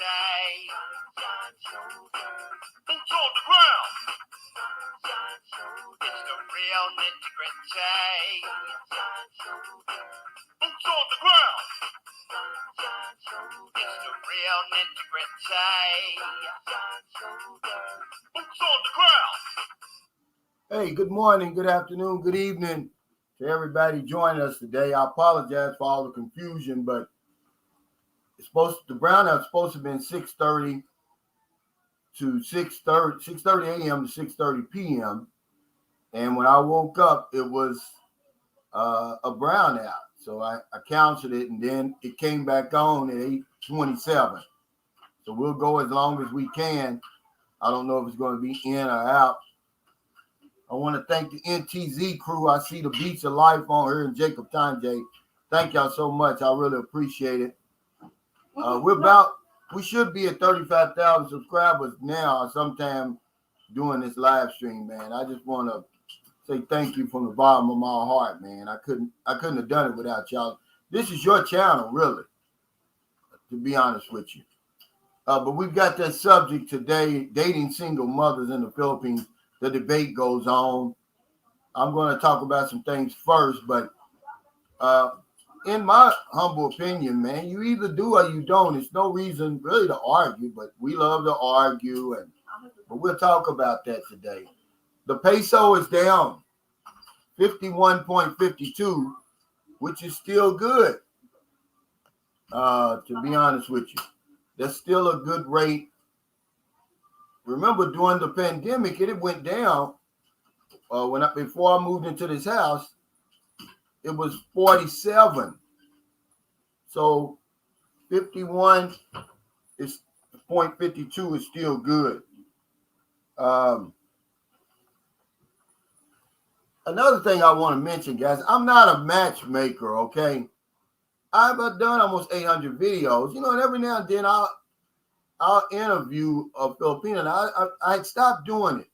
say. Boots on the ground. It's the real nitty-gritty. Boots on the ground. It's the real nitty-gritty. Boots on the ground. Hey, good morning, good afternoon, good evening to everybody joining us today. I apologize for all the confusion, but the brownout's supposed to have been 6:30 to 6:30 a.m. to 6:30 p.m. And when I woke up, it was a brownout. So I counted it, and then it came back on at 8:27. So we'll go as long as we can. I don't know if it's going to be in or out. I want to thank the NTZ crew. I see the Beats of Life on here in Jacob Tanjay. Thank y'all so much. I really appreciate it. We should be at 35,000 subscribers now sometime during this live stream, man. I just want to say thank you from the bottom of my heart, man. I couldn't have done it without y'all. This is your channel, really, to be honest with you. But we've got that subject today, dating single mothers in the Philippines. The debate goes on. I'm going to talk about some things first, but in my humble opinion, man, you either do or you don't. It's no reason really to argue, but we love to argue, but we'll talk about that today. The peso is down 51.52, which is still good, to be honest with you. That's still a good rate. Remember, during the pandemic, it went down. Before I moved into this house, it was 47. So 51 is 0.52 is still good. Another thing I want to mention, guys, I'm not a matchmaker, okay? I've done almost 800 videos, and every now and then I'll interview a Filipino. And I stopped doing it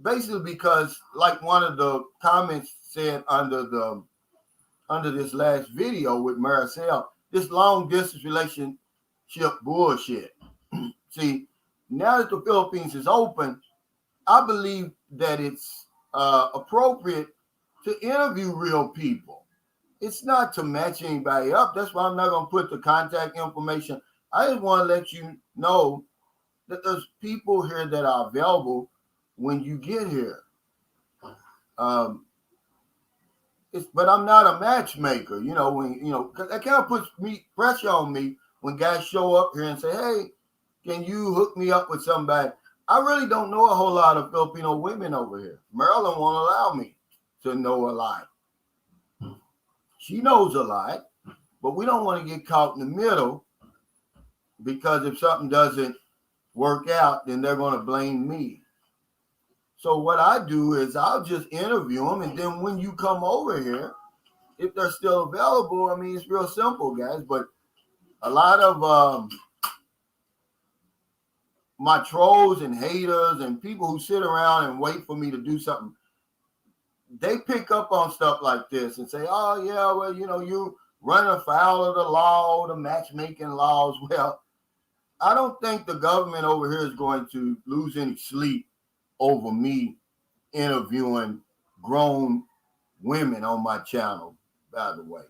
basically because, like one of the comments said under this last video with Maricel, this long distance relationship bullshit. See, now that the Philippines is open, I believe that it's appropriate to interview real people. It's not to match anybody up. That's why I'm not going to put the contact information. I just want to let you know that there's people here that are available when you get here. But I'm not a matchmaker, because that kind of puts pressure on me when guys show up here and say, hey, can you hook me up with somebody? I really don't know a whole lot of Filipino women over here. Marilyn won't allow me to know a lot. She knows a lot, but we don't want to get caught in the middle, because if something doesn't work out, then they're going to blame me. So what I do is I'll just interview them, and then when you come over here, if they're still available, it's real simple, guys. But a lot of my trolls and haters and people who sit around and wait for me to do something, they pick up on stuff like this and say, oh, yeah, well, you running afoul of the law, the matchmaking laws. Well, I don't think the government over here is going to lose any sleep over me interviewing grown women on my channel, by the way.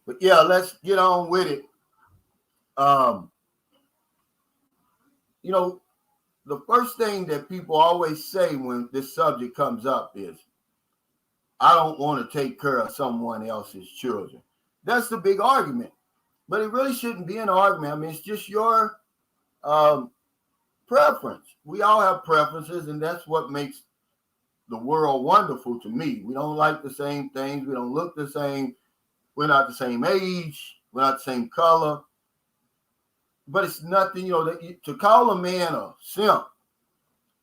But yeah, let's get on with it. The first thing that people always say when this subject comes up is, I don't want to take care of someone else's children. That's the big argument. But it really shouldn't be an argument. It's just your preference. We all have preferences, and that's what makes the world wonderful to me. We don't like the same things. We don't look the same. We're not the same age. We're not the same color. But it's nothing, to call a man a simp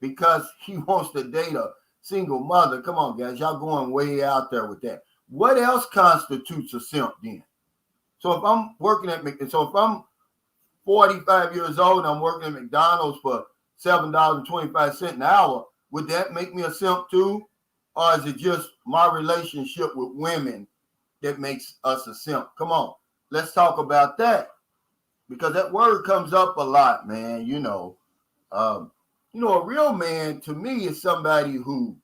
because he wants to date a single mother. Come on, guys. Y'all going way out there with that. What else constitutes a simp then? So if I'm if I'm 45 years old and I'm working at McDonald's for $7.25 an hour, would that make me a simp too? Or is it just my relationship with women that makes us a simp? Come on, let's talk about that. because that word comes up a lot, man. A real man to me is somebody who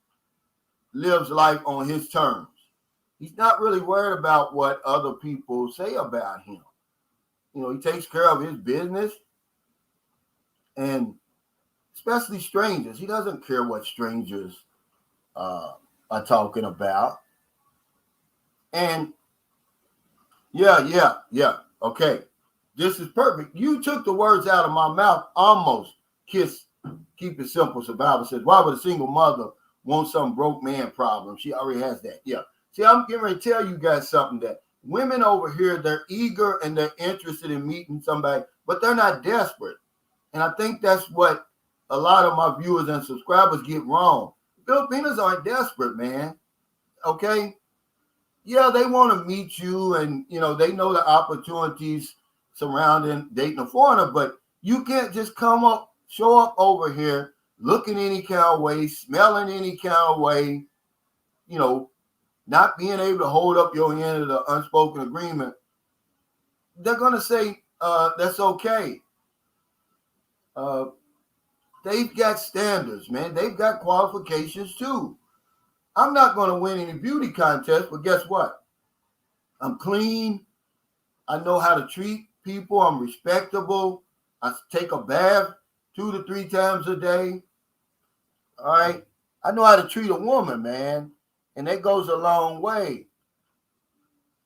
lives life on his terms. He's not really worried about what other people say about him. He takes care of his business, and especially strangers. He doesn't care what strangers are talking about. And yeah. Okay. This is perfect. You took the words out of my mouth almost. Keep it simple. So the Bible says, why would a single mother want some broke man problem? She already has that. Yeah. See, I'm getting ready to tell you guys something that women over here, they're eager and they're interested in meeting somebody, but they're not desperate. And I think that's what a lot of my viewers and subscribers get wrong. Filipinos aren't desperate, man. Okay? Yeah, they want to meet you, and they know the opportunities surrounding dating a foreigner, but you can't just show up over here looking any kind of way, smelling any kind of way, not being able to hold up your end of the unspoken agreement. They're gonna say that's okay. They've got standards, man. They've got qualifications too. I'm not going to win any beauty contest, but guess what? I'm clean. I know how to treat people. I'm respectable. I take a bath 2 to 3 times a day. All right. I know how to treat a woman, man. And that goes a long way.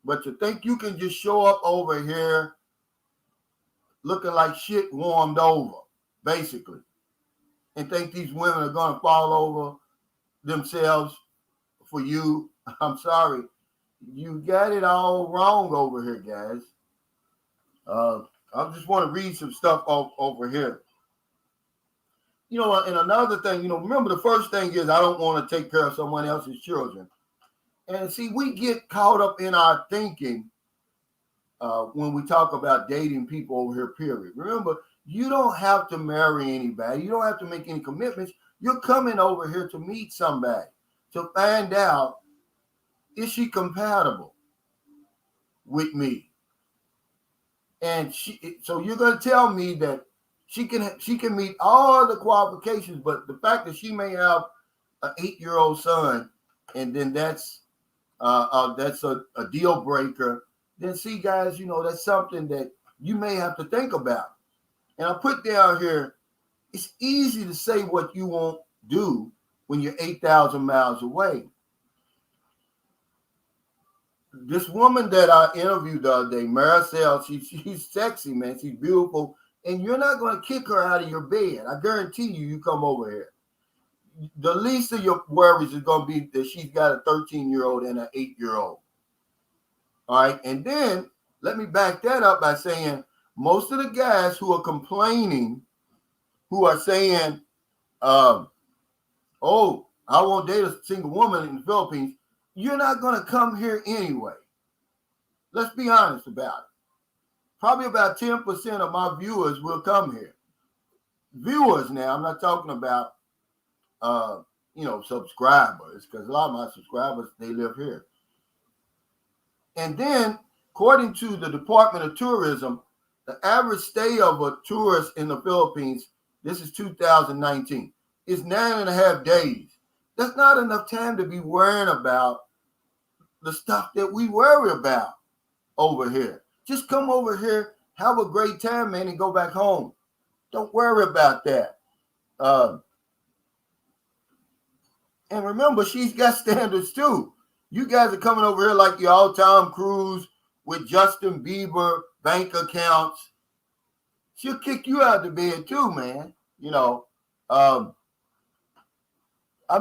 But to think you can just show up over here looking like shit warmed over, basically, and think these women are going to fall over themselves for you, I'm sorry. You got it all wrong over here, guys. I just want to read some stuff over here. And another thing, remember the first thing is I don't want to take care of someone else's children. And see, we get caught up in our thinking when we talk about dating people over here, period. Remember, you don't have to marry anybody. You don't have to make any commitments. You're coming over here to meet somebody, to find out, is she compatible with me? And so you're going to tell me that she can meet all the qualifications, but the fact that she may have an 8-year-old son, and then that's a deal breaker. Then see, guys, that's something that you may have to think about. And I put down here, it's easy to say what you won't do when you're 8,000 miles away. This woman that I interviewed the other day, Maricel, she's sexy, man. She's beautiful. And you're not going to kick her out of your bed. I guarantee you come over here. The least of your worries is going to be that she's got a 13-year-old and an 8-year-old. All right. And then let me back that up by saying most of the guys who are complaining, who are saying, I won't date a single woman in the Philippines, you're not going to come here anyway. Let's be honest about it. Probably about 10% of my viewers will come here. Viewers now, I'm not talking about, subscribers, because a lot of my subscribers, they live here. And then, according to the Department of Tourism, the average stay of a tourist in the Philippines, this is 2019, is 9.5 days. That's not enough time to be worrying about the stuff that we worry about over here. Just come over here, have a great time, man, and go back home. Don't worry about that. And remember, she's got standards too. You guys are coming over here like you're all Tom Cruise with Justin Bieber bank accounts. She'll kick you out of the bed too, man. I'm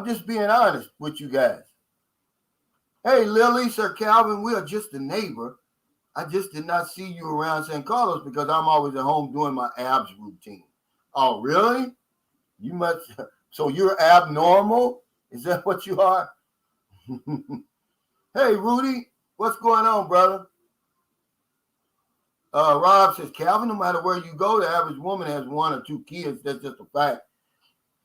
just being honest with you guys. Hey, Lily, Sir Calvin, we are just a neighbor. I just did not see you around San Carlos because I'm always at home doing my abs routine. Oh, really? You must. So you're abnormal? Is that what you are? Hey, Rudy, what's going on, brother? Rob says, Calvin, no matter where you go, the average woman has 1 or 2 kids. That's just a fact.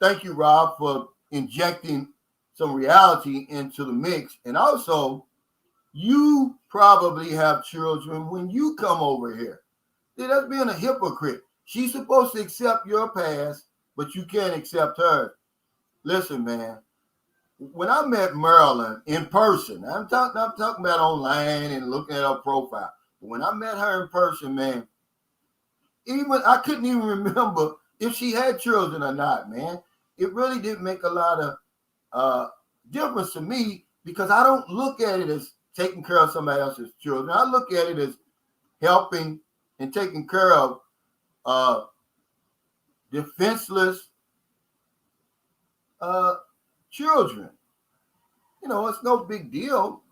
Thank you, Rob, for injecting some reality into the mix. And also, you probably have children when you come over here. See, that's being a hypocrite. She's supposed to accept your past, but you can't accept hers. Listen, man. When I met Marilyn in person, I'm talking about online and looking at her profile. But when I met her in person, man, even I couldn't even remember if she had children or not, man. It really didn't make a lot of uh, difference to me because I don't look at it as taking care of somebody else's children. I look at it as helping and taking care of uh, defenseless children. You know, it's no big deal.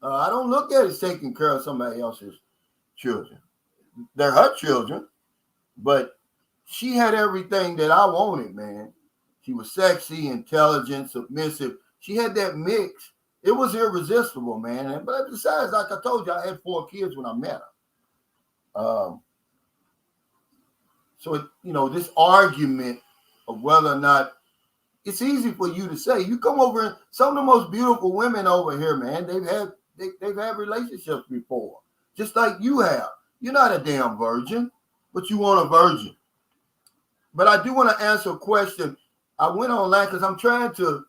I don't look at it as taking care of somebody else's children. They're her children, but she had everything that I wanted, man. She was sexy, intelligent, submissive. She had that mix. It was irresistible, man. But besides, like I told you, I had 4 kids when I met her. This argument of whether or not it's easy for you to say. You come over and some of the most beautiful women over here, man, they've had relationships before, just like you have. You're not a damn virgin, but you want a virgin. But I do want to answer a question. I went online because I'm trying to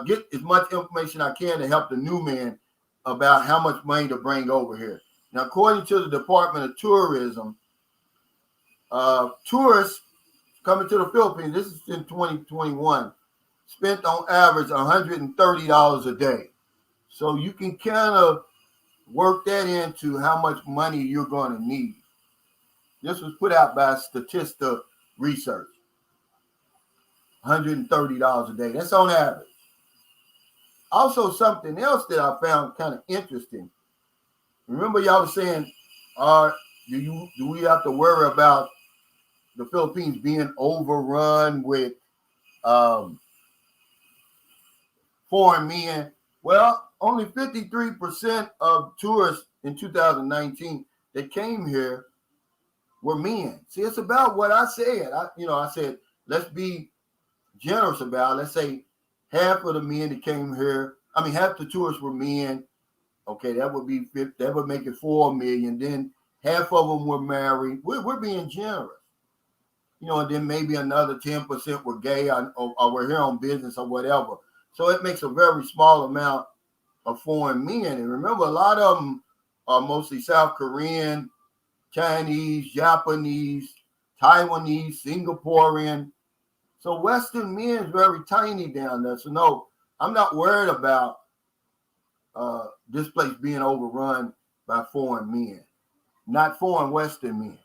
get as much information I can to help the new man about how much money to bring over here. Now, according to the Department of Tourism, tourists coming to the Philippines, this is in 2021, spent on average $130 a day. So you can kind of work that into how much money you're going to need. This was put out by Statista Research. $130 a day. That's on average. Also, something else that I found kind of interesting. Remember, y'all were saying, do we have to worry about the Philippines being overrun with foreign men? Well, only 53% of tourists in 2019 that came here were men. See, it's about what I said. I said, let's be generous about it. Let's say half of the men that came here, half the tourists were men. Okay, that would make it 4 million. Then half of them were married. We're being generous. And then maybe another 10% were gay or were here on business or whatever. So it makes a very small amount of foreign men. And remember, a lot of them are mostly South Korean, Chinese, Japanese, Taiwanese, Singaporean. So Western men is very tiny down there. So no, I'm not worried about this place being overrun by foreign men, not foreign Western men.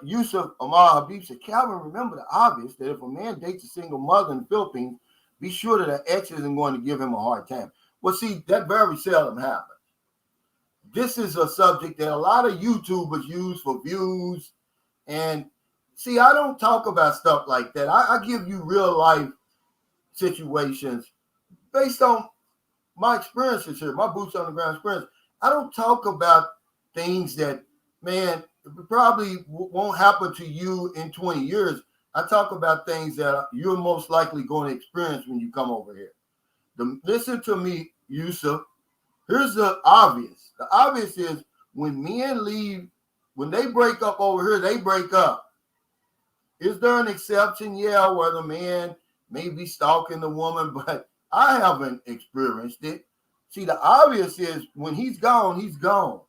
Yusuf Amar Habib said, Calvin, remember the obvious that if a man dates a single mother in the Philippines, be sure that her ex isn't going to give him a hard time. Well, see, that very seldom happens. This is a subject that a lot of YouTubers use for views. And see, I don't talk about stuff like that. I give you real life situations based on my experiences here, my boots on the ground experience. I don't talk about things that, man, probably won't happen to you in 20 years. I talk about things that you're most likely going to experience when you come over here. Listen to me, Yusuf. Here's the obvious. The obvious is when men leave, when they break up over here, they break up. Is there an exception? Yeah, where the man may be stalking the woman, but I haven't experienced it. See, the obvious is when he's gone, he's gone.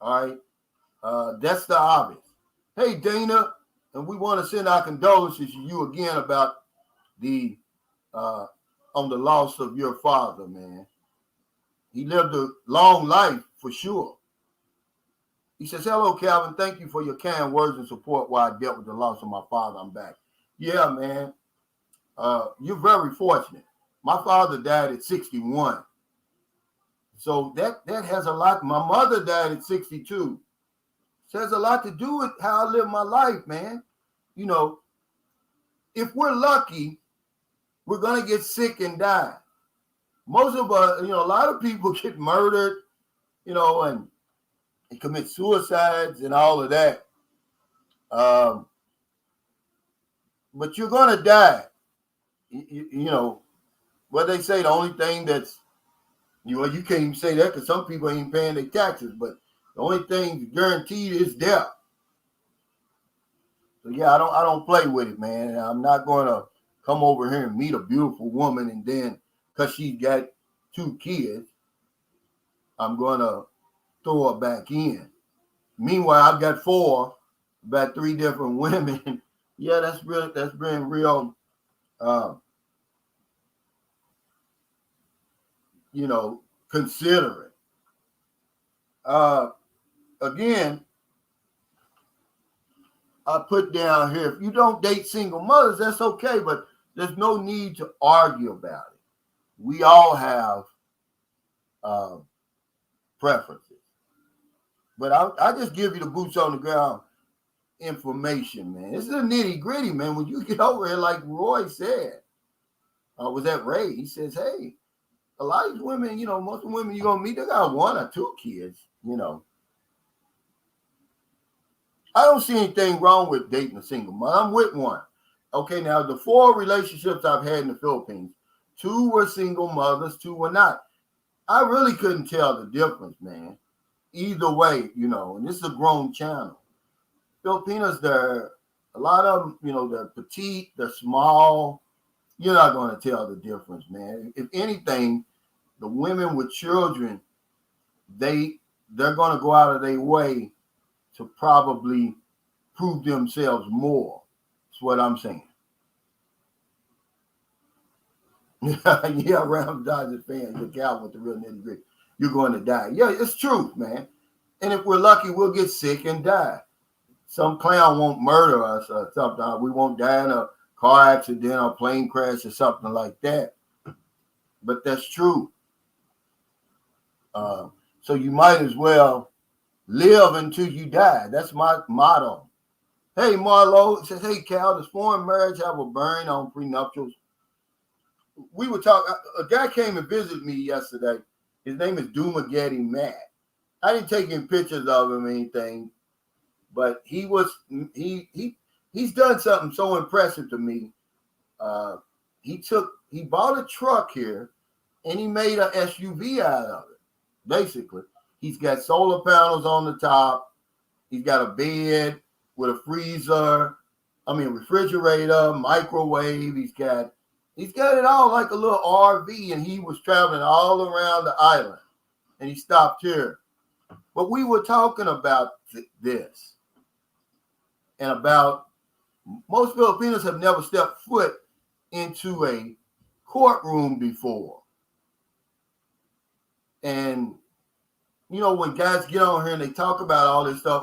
All right. That's the obvious. Hey, Dana, and we want to send our condolences to you again about the on the loss of your father, man. He lived a long life for sure. He says, hello, Calvin. Thank you for your kind words and support while I dealt with the loss of my father. I'm back. Yeah, man. You're very fortunate. My father died at 61. So that has a lot. My mother died at 62. It has a lot to do with how I live my life, man. If we're lucky, we're going to get sick and die. Most of us, a lot of people get murdered, and commit suicides and all of that. But you're going to die. What they say, the only thing that's You can't even say that because some people ain't paying their taxes. But the only thing guaranteed is death. So yeah, I don't play with it, man. And I'm not gonna come over here and meet a beautiful woman and then because she's got 2 kids, I'm gonna throw her back in. Meanwhile, I've got 4, about 3 different women. Yeah, that's been real uh, considerate. Uh Again, I put down here, if you don't date single mothers, that's okay, but there's no need to argue about it. We all have uh, preferences. But I just give you the boots on the ground information, man. This is a nitty gritty, man. When you get over here, like Roy said, was that Ray? He says, hey, a lot of these women, most of the women you're going to meet, they got 1 or 2 kids. I don't see anything wrong with dating a single mother. I'm with one. Okay, now the 4 relationships I've had in the Philippines, 2 were single mothers, 2 were not. I really couldn't tell the difference, man. Either way, and this is a grown channel. Filipinos, a lot of them, they're petite, they're small. You're not going to tell the difference, man. If anything, the women with children, they're going to go out of their way to probably prove themselves more. That's what I'm saying. Yeah, Rams Dodgers fan, you're Cal with the real nitty gritty. You're going to die. Yeah, it's truth, man. And if we're lucky, we'll get sick and die. Some clown won't murder us or something. We won't die in a car accident or plane crash or something like that. But that's true. So you might as well live until you die. That's my motto. Hey, Marlo says, hey, Cal, does foreign marriage have a bearing on prenuptials? We were talking, a guy came and visited me yesterday. His name is Dumageddon Matt. I didn't take any pictures of him or anything, but he's done something so impressive to me. He bought a truck here and he made an SUV out of it. Basically, he's got solar panels on the top. He's got a bed with a refrigerator, microwave. He's got it all like a little RV, and he was traveling all around the island, and he stopped here. But we were talking about this, and about most Filipinos have never stepped foot into a courtroom before. And, when guys get on here and they talk about all this stuff,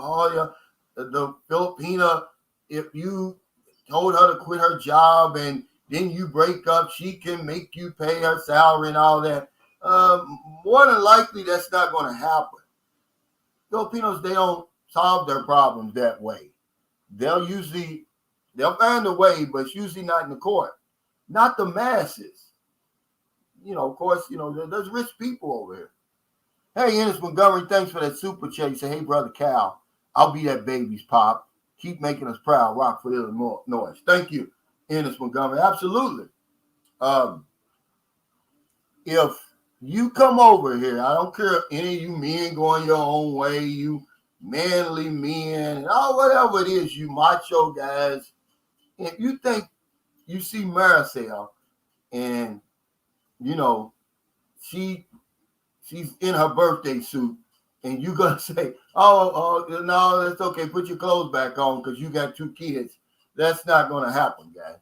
the Filipina, if you told her to quit her job and then you break up, she can make you pay her salary and all that. More than likely, that's not going to happen. Filipinos, they don't solve their problems that way. They'll find a way, but it's usually not in the court. Not the masses. Of course, there's rich people over here. Hey, Ennis Montgomery, thanks for that super chat. You say, hey, Brother Cal, I'll be that baby's pop. Keep making us proud. Rockford, Illinois. Thank you, Ennis Montgomery. Absolutely. If you come over here, I don't care if any of you men going your own way, you manly men, and whatever it is, you macho guys, if you think you see Maricel and, she's in her birthday suit, and you're going to say, oh, no, that's okay. Put your clothes back on because you got 2 kids. That's not going to happen, guys.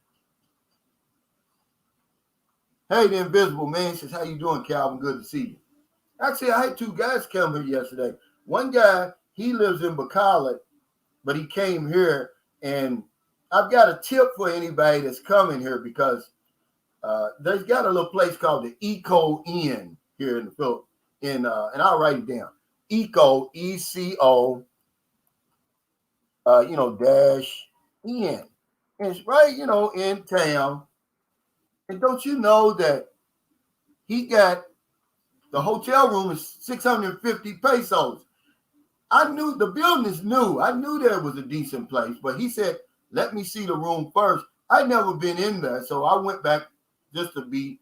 Hey, the Invisible Man says, how you doing, Calvin? Good to see you. Actually, I had 2 guys come here yesterday. One guy, he lives in Bacolod, but he came here, and I've got a tip for anybody that's coming here because there's got a little place called the Eco Inn here in the Philippines. And I'll write it down. Eco, ECO, dash N. And it's right, in town. And don't you know that he got the hotel room is 650 pesos. I knew the building is new. I knew there was a decent place, but he said, let me see the room first. I'd never been in there, so I went back just to be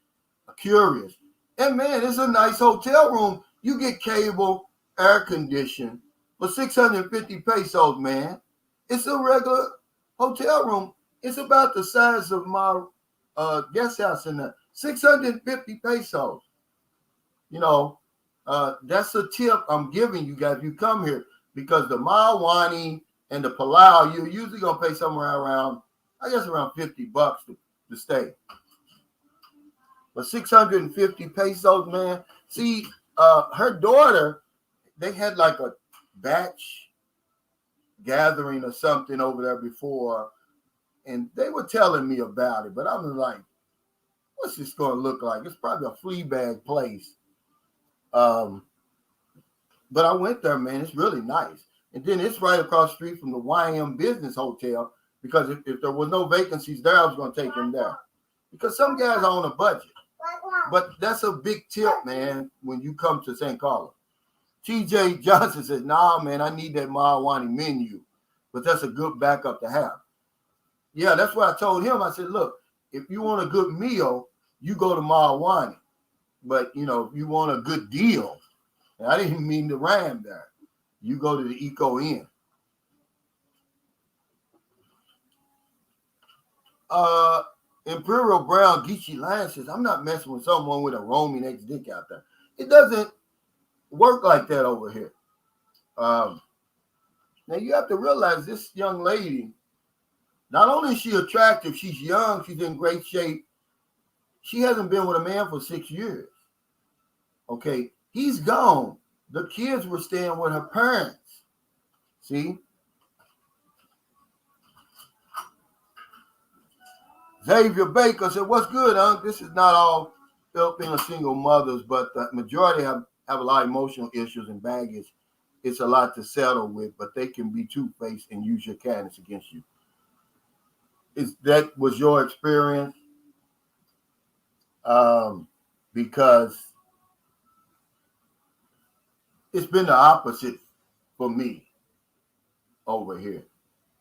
curious. And man, it's a nice hotel room. You get cable, air conditioned for 650 pesos, man. It's a regular hotel room. It's about the size of my guest house in there. 650 pesos. You know, that's a tip I'm giving you guys. You come here because the Malwani and the Palau, you're usually gonna pay somewhere around, I guess, around $50 to stay. But 650 pesos, man. See, her daughter, they had like a batch gathering or something over there before, and they were telling me about it. But I was like, what's this going to look like? It's probably a flea bag place. But I went there, man. It's really nice. And then it's right across the street from the YM Business Hotel, because if there was no vacancies there, I was going to take them there. Because some guys are on a budget. But that's a big tip, man, when you come to St. Carlos. TJ Johnson says, nah, man, I need that Malwani menu. But that's a good backup to have. Yeah, that's what I told him. I said, look, if you want a good meal, you go to Malwani. But, you know, if you want a good deal, and I didn't mean to rhyme there, you go to the Eco Inn. Imperial Brown Geechee Lion says, I'm not messing with someone with a roaming ex-dick out there. It doesn't work like that over here. Now, you have to realize this young lady, not only is she attractive, she's young, she's in great shape. She hasn't been with a man for 6 years. Okay, he's gone. The kids were staying with her parents. See? Xavier Baker said, what's good, Unc? This is not all Filipino single mothers, but the majority have a lot of emotional issues and baggage. It's a lot to settle with, but they can be two-faced and use your kindness against you. That was your experience? Because it's been the opposite for me over here.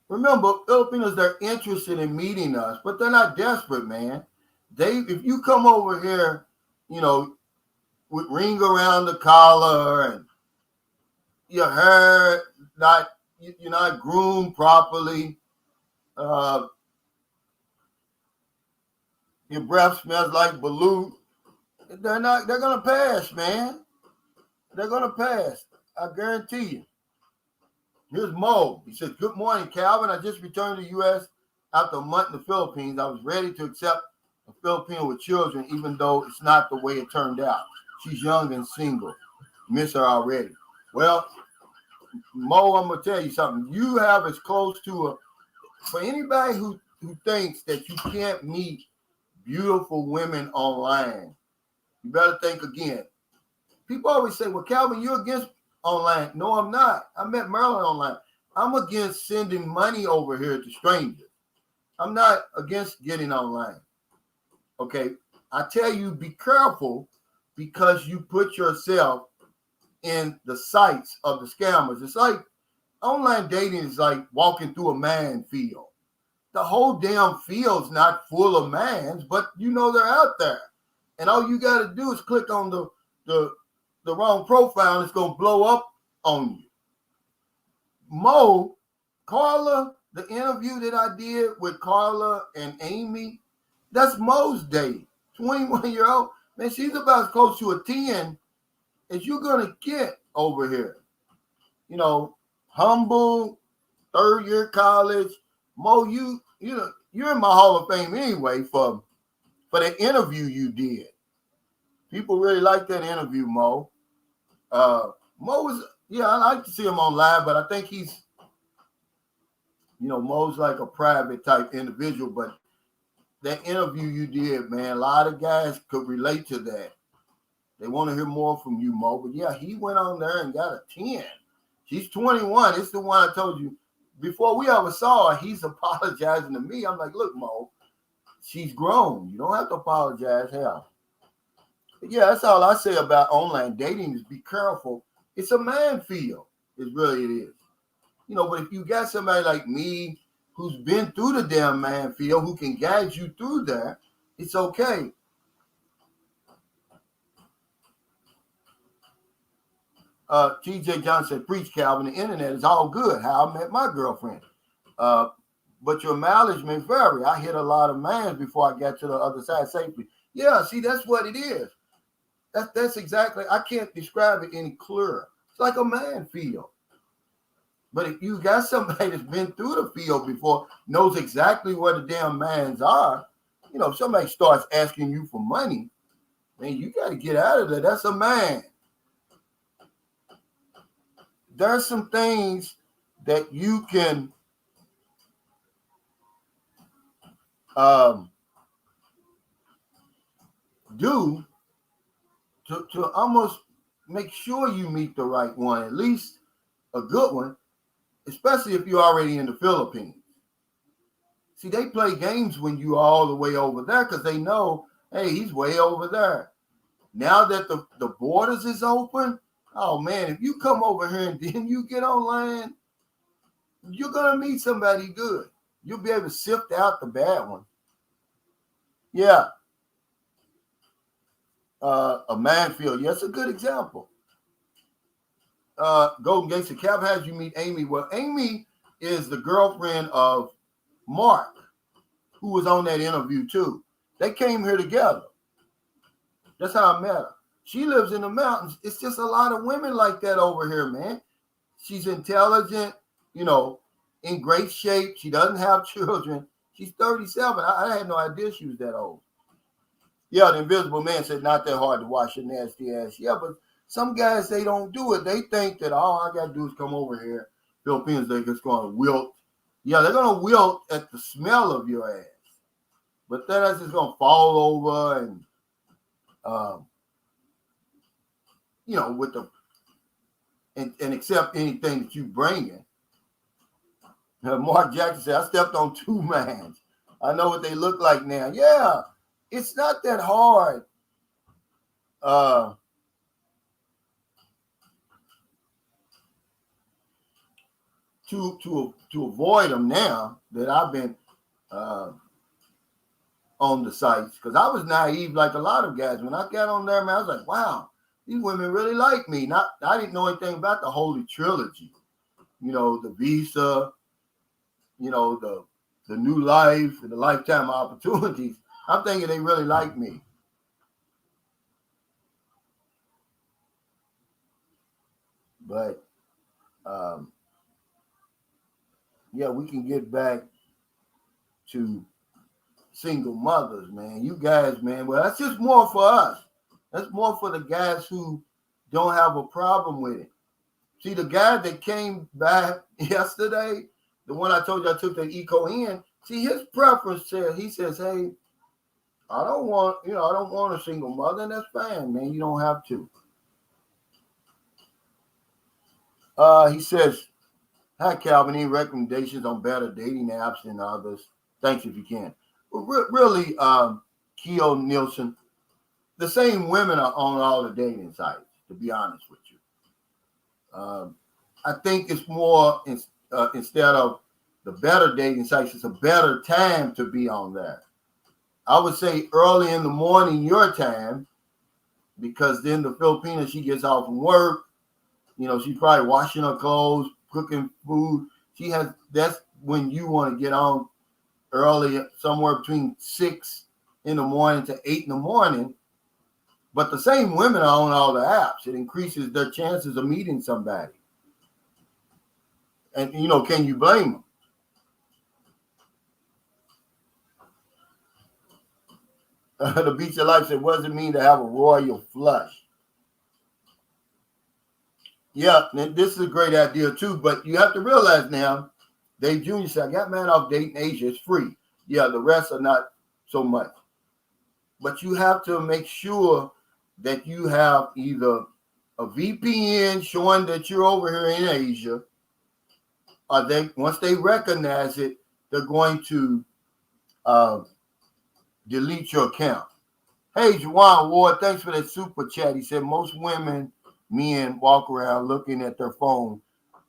Remember, Filipinos, they're interested in meeting us, but they're not desperate, man. If you come over here, you know, with ring around the collar and your hair you're not groomed properly, your breath smells like balut, they're gonna pass, man. They're gonna pass. I guarantee you. Here's Mo. He says, good morning, Calvin. I just returned to the U.S. after a month in the Philippines. I was ready to accept a Filipino with children, even though it's not the way it turned out. She's young and single. Miss her already. Well, Mo, I'm going to tell you something. You have as close to for anybody who thinks that you can't meet beautiful women online, you better think again. People always say, well, Calvin, you're against online. No, I'm not. I met Marilyn online. I'm against sending money over here to strangers. I'm not against getting online. Okay. I tell you, be careful, because you put yourself in the sights of the scammers. It's like online dating is like walking through a minefield. The whole damn field's not full of mans, but you know they're out there. And all you got to do is click on the wrong profile, and it's going to blow up on you. Mo, Carla, the interview that I did with Carla and Amy, that's Mo's date. 21-year-old. Man, she's about as close to a 10 as you're going to get over here. You know, humble, third year college. Mo, you know, you're in my Hall of Fame anyway for the interview you did. People really like that interview, Mo. Mo is, yeah, I like to see him on live, but I think he's, you know, Mo's like a private type individual. But that interview you did, man, a lot of guys could relate to that. They want to hear more from you, Mo. But yeah, he went on there and got a 10. She's 21. It's the one I told you before we ever saw her. He's apologizing to me. I'm like, look, Mo, she's grown. You don't have to apologize. Hell. But yeah, that's all I say about online dating is be careful. It's a minefield. It really is. You know, but if you got somebody like me who's been through the damn minefield, who can guide you through there, it's okay. TJ Johnson said, preach, Calvin. The internet is all good. How I met my girlfriend. But your mileage may vary. I hit a lot of mans before I got to the other side safely. Yeah, see, that's what it is. That's exactly, I can't describe it any clearer. It's like a man field. But if you got somebody that's been through the field before, knows exactly where the damn mans are, you know, if somebody starts asking you for money, man, you got to get out of there. That's a man. There's some things that you can do to almost make sure you meet the right one, at least a good one, especially if you're already in the Philippines. See, they play games when you're all the way over there because they know, hey, he's way over there. Now that the borders is open, oh man, if you come over here and then you get on land, you're gonna meet somebody good. You'll be able to sift out the bad one. Yeah. A minefield. Yes, a good example. Golden Gate said, Cap, how'd you meet Amy? Well, Amy is the girlfriend of Mark, who was on that interview too. They came here together. That's how I met her. She lives in the mountains. It's just a lot of women like that over here, man. She's intelligent, you know, in great shape. She doesn't have children. She's 37. I had no idea she was that old. Yeah, the Invisible Man said, not that hard to wash your nasty ass. Yeah, but some guys, they don't do it. They think that all I got to do is come over here. Filipinos, they're just going to wilt. Yeah, they're going to wilt at the smell of your ass. But then that's just going to fall over and, you know, with the, and accept anything that you bring in. Mark Jackson said, I stepped on two mans. I know what they look like now. Yeah, it's not that hard. To avoid them now that I've been on the sites, because I was naive like a lot of guys. When I got on there, man, I was like, wow, these women really like me. I didn't know anything about the Holy Trilogy. You know, the visa, you know, the new life and the lifetime opportunities. I'm thinking they really like me. But yeah, we can get back to single mothers, man. You guys, man, well, that's just more for us. That's more for the guys who don't have a problem with it. See, the guy that came back yesterday, the one I told you I took the eco in, see, his preference says, he says, hey, I don't want a single mother, and that's fine, man. You don't have to. He says, hi, Calvin, any recommendations on better dating apps than others? Thanks if you can. Well, really, Keo Nielsen, the same women are on all the dating sites, to be honest with you. I think it's more, instead of the better dating sites, it's a better time to be on there. I would say early in the morning, your time, because then the Filipina, she gets off from work. You know, she's probably washing her clothes, cooking food. That's when you want to get on early, somewhere between 6 in the morning to 8 in the morning. But the same women are on all the apps. It increases their chances of meeting somebody. And, you know, can you blame them? The Beach of Life said, what does it mean to have a royal flush? Yeah, this is a great idea too, but you have to realize now, Dave Jr. said, I got mad off dating Asia, it's free. Yeah, the rest are not so much. But you have to make sure that you have either a VPN showing that you're over here in Asia, or once they recognize it, they're going to delete your account. Hey, Juwan Ward, thanks for that super chat. He said most men walk around looking at their phone.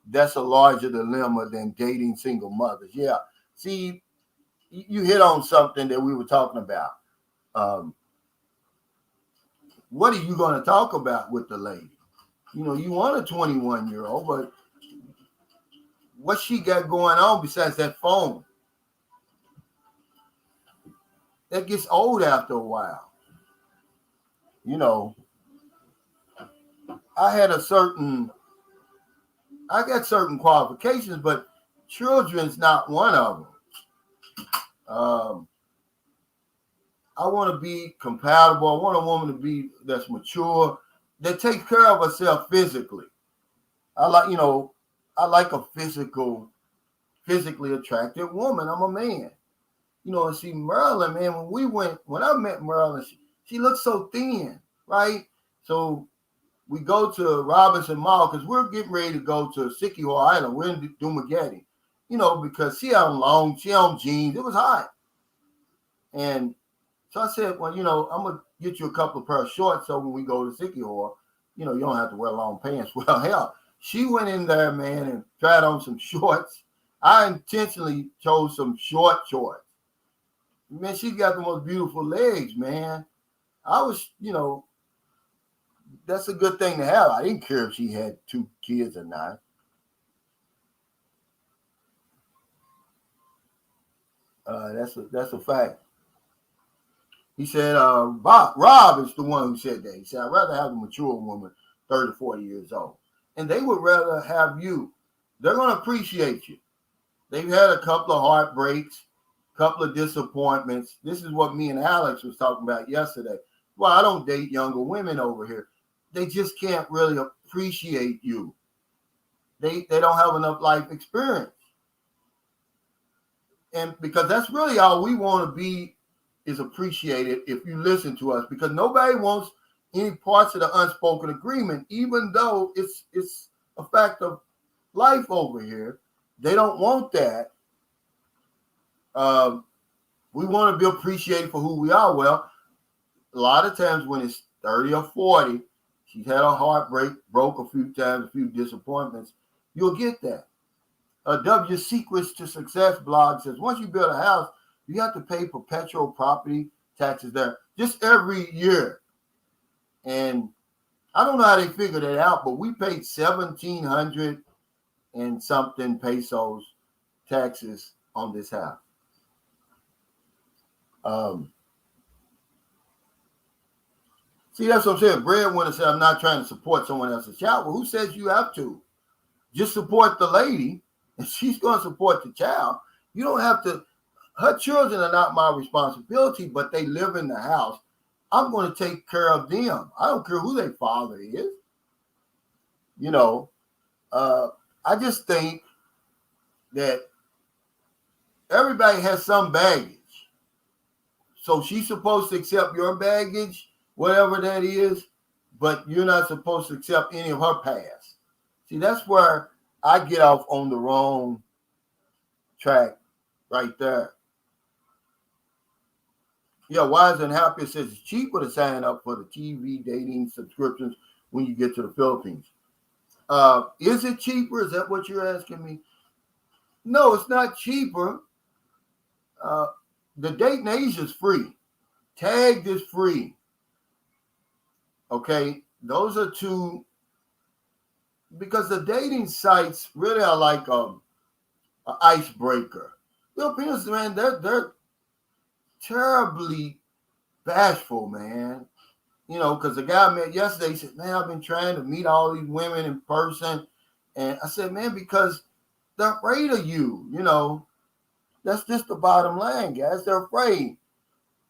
That's a larger dilemma than dating single mothers. Yeah. See, you hit on something that we were talking about. What are you going to talk about with the lady? You want a 21-year-old, but what she got going on besides that phone? That gets old after a while. I got certain qualifications, but children's not one of them. I want to be compatible. I want a woman to be that's mature, that takes care of herself physically. I like a physically attractive woman. I'm a man. And see Marilyn, man, when I met Marilyn, she looked so thin, right? So we go to Robinson Mall because we're getting ready to go to Siquijor Island. We're in Dumaguete, because she on jeans. It was hot. And so I said, well, I'm going to get you a couple of pair of shorts so when we go to Siquijor, you don't have to wear long pants. Well, hell, she went in there, man, and tried on some shorts. I intentionally chose some short shorts. Man, she got the most beautiful legs, man. I was, that's a good thing to have. I didn't care if she had 2 kids or not. That's a fact. He said, Rob is the one who said that. He said, I'd rather have a mature woman, 30, 40 years old. And they would rather have you. They're going to appreciate you. They've had a couple of heartbreaks, couple of disappointments. This is what me and Alex was talking about yesterday. Well, I don't date younger women over here. They just can't really appreciate you. They don't have enough life experience. And because that's really all we want to be is appreciated if you listen to us, because nobody wants any parts of the unspoken agreement, even though it's a fact of life over here. They don't want that. We want to be appreciated for who we are. Well, a lot of times when it's 30 or 40, she's had a heartbreak, broke a few times, a few disappointments, you'll get that. W Secrets to Success blog says, once you build a house, you have to pay perpetual property taxes there just every year. And I don't know how they figured it out, but we paid 1,700 and something pesos taxes on this house. See, that's what I'm saying. Breadwinner said, I'm not trying to support someone else's child. Well, who says you have to? Just support the lady, and she's going to support the child. You don't have to. Her children are not my responsibility, but they live in the house. I'm going to take care of them. I don't care who their father is. I just think that everybody has some baggage. So she's supposed to accept your baggage, whatever that is, but you're not supposed to accept any of her past. See, that's where I get off on the wrong track right there. Yeah, Wise and Happier says it's cheaper to sign up for the TV dating subscriptions when you get to the Philippines. Is it cheaper? Is that what you're asking me? No, it's not cheaper. The Dating Asia is free. Tagged is free. Okay, those are two, because the dating sites really are like an icebreaker. Filipinos, man, they're terribly bashful, man. Because the guy I met yesterday, he said, man, I've been trying to meet all these women in person. And I said, man, because they're afraid of you, That's just the bottom line, guys. They're afraid.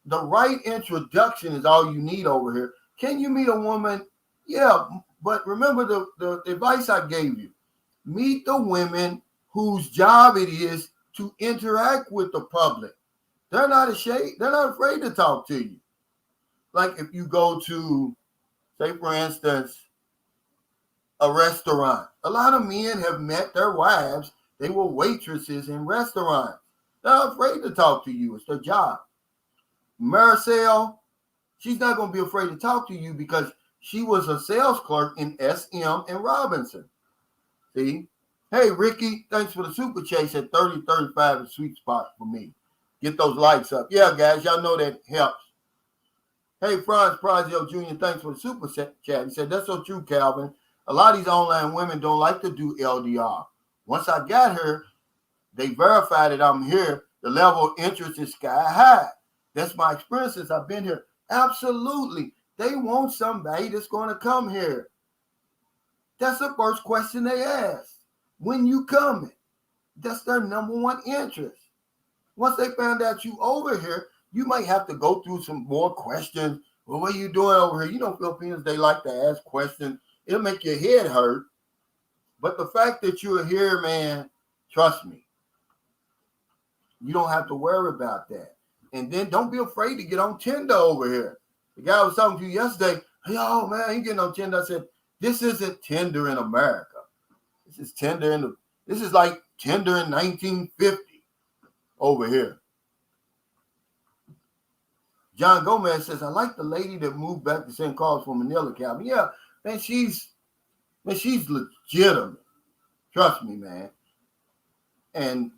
The right introduction is all you need over here. Can you meet a woman? Yeah, but remember the advice I gave you. Meet the women whose job it is to interact with the public. They're not ashamed. They're not afraid to talk to you. Like if you go to, say, for instance, a restaurant. A lot of men have met their wives. They were waitresses in restaurants. They're not afraid to talk to you. It's their job. Maricel, she's not going to be afraid to talk to you because she was a sales clerk in SM and Robinson. See? Hey, Ricky, thanks for the super chase at 30-35 is sweet spot for me. Get those likes up. Yeah, guys, y'all know that helps. Hey, Franz Prazio Jr., thanks for the super chat. He said, that's so true, Calvin. A lot of these online women don't like to do LDR. Once I got here, they verified that I'm here. The level of interest is sky high. That's my experience since I've been here. Absolutely. They want somebody that's going to come here. That's the first question they ask. When you coming? That's their number one interest. Once they found out you over here, you might have to go through some more questions. Well, what are you doing over here? You know, Filipinos, they like to ask questions. It'll make your head hurt. But the fact that you're here, man, trust me, you don't have to worry about that. And then don't be afraid to get on Tinder over here. The guy was talking to you yesterday. Hey, oh, man, he getting on Tinder. I said, this isn't Tinder in America. This is Tinder this is like Tinder in 1950 over here. John Gomez says, I like the lady that moved back to St. Carlos from Manila, Calvin. Yeah, man, she's legitimate. Trust me, man. And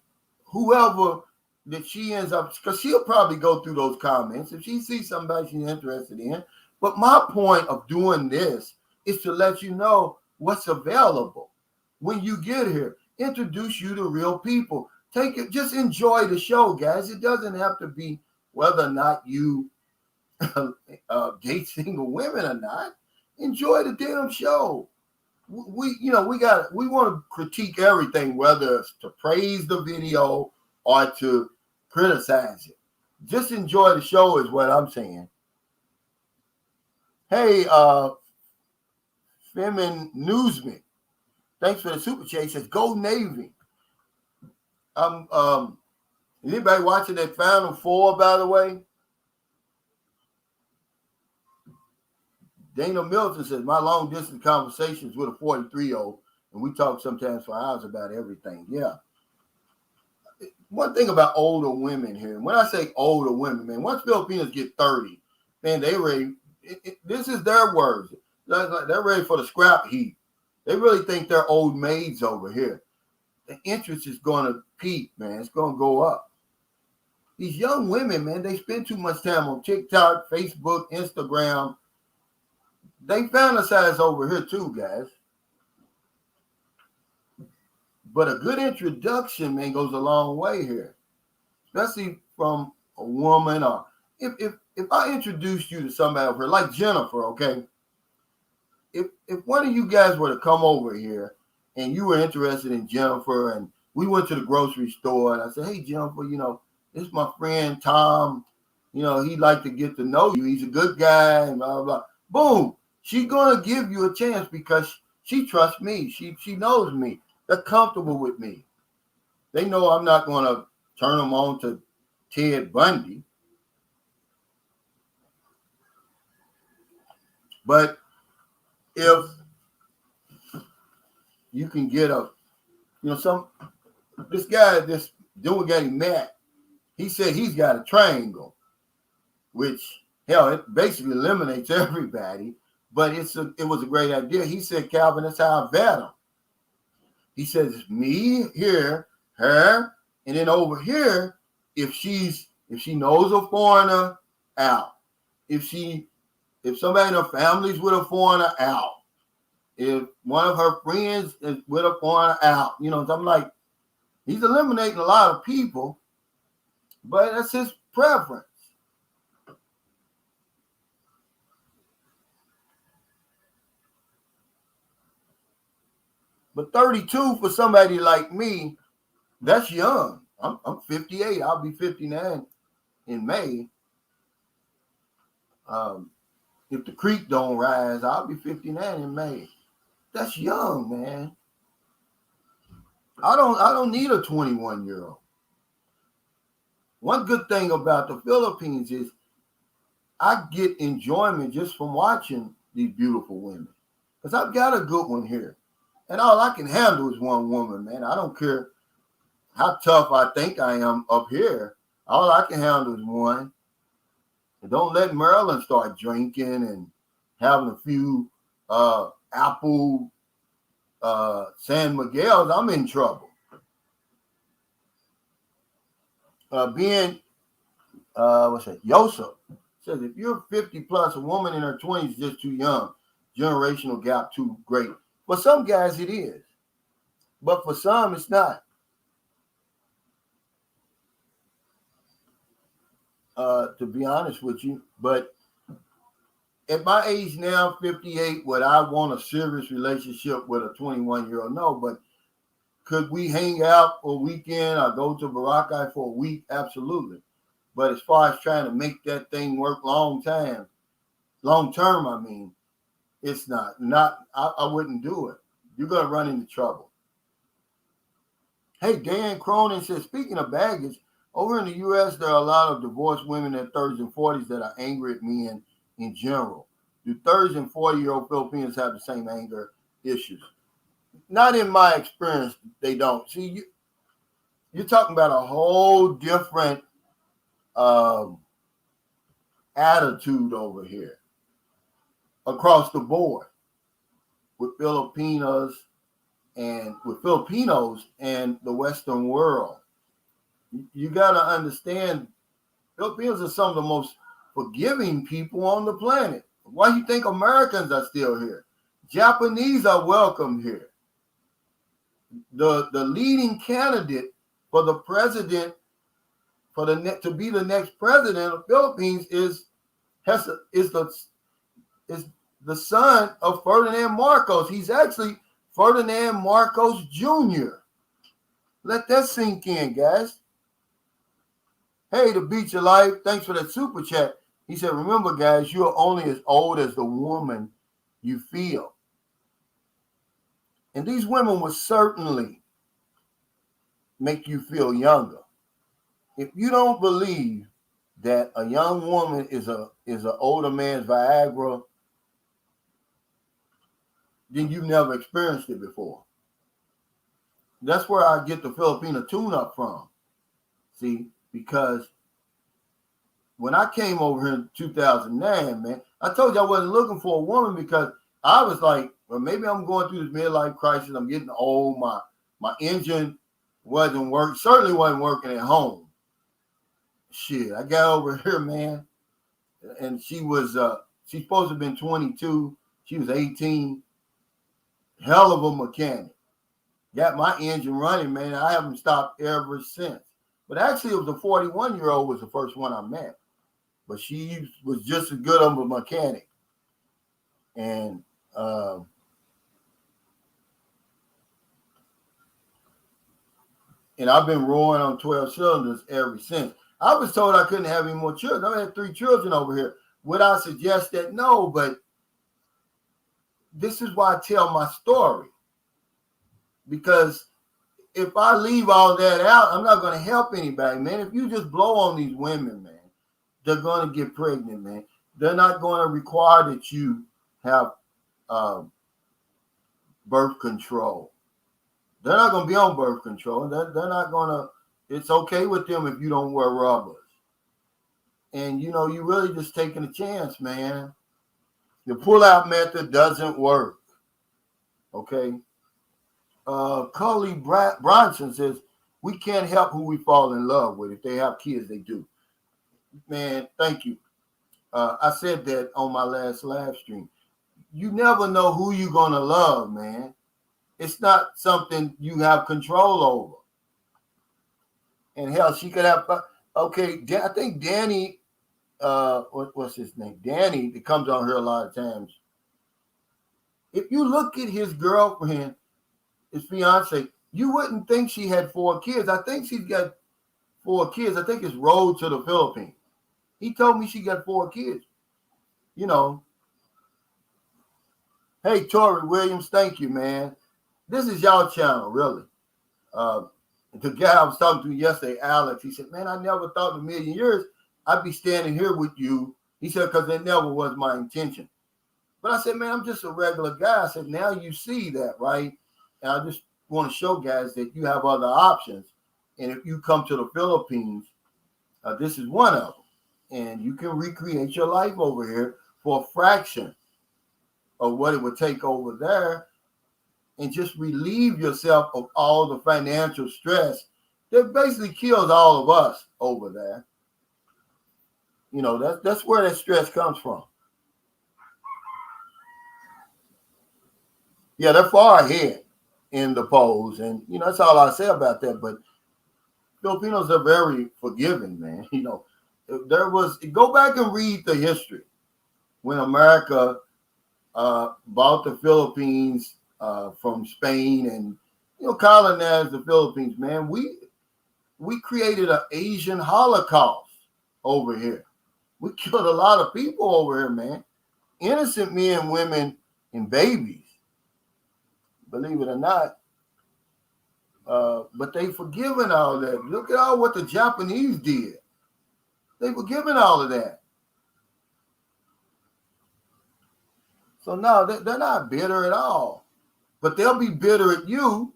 whoever that she ends up, because she'll probably go through those comments if she sees somebody she's interested in. But my point of doing this is to let you know what's available when you get here. Introduce you to real people. Take it, just enjoy the show, guys. It doesn't have to be whether or not you date single women or not. Enjoy the damn show. We want to critique everything, whether it's to praise the video or to criticize it. Just enjoy the show is what I'm saying. Hey, Femin Newsman, thanks for the super chat. He says, go Navy. Anybody watching that Final Four, by the way? Dana Milton says, my long distance conversations with a 43-year-old, and we talk sometimes for hours about everything. Yeah. One thing about older women here, when I say older women, man, once Filipinos get 30, man, they ready. This is their words. They're ready for the scrap heap. They really think they're old maids over here. The interest is going to peak, man. It's going to go up. These young women, man, they spend too much time on TikTok, Facebook, Instagram. They fantasize over here too, guys. But a good introduction, man, goes a long way here, especially from a woman. Or if I introduced you to somebody over here, like Jennifer, okay? If one of you guys were to come over here and you were interested in Jennifer, and we went to the grocery store, and I said, hey, Jennifer, this is my friend Tom. He'd like to get to know you. He's a good guy, and blah, blah, blah. Boom. She's going to give you a chance because she trusts me. She knows me. They're comfortable with me. They know I'm not going to turn them on to Ted Bundy. But if you can get this guy, this dude got him mad. He said he's got a triangle, which, hell, it basically eliminates everybody. But it was a great idea. He said, Calvin, that's how I vet him. He says, it's me here, her, and then over here, if she knows a foreigner, out. If somebody in her family's with a foreigner, out. If one of her friends is with a foreigner, out. I'm like, he's eliminating a lot of people, but that's his preference. But 32 for somebody like me, that's young. I'm 58. I'll be 59 in May. If the creek don't rise, I'll be 59 in May. That's young, man. I don't need a 21-year-old. One good thing about the Philippines is I get enjoyment just from watching these beautiful women. Because I've got a good one here. And all I can handle is one woman, man. I don't care how tough I think I am up here. All I can handle is one. And don't let Maryland start drinking and having a few apple San Miguel's. I'm in trouble. Yosef says, if you're 50 plus, a woman in her 20s is just too young. Generational gap too great For some guys, it is. But for some, it's not. To be honest with you. But at my age now, 58, would I want a serious relationship with a 21-year-old? No, but could we hang out for a weekend or go to Boracay for a week? Absolutely. But as far as trying to make that thing work long term, I mean, it's not. I wouldn't do it. You're going to run into trouble. Hey, Dan Cronin says, speaking of baggage, over in the U.S., there are a lot of divorced women in 30s and 40s that are angry at men in general. Do 30s and 40-year-old Filipinos have the same anger issues? Not in my experience, they don't. See, you're talking about a whole different attitude over here across the board with Filipinos and the Western world. You got to understand, Filipinos are some of the most forgiving people on the planet. Why do you think Americans are still here? Japanese are welcome here. The leading candidate for the president, to be the next president of Philippines is the son of Ferdinand Marcos. He's actually Ferdinand Marcos Jr. Let that sink in, guys. Hey, the Beach of Life, thanks for that super chat. He said, remember, guys, you are only as old as the woman you feel. And these women will certainly make you feel younger. If you don't believe that a young woman is an older man's Viagra, then you've never experienced it before. That's where I get the Filipino tune-up from. See, because when I came over here in 2009, man, I told you I wasn't looking for a woman because I was like, well, maybe I'm going through this midlife crisis. I'm getting old. My engine certainly wasn't working at home. Shit, I got over here, man, and she's supposed to have been 22. She was 18. Hell of a mechanic. Got my engine running, man. I haven't stopped ever since. But actually, it was a 41-year-old was the first one I met. But she was just as good of a mechanic. And I've been roaring on 12 cylinders ever since. I was told I couldn't have any more children. I had 3 children over here. Would I suggest that? No, but this is why I tell my story. Because if I leave all that out, I'm not going to help anybody, man. If you just blow on these women, man, they're going to get pregnant, man. They're not going to require that you have birth control. They're not going to be on birth control. They're not going to, it's okay with them if you don't wear rubbers. And, you really just taking a chance, man. The pull-out method doesn't work. Okay? Cully Bronson says, we can't help who we fall in love with. If they have kids, they do. Man, thank you. I said that on my last live stream. You never know who you're going to love, man. It's not something you have control over. And hell, she could have, okay, I think Danny, what's his name? Danny, that comes on here a lot of times. If you look at his girlfriend, his fiance, you wouldn't think she had 4 kids. I think she's got 4 kids. I think it's Road to the Philippines. He told me she got 4 kids. Hey, Tori Williams, thank you, man. This is y'all channel, really. The guy I was talking to yesterday, Alex, he said, man, I never thought in a million years I'd be standing here with you. He said, because it never was my intention. But I said, man, I'm just a regular guy. I said, now you see that, right? And I just want to show guys that you have other options. And if you come to the Philippines, this is one of them. And you can recreate your life over here for a fraction of what it would take over there, and just relieve yourself of all the financial stress that basically kills all of us over there. That's where that stress comes from. Yeah, they're far ahead in the polls, and that's all I say about that. But Filipinos are very forgiving, man. There was go back and read the history when America bought the Philippines from Spain and colonized the Philippines. Man, we created an Asian Holocaust over here. We killed a lot of people over here, man. Innocent men, women, and babies. Believe it or not. But they forgiven all that. Look at all what the Japanese did. They forgiven all of that. So no, they're not bitter at all. But they'll be bitter at you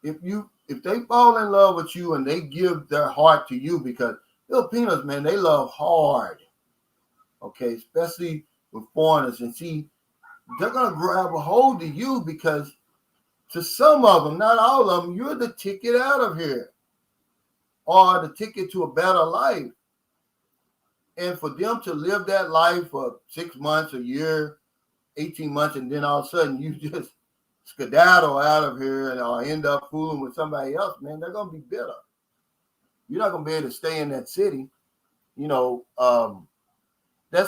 if they fall in love with you and they give their heart to you, because Filipinos, man, they love hard. Okay, especially with foreigners. And see, they're gonna grab a hold of you because to some of them, not all of them, you're the ticket out of here or the ticket to a better life. And for them to live that life for 6 months, a year, 18 months, and then all of a sudden you just skedaddle out of here and or end up fooling with somebody else, man, they're going to be bitter. You're not going to be able to stay in that city. That's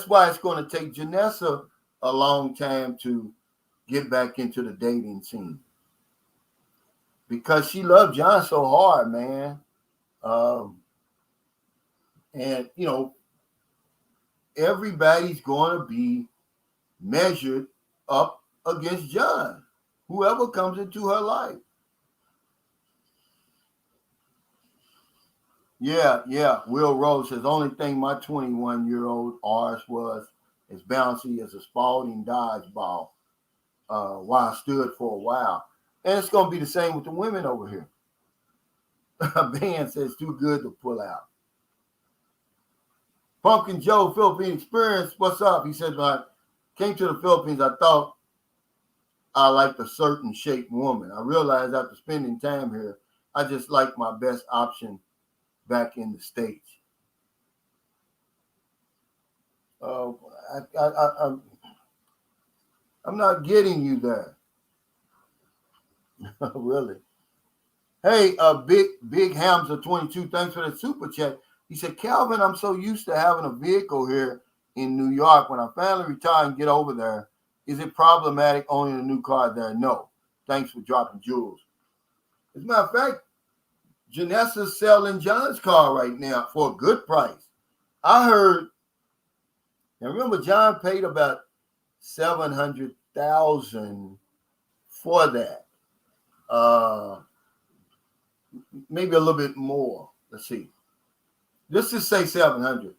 why it's going to take Janessa a long time to get back into the dating scene. Because she loved John so hard, man. And, everybody's going to be measured up against John, whoever comes into her life. Yeah. Will Rose says, only thing my 21-year-old ours was as bouncy as a Spalding dodgeball while I stood for a while. And it's going to be the same with the women over here. Ben says, too good to pull out. Pumpkin Joe, Philippine Experience, what's up? He said, when I came to the Philippines, I thought I liked a certain shaped woman. I realized after spending time here, I just like my best option back in the States. I'm not getting you there. Really. Hey, Big Hamza 22, thanks for the super chat. He said, Calvin, I'm so used to having a vehicle here in New York. When I finally retire and get over there, is it problematic owning a new car there? No. Thanks for dropping jewels. As a matter of fact, Janessa's selling John's car right now for a good price. I heard, and remember, John paid about $700,000 for that. Maybe a little bit more. Let's see. Let's just say 700.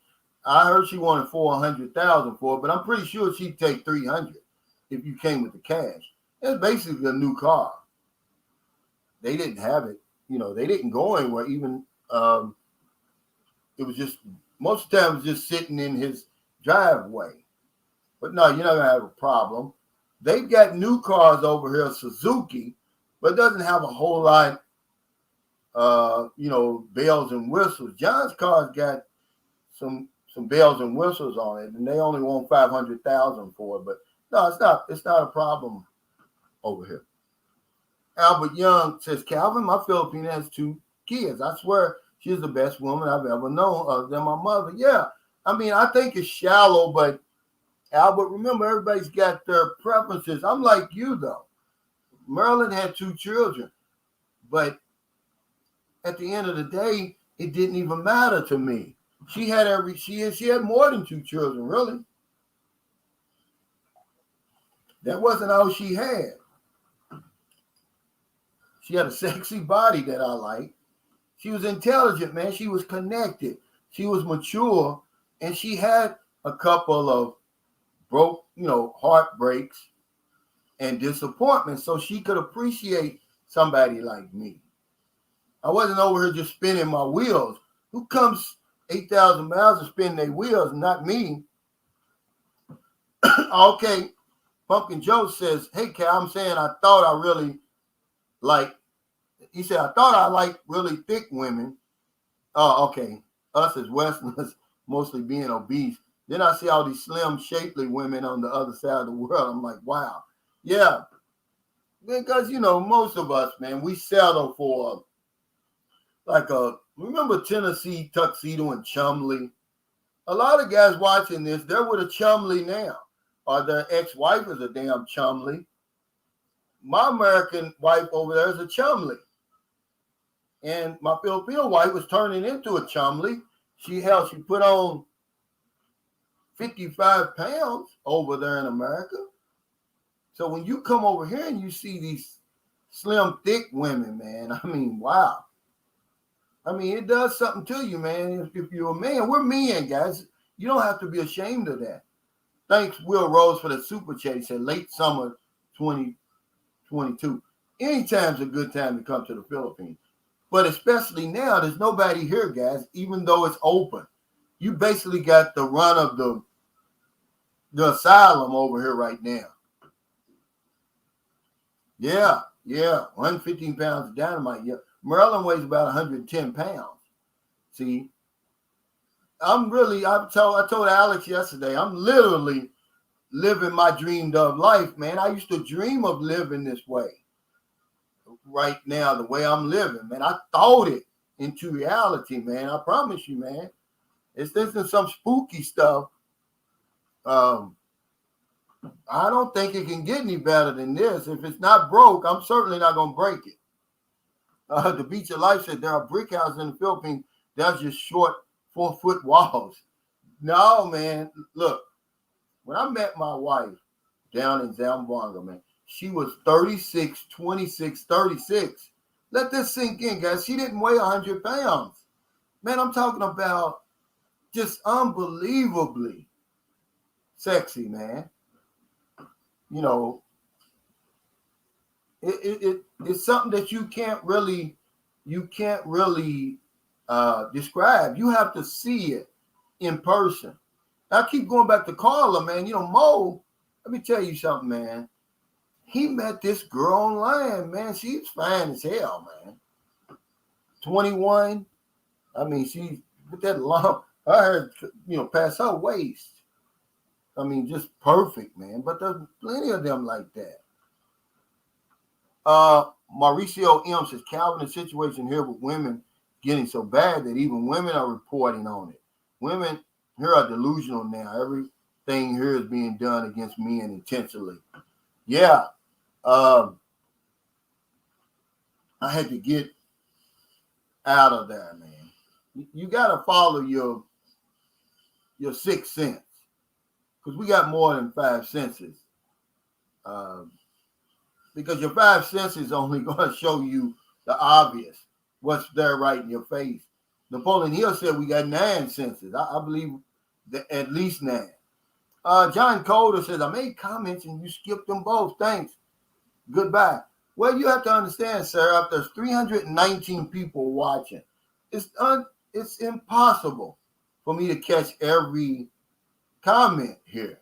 I heard she wanted 400,000 for it, but I'm pretty sure she'd take 300 if you came with the cash. It's basically a new car. They didn't have it. They didn't go anywhere. Even it was just most of the time it was just sitting in his driveway. But no, you're not gonna have a problem. They've got new cars over here, Suzuki, but it doesn't have a whole lot. Bells and whistles. John's car's got some bells and whistles on it, and they only want 500,000 for it. But no, it's not a problem over here. Albert Young says, Calvin, my Filipina has 2 kids. I swear she's the best woman I've ever known other than my mother. Yeah, I mean, I think it's shallow, but Albert, remember, everybody's got their preferences. I'm like you, though. Marilyn had 2 children, but at the end of the day, it didn't even matter to me. She had more than 2 children, really. That wasn't all she had. She had a sexy body that I liked. She was intelligent, man. She was connected. She was mature, and she had a couple of heartbreaks and disappointments, so she could appreciate somebody like me. I wasn't over here just spinning my wheels. Who comes 8,000 miles to spin their wheels? Not me. Okay. Pumpkin Joe says, hey, Cal, I'm saying I thought I really like, he said, I thought I liked really thick women. Oh, okay. Us as Westerners, mostly being obese. Then I see all these slim, shapely women on the other side of the world. I'm like, wow. Yeah. Because most of us, man, we settle for remember Tennessee Tuxedo and Chumley? A lot of guys watching this, they're with a Chumley now. Or their ex-wife is a damn Chumley. My American wife over there is a Chumley. And my Filipino wife was turning into a Chumley. She put on 55 pounds over there in America. So when you come over here and you see these slim, thick women, man, I mean, wow. I mean, it does something to you, man. If you're a man, we're men, guys. You don't have to be ashamed of that. Thanks, Will Rose, for the super chat. He said late summer 2022. Anytime's a good time to come to the Philippines. But especially now, there's nobody here, guys, even though it's open. You basically got the run of the asylum over here right now. Yeah, 115 pounds of dynamite. Yeah, Maryland weighs about 110 pounds. See, I told Alex yesterday, I'm literally living my dreamed of life, man. I used to dream of living this way. Right now, the way I'm living, man, I thought it into reality, man. I promise you, man. This isn't some spooky stuff. I don't think it can get any better than this. If it's not broke, I'm certainly not going to break it. The Beach of Life said there are brick houses in the Philippines. That's just short 4-foot walls. No, man. Look, when I met my wife down in Zamboanga, man, she was 36, 26, 36. Let this sink in, guys. She didn't weigh 100 pounds. Man, I'm talking about just unbelievably sexy, man. It's something that you can't really describe. You have to see it in person. I keep going back to Carla, man. Mo, let me tell you something, man. He met this girl online, man. She's fine as hell, man. 21. I mean, she with that long, I heard, past her waist. I mean, just perfect, man. But there's plenty of them like that. Mauricio M says, Calvin, the situation here with women getting so bad that even women are reporting on it. Women here are delusional now. Everything here is being done against men intentionally. Yeah. I had to get out of there, man. You got to follow your sixth sense, because we got more than five senses. Because your five senses only going to show you the obvious, what's there right in your face. Napoleon Hill said we got 9 senses. I believe that at least 9. John Calder says, I made comments and you skipped them both. Thanks. Goodbye. Well, you have to understand, sir, if there's 319 people watching, it's impossible for me to catch every comment here,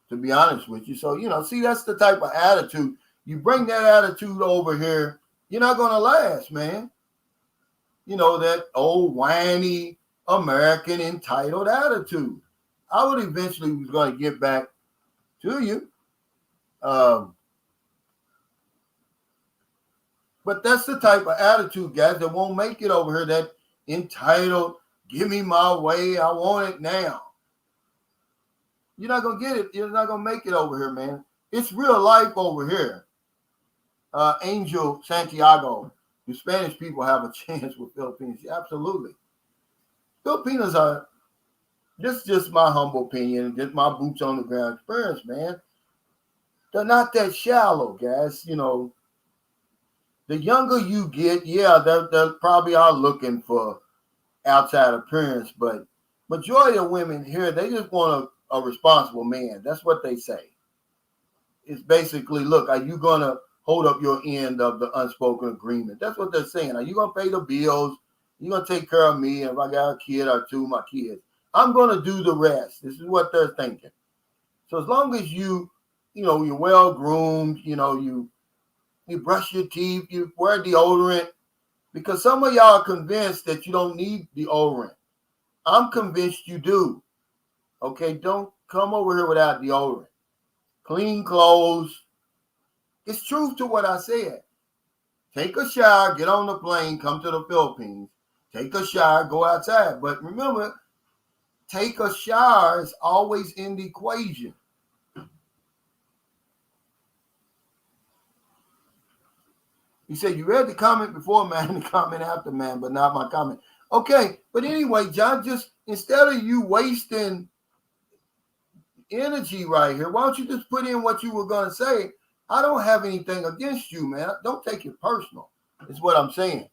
to be honest with you. So, see, that's the type of attitude. You bring that attitude over here, you're not going to last, man. That old whiny American entitled attitude. I would eventually was going to get back to you. But that's the type of attitude, guys, that won't make it over here. That entitled, give me my way, I want it now. You're not going to get it. You're not going to make it over here, man. It's real life over here. Angel Santiago, do Spanish people have a chance with Filipinos? Absolutely. Filipinos are, this is just my humble opinion, just my boots on the ground experience, man. They're not that shallow, guys. The younger you get, they probably are looking for outside appearance, but majority of women here, they just want a responsible man. That's what they say. It's basically, look, are you going to hold up your end of the unspoken agreement? That's what they're saying. Are you going to pay the bills? You're going to take care of me. And if I got a kid or two, my kids, I'm going to do the rest. This is what they're thinking. So as long as you're well groomed, you brush your teeth, you wear deodorant, because some of y'all are convinced that you don't need deodorant. I'm convinced you do. Okay, don't come over here without deodorant. Clean clothes, It's truth to what I said. Take a shower, get on the plane, come to the Philippines. Take a shower, go outside. But remember, take a shower is always in the equation. He said, you read the comment before, man, the comment after, man, but not my comment. Okay, but anyway, John, just instead of you wasting energy right here, why don't you just put in what you were going to say? I don't have anything against you, man. Don't take it personal. Is what I'm saying.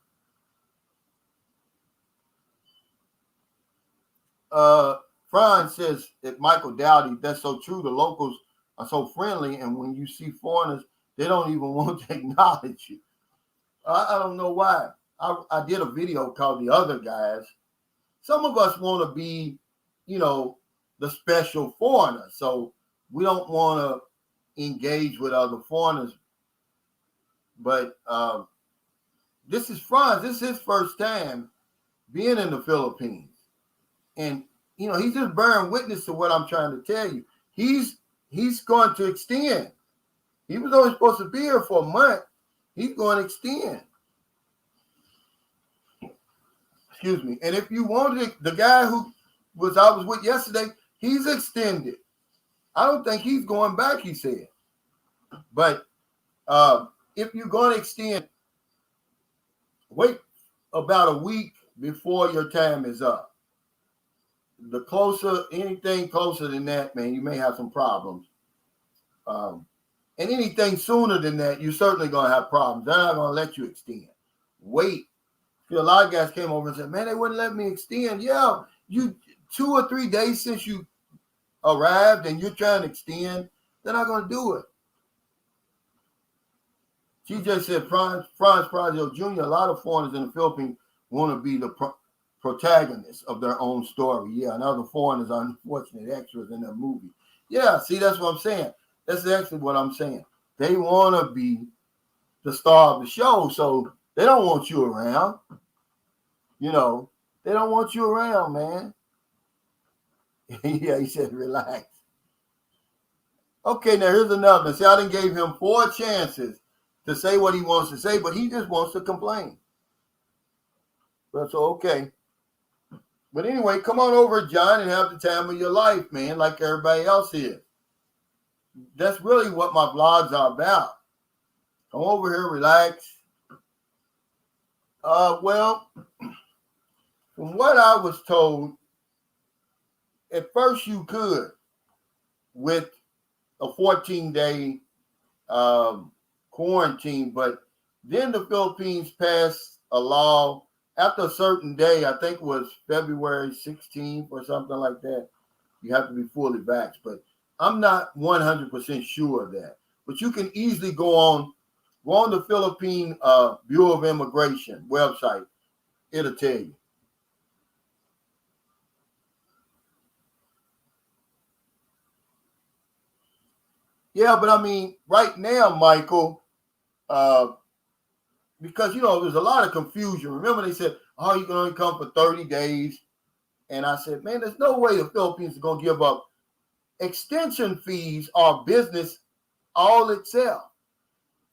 Franz says that Michael Dowdy, that's so true. The locals are so friendly, and when you see foreigners, they don't even want to acknowledge you. I don't know why. I did a video called The Other Guys. Some of us want to be, the special foreigner. So we don't want to engage with other foreigners. But this is Franz. This is his first time being in the Philippines. And, he's just bearing witness to what I'm trying to tell you. He's going to extend. He was only supposed to be here for a month. He's going to extend. Excuse me. And if you wanted the guy I was with yesterday, he's extended. I don't think he's going back, he said. But if you're going to extend, wait about a week before your time is up. Anything closer than that, man, you may have some problems. And anything sooner than that, you're certainly going to have problems. They're not going to let you extend. Wait. A lot of guys came over and said, man, they wouldn't let me extend. Yeah, you 2 or 3 days since you arrived and you're trying to extend, they're not going to do it. TJ said, Franz Prajel Jr., a lot of foreigners in the Philippines want to be the protagonists of their own story. Yeah, and other foreigners are unfortunate extras in their movie. Yeah, see, that's what I'm saying. That's actually what I'm saying. They want to be the star of the show, so they don't want you around. They don't want you around, man. Yeah, he said, relax. Okay, now here's another one. See, I done gave him 4 chances to say what he wants to say, but he just wants to complain. But so, okay. But anyway, come on over, John, and have the time of your life, man, like everybody else is. That's really what my vlogs are about. Come over here, relax. Well, from what I was told, at first you could with a 14-day quarantine, but then the Philippines passed a law after a certain day, I think it was February 16th or something like that. You have to be fully vaxxed, but I'm not 100% sure of that. But you can easily go on the Philippine Bureau of Immigration website. It'll tell you. Yeah, but I mean, right now, Michael, because, there's a lot of confusion. Remember, they said, oh, you can only come for 30 days. And I said, man, there's no way the Philippines are going to give up. Extension fees are business all itself.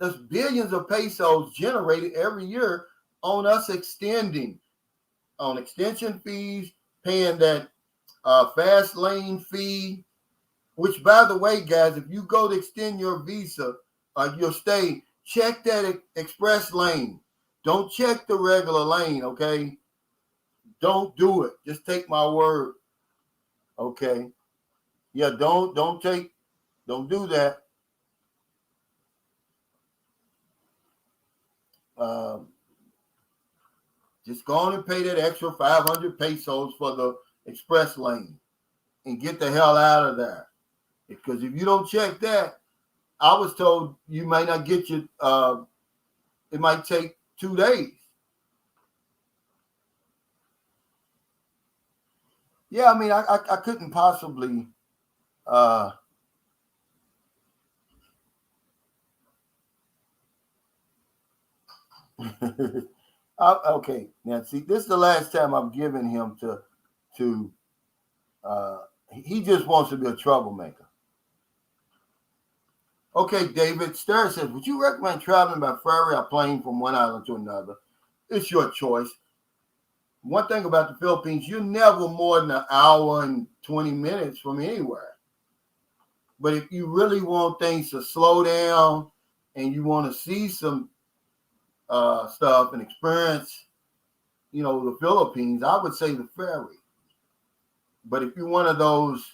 There's billions of pesos generated every year on us extending, on extension fees, paying that fast lane fee, which, by the way, guys, if you go to extend your visa or your stay, check that express lane. Don't check the regular lane, okay? Don't do it. Just take my word, okay? Yeah, don't do that. Just go on and pay that extra 500 pesos for the express lane and get the hell out of there. Because if you don't check that, I was told you might not get your, it might take 2 days. Yeah, I mean, I couldn't possibly, okay, now see, this is the last time I'm giving him to he just wants to be a troublemaker. Okay, David Stern says, would you recommend traveling by ferry or plane from one island to another? It's your choice. One thing about the Philippines, you're never more than an hour and 20 minutes from anywhere. But if you really want things to slow down and you want to see some stuff and experience, the Philippines, I would say the ferry. But if you're one of those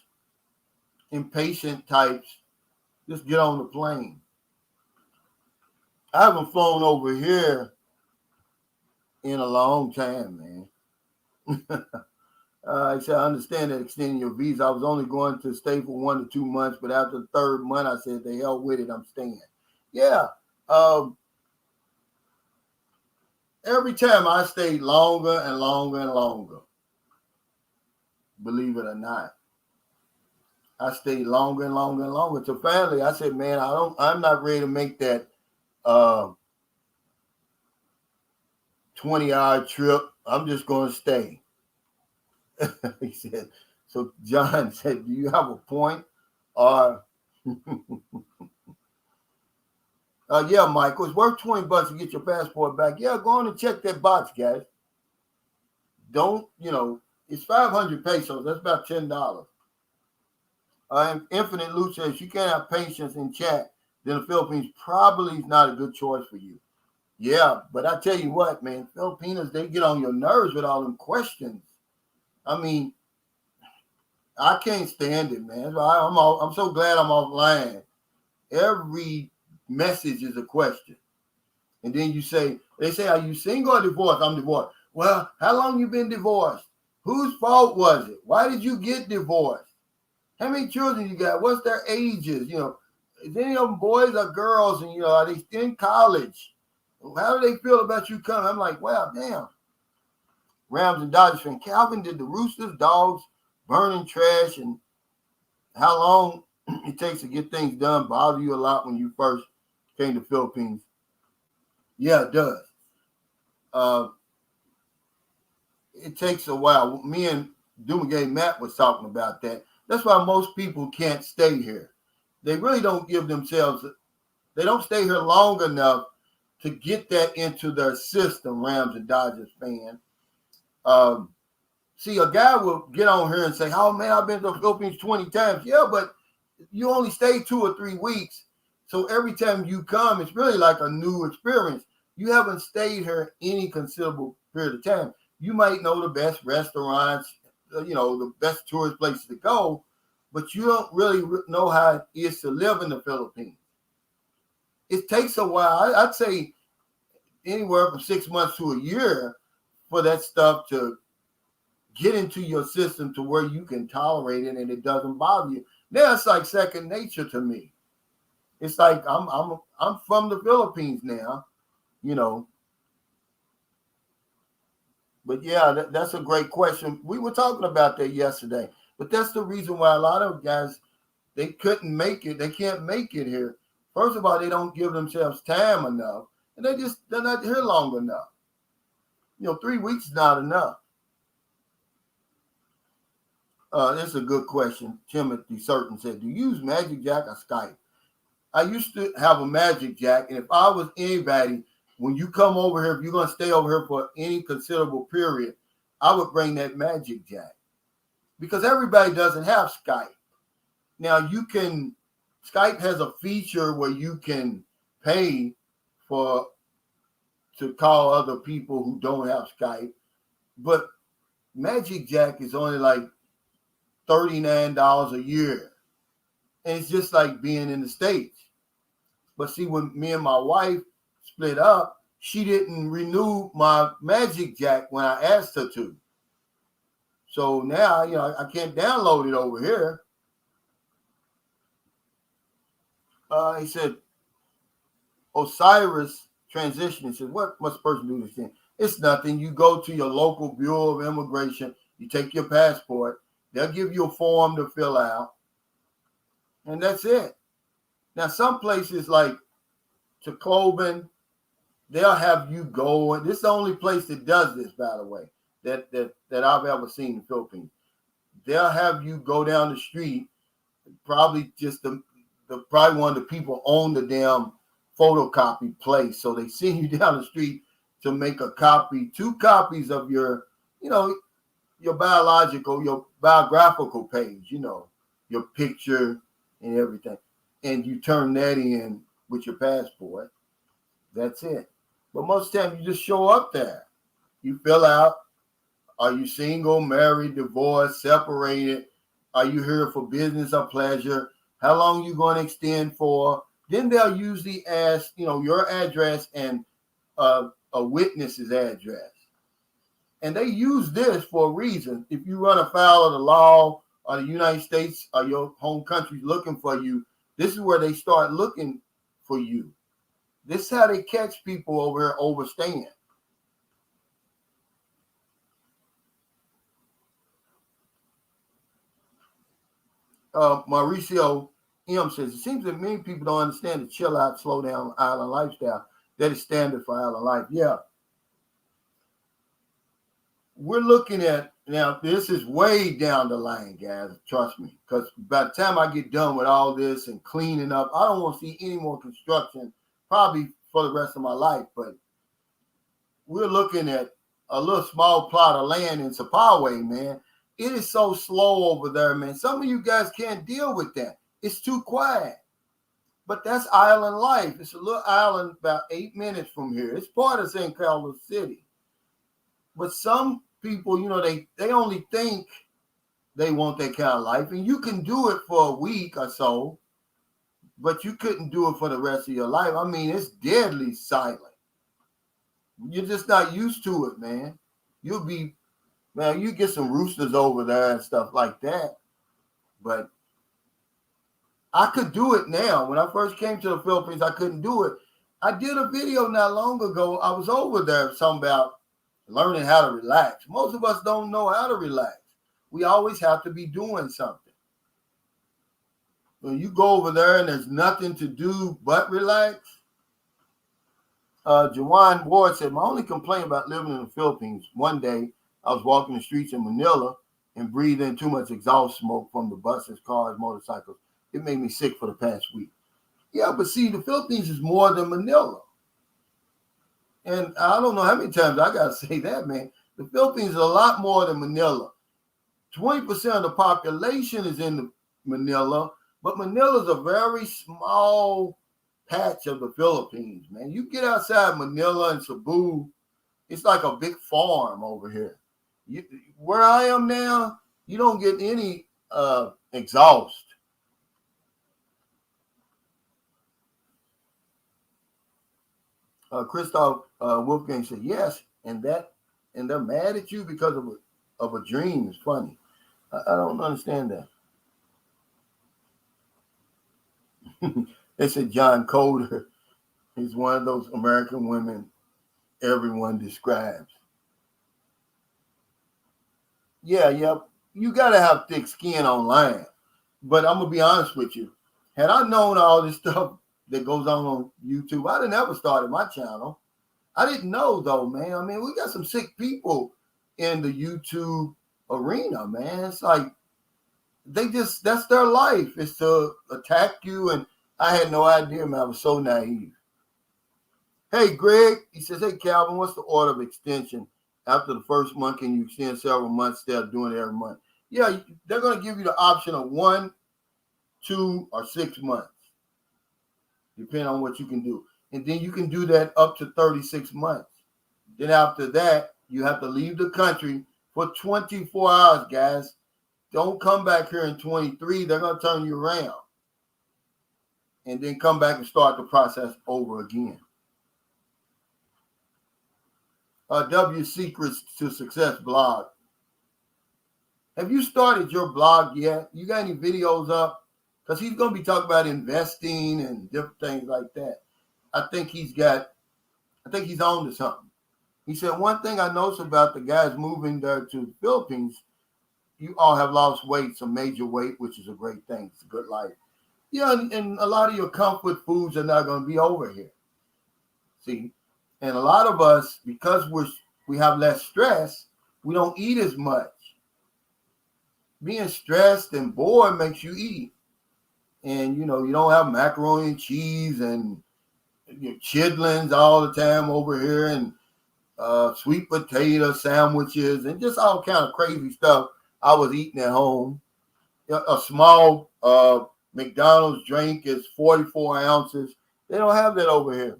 impatient types, just get on the plane. I haven't flown over here in a long time, man. I said, I understand that extending your visa. I was only going to stay for 1 to 2 months, but after the third month, I said, the hell with it, I'm staying. Yeah. Every time I stayed longer and longer and longer, believe it or not. I stayed longer and longer and longer. To finally, I said, man, I'm not ready to make that 20-hour trip. I'm just going to stay. He said, so John said, do you have a point? Or, yeah, Michael, it's worth $20 to get your passport back. Yeah, go on and check that box, guys. Don't, it's 500 pesos. That's about $10. Infinite Loot says, you can't have patience in chat. Then the Philippines probably is not a good choice for you. Yeah, but I tell you what, man, Filipinos, they get on your nerves with all them questions. I mean, I can't stand it, man. I'm so glad I'm offline. Every message is a question. And then they say, are you single or divorced? I'm divorced. Well, how long you been divorced? Whose fault was it? Why did you get divorced? How many children you got? What's their ages? Is any of them boys or girls? And, are they in college? How do they feel about you coming? I'm like, wow, damn. Rams and Dodgers fan. Calvin, did the Roosters, dogs, burning trash, and how long it takes to get things done bother you a lot when you first came to the Philippines? Yeah, it does. It takes a while. Me and Dumagay Matt was talking about that. That's why most people can't stay here. They really don't they don't stay here long enough to get that into their system, Rams and Dodgers fan. See, a guy will get on here and say, oh, man, I've been to the Philippines 20 times. Yeah, but you only stay 2 or 3 weeks. So every time you come, it's really like a new experience. You haven't stayed here any considerable period of time. You might know the best restaurants, the best tourist places to go, but you don't really know how it is to live in the Philippines. It takes a while. I'd say anywhere from 6 months to a year for that stuff to get into your system to where you can tolerate it and it doesn't bother you. Now it's like second nature to me. It's like I'm from the Philippines now, But yeah, that's a great question. We were talking about that yesterday. But that's the reason why a lot of guys, they couldn't make it. They can't make it here. First of all, they don't give themselves time enough. And they're not here long enough. 3 weeks is not enough. This is a good question. Timothy Certain said, do you use Magic Jack or Skype? I used to have a Magic Jack, and if I was anybody, when you come over here, if you're going to stay over here for any considerable period, I would bring that Magic Jack. Because everybody doesn't have Skype. Now, Skype has a feature where you can pay to call other people who don't have Skype, but Magic Jack is only like $39 a year. And it's just like being in the States. But see, when me and my wife split up, she didn't renew my Magic Jack when I asked her to. So now, I can't download it over here. He said, Osiris transition. He said, what must a person do this thing? It's nothing. You go to your local Bureau of Immigration. You take your passport. They'll give you a form to fill out. And that's it. Now, some places like Tacloban, they'll have you go. And this is the only place that does this, by the way, that I've ever seen in the Philippines. They'll have you go down the street, probably just the probably one of the people own the damn photocopy place. So they send you down the street to make a copy, 2 copies of your, your biographical page, your picture and everything. And you turn that in with your passport. That's it. But most of the time you just show up there. You fill out, are you single, married, divorced, separated? Are you here for business or pleasure? How long you going to extend for? Then they'll usually ask, your address and a witness's address. And they use this for a reason. If you run afoul of the law or the United States or your home country looking for you, this is where they start looking for you. This is how they catch people over here overstaying. Mauricio M says, it seems that many people don't understand the chill out, slow down island lifestyle. That is standard for island life. Yeah. We're looking at, now this is way down the line, guys. Trust me. Because by the time I get done with all this and cleaning up, I don't want to see any more construction probably for the rest of my life. But we're looking at a little small plot of land in Sapaway, man. It is so slow over there, man. Some of you guys can't deal with that. It's too quiet. But that's island life. It's a little island about 8 minutes from here. It's part of St. Carlos City. But some people, they only think they want that kind of life. And you can do it for a week or so, but you couldn't do it for the rest of your life. I mean, it's deadly silent. You're just not used to it, man. You get some roosters over there and stuff like that. But I could do it now. When I first came to the Philippines, I couldn't do it. I did a video not long ago. I was over there talking about learning how to relax. Most of us don't know how to relax. We always have to be doing something. When you go over there and there's nothing to do but relax. Jawan Ward said, my only complaint about living in the Philippines, one day I was walking the streets in Manila and breathed in too much exhaust smoke from the buses, cars, motorcycles. It made me sick for the past week. Yeah, but see, the Philippines is more than Manila. And I don't know how many times I got to say that, man. The Philippines is a lot more than Manila. 20% of the population is in Manila, but Manila is a very small patch of the Philippines, man. You get outside Manila and Cebu, it's like a big farm over here. Where I am now, you don't get any exhaust. Christoph Wolfgang said, yes, and they're mad at you because of a dream. It's funny. I don't understand that. They said John Coder is one of those American women everyone describes. Yeah, you got to have thick skin online. But I'm going to be honest with you. Had I known all this stuff that goes on YouTube, I'd have never started my channel. I didn't know, though, man. I mean, we got some sick people in the YouTube arena, man. It's like that's their life, is to attack you. And I had no idea, man. I was so naive. Hey, Greg, he says, hey, Calvin, what's the order of extension? After the first month, can you extend several months instead of doing it every month? Yeah, they're going to give you the option of 1, 2, or 6 months, depending on what you can do. And then you can do that up to 36 months. Then after that, you have to leave the country for 24 hours, guys. Don't come back here in 23. They're going to turn you around. And then come back and start the process over again. W Secrets to Success blog. Have you started your blog yet? You got any videos up? Because he's going to be talking about investing and different things like that. I think he's on to something. He said, one thing I noticed about the guys moving there to the Philippines, you all have lost weight, some major weight, which is a great thing. It's a good life. Yeah, and a lot of your comfort foods are not going to be over here. See? And a lot of us, because we have less stress, we don't eat as much. Being stressed and bored makes you eat. And you know, you don't have macaroni and cheese and chitlins all the time over here, and sweet potato sandwiches, and just all kind of crazy stuff I was eating at home. A small McDonald's drink is 44 ounces. They don't have that over here.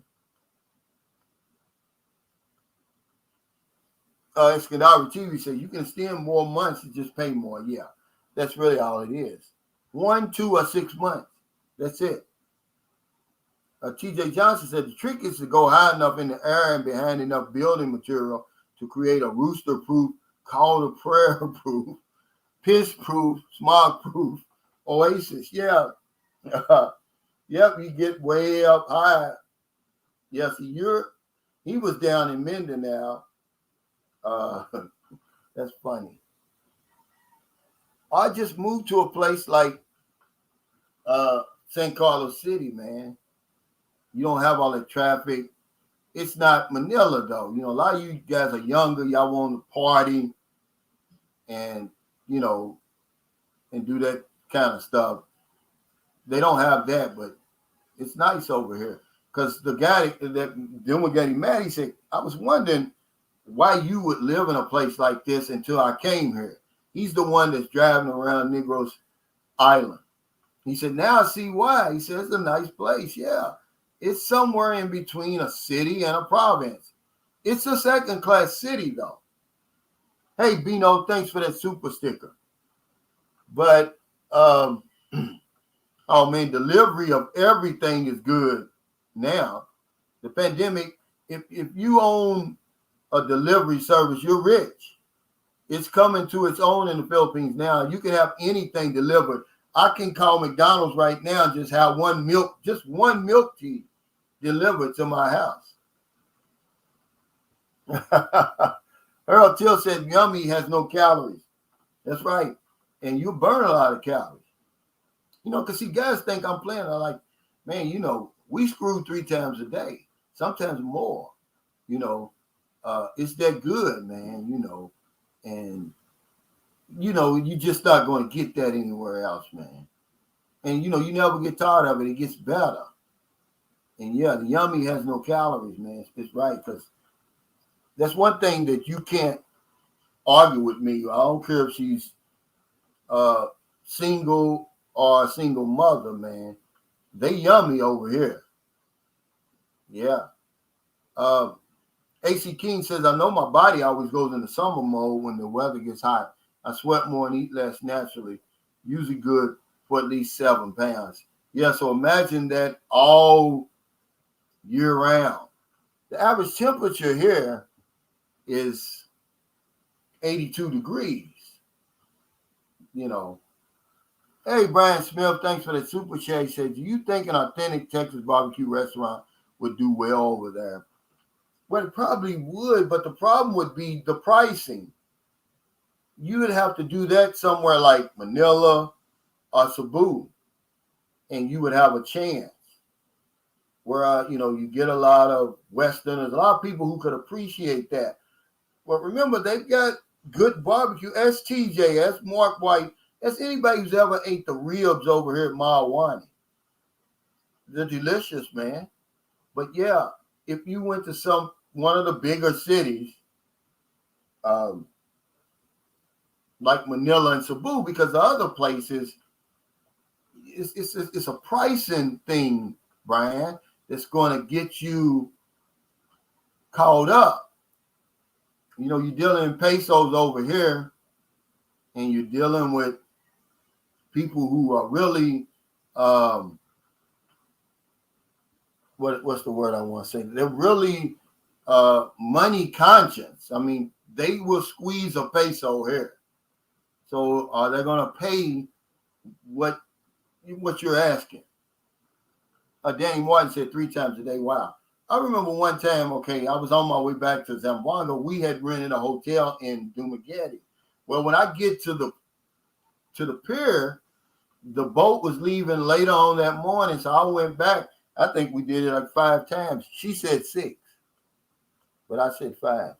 Escandari TV said you can extend more months and just pay more. Yeah, that's really all it is. 1, 2, or 6 months. That's it. TJ Johnson said the trick is to go high enough in the air and behind enough building material to create a rooster-proof, call-to-prayer-proof, piss-proof, smog-proof oasis. Yeah. Yep, you get way up high. Yes, he was down in Mindanao. That's funny. I just moved to a place like San Carlos City, man. You don't have all that traffic. It's not Manila, though. You know, a lot of you guys are younger. Y'all want to party and, you know, and do that kind of stuff. They don't have that, but it's nice over here. Because the guy that then we got him mad, he said, I was wondering why you would live in a place like this until I came here. He's the one that's driving around Negros Island. He said, now I see why. He said, it's a nice place. Yeah. It's somewhere in between a city and a province. It's a second-class city, though. Hey, Bino, thanks for that super sticker. But, oh, man, delivery of everything is good now. The pandemic, if you own a delivery service, you're rich. It's coming to its own in the Philippines now. You can have anything delivered. I can call McDonald's right now and just have one milk tea delivered to my house. Earl Till said yummy has no calories. That's right. And you burn a lot of calories. You know, because see, guys think I'm playing. I'm like, man, you know, we screw 3 times a day, sometimes more. You know, it's that good, man, you know. And, you know, you just not going to get that anywhere else, man. And, you know, you never get tired of it. It gets better. And, yeah, the yummy has no calories, man. It's right, because that's one thing that you can't argue with me. I don't care if she's single or a single mother, man. They yummy over here. Yeah. AC King says, I know my body always goes into summer mode when the weather gets hot. I sweat more and eat less naturally. Usually good for at least 7 pounds. Yeah, so imagine that all year round. The average temperature here is 82 degrees. You know. Hey, Brian Smith, thanks for the super chat. He said, do you think an authentic Texas barbecue restaurant would do well over there? Well, it probably would, but the problem would be the pricing. You would have to do that somewhere like Manila or Cebu, and you would have a chance. Where, you know, you get a lot of Westerners, a lot of people who could appreciate that. But remember, they've got good barbecue. That's TJ, that's Mark White, that's anybody who's ever ate the ribs over here at Mawani. They're delicious, man. But yeah, if you went to one of the bigger cities, like Manila and Cebu, because the other places, it's a pricing thing, Brian, that's going to get you caught up. You know, you're dealing in pesos over here, and you're dealing with people who are really, what's the word I want to say? They're really money conscious. I mean, they will squeeze a peso here. So are they going to pay what you're asking? Danny Martin said 3 times a day. Wow. I remember one time, okay, I was on my way back to Zamboanga. We had rented a hotel in Dumaguete. Well, when I get to the pier, the boat was leaving later on that morning, so I went back. I think we did it like 5 times. She said 6, but I said 5.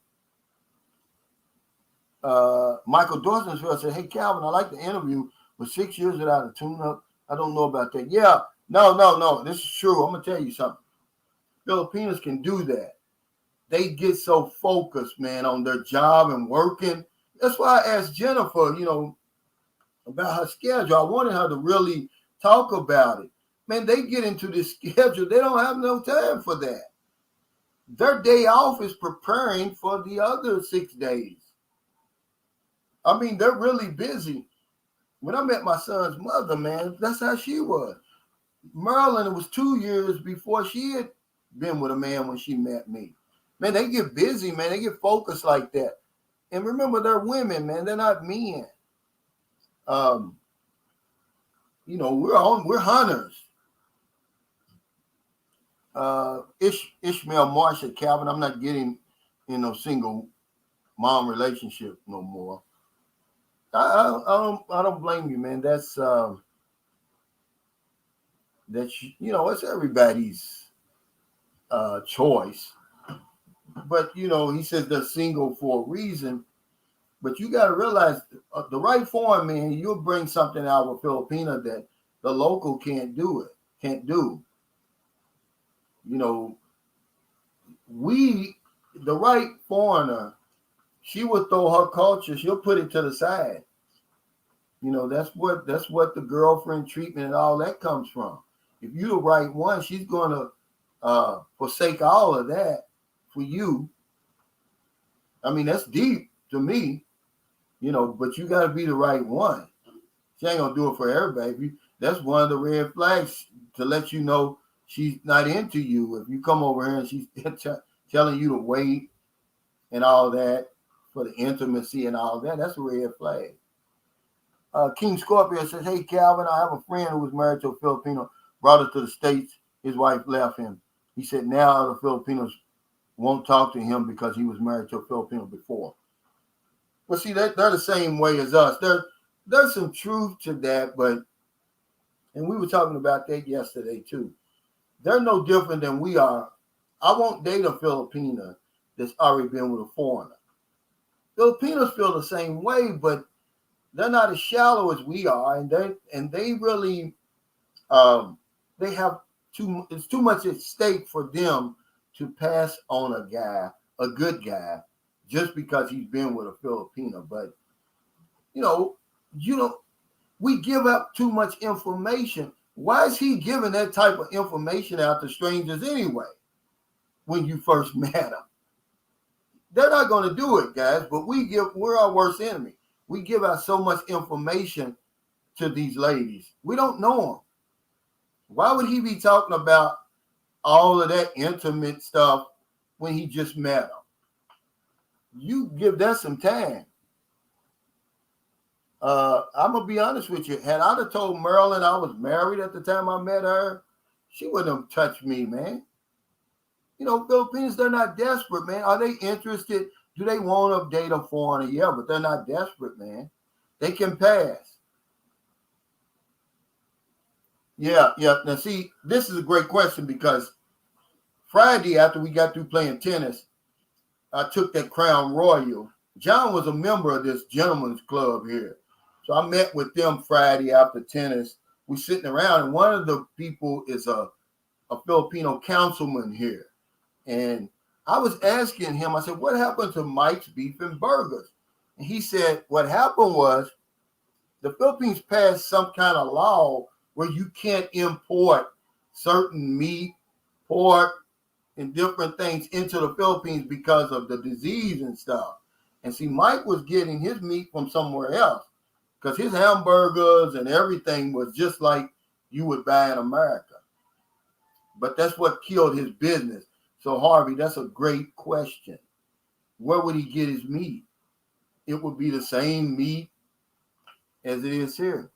Michael Dorsensville said, hey, Calvin, I like the interview. With 6 years without a tune-up, I don't know about that. Yeah, no. This is true. I'm gonna tell you something. Filipinos can do that. They get so focused, man, on their job and working. That's why I asked Jennifer, about her schedule. I wanted her to really talk about it. Man, they get into this schedule. They don't have no time for that. Their day off is preparing for the other 6 days. I mean, they're really busy. When I met my son's mother, man, that's how she was. Marilyn, it was 2 years before she had been with a man when she met me. Man, they get busy, man. They get focused like that. And remember, they're women, man. They're not men. We're hunters. Ishmael Marshall, Calvin, I'm not getting in no single mom relationship no more. I don't blame you, man. That's it's everybody's choice. But he says they're single for a reason. But you got to realize the right foreign man, you'll bring something out of a Filipino that the local can't do. The right foreigner, she will throw her culture, she'll put it to the side. That's what the girlfriend treatment and all that comes from. If you're the right one, she's gonna forsake all of that for you. I mean, that's deep to me, but you got to be the right one. She ain't gonna do it for everybody. That's one of the red flags to let you know she's not into you. If you come over here and she's telling you to wait and all that for the intimacy and all that, that's a red flag. King Scorpio says, "Hey, Calvin, I have a friend who was married to a Filipino, brought her to the States. His wife left him. He said now the Filipinos won't talk to him because he was married to a Filipino before." Well, see, they're the same way as us. There's some truth to that, and we were talking about that yesterday too. They're no different than we are. I won't date a Filipina that's already been with a foreigner. Filipinos feel the same way, but they're not as shallow as we are, and they really they have it's too much at stake for them to pass on a good guy, just because he's been with a Filipino. But we give up too much information. Why is he giving that type of information out to strangers anyway? When you first met them, they're not going to do it, guys. But we're our worst enemy. We give out so much information to these ladies. We don't know them. Why would he be talking about all of that intimate stuff when he just met them? You give that some time. I'm going to be honest with you. Had I have told Marilyn I was married at the time I met her, she wouldn't have touched me, man. Filipinos, they're not desperate, man. Are they interested? Do they want to date a foreigner? Yeah, but they're not desperate, man. They can pass. Yeah. Now, see, this is a great question because Friday, after we got through playing tennis, I took that Crown Royal. John was a member of this gentleman's club here. So I met with them Friday after tennis. We're sitting around, and one of the people is a Filipino councilman here. And I was asking him, I said, what happened to Mike's Beef and Burgers? And he said, what happened was the Philippines passed some kind of law where you can't import certain meat, pork, and different things into the Philippines because of the disease and stuff. And see, Mike was getting his meat from somewhere else because his hamburgers and everything was just like you would buy in America. But that's what killed his business. So, Harvey, that's a great question. Where would he get his meat? It would be the same meat as it is here.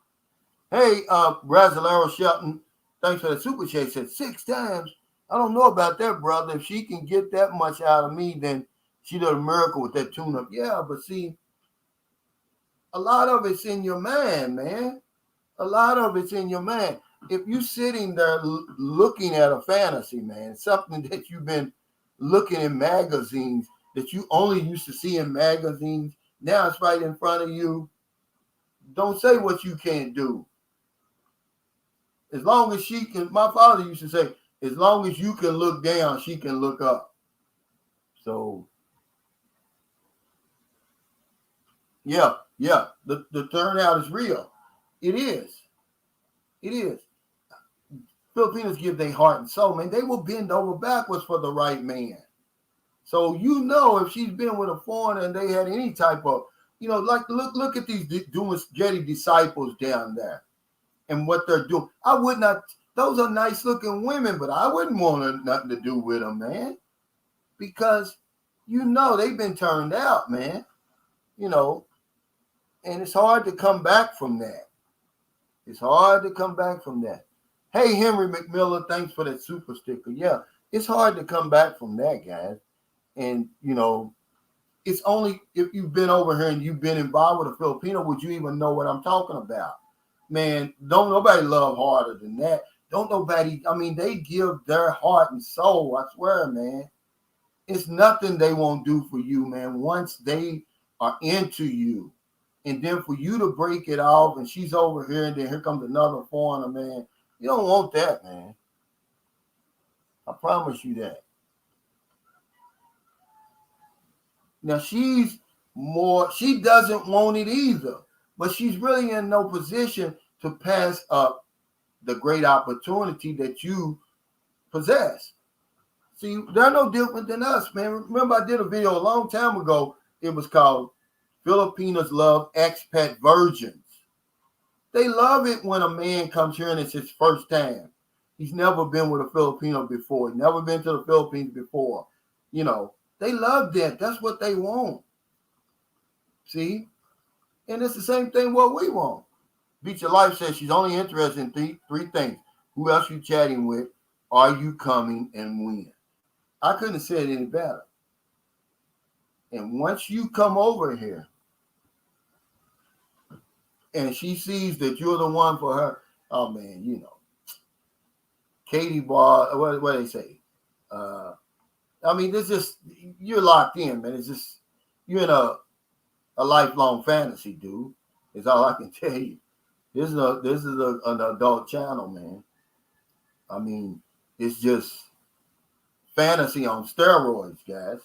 Hey, Brasilero Shelton, thanks for the super chat. Said 6 times. I don't know about that, brother. If she can get that much out of me, then she did a miracle with that tune-up. Yeah, but see, a lot of it's in your mind, man. A lot of it's in your mind. If you're sitting there looking at a fantasy, man, something that you've been looking in magazines that you only used to see in magazines, now it's right in front of you. Don't say what you can't do. As long as she can, my father used to say, as long as you can look down, she can look up. So, yeah, the turnout is real. It is. It is. Filipinos give their heart and soul, man. They will bend over backwards for the right man. So if she's been with a foreigner and they had any type of, like look at these doing Jetty disciples down there and what they're doing. I would not. Those are nice looking women, but I wouldn't want nothing to do with them, man, because they've been turned out, man. And it's hard to come back from that. It's hard to come back from that. Hey, Henry McMillan, thanks for that super sticker. Yeah, it's hard to come back from that, guys. And, it's only if you've been over here and you've been involved with a Filipino, would you even know what I'm talking about? Man, don't nobody love harder than that. Don't nobody, they give their heart and soul, I swear, man. It's nothing they won't do for you, man, once they are into you. And then for you to break it off and she's over here and then here comes another foreigner, man. You don't want that, man. I promise you that. Now she doesn't want it either, but she's really in no position to pass up the great opportunity that you possess. See, they're no different than us, man. Remember, I did a video a long time ago. It was called Filipinos Love Expat Virgins. They love it when a man comes here and it's his first time. He's never been with a Filipino before. He's never been to the Philippines before. They love that. That's what they want. See? And it's the same thing what we want. Beach of Life says she's only interested in three things. Who else you chatting with? Are you coming and when? I couldn't have said any better. And once you come over here and she sees that you're the one for her, oh man, Katie Bar, what do they say? This just, you're locked in, man. It's just, you're in a lifelong fantasy, dude. Is all I can tell you. This is an adult channel, man. It's just fantasy on steroids, guys.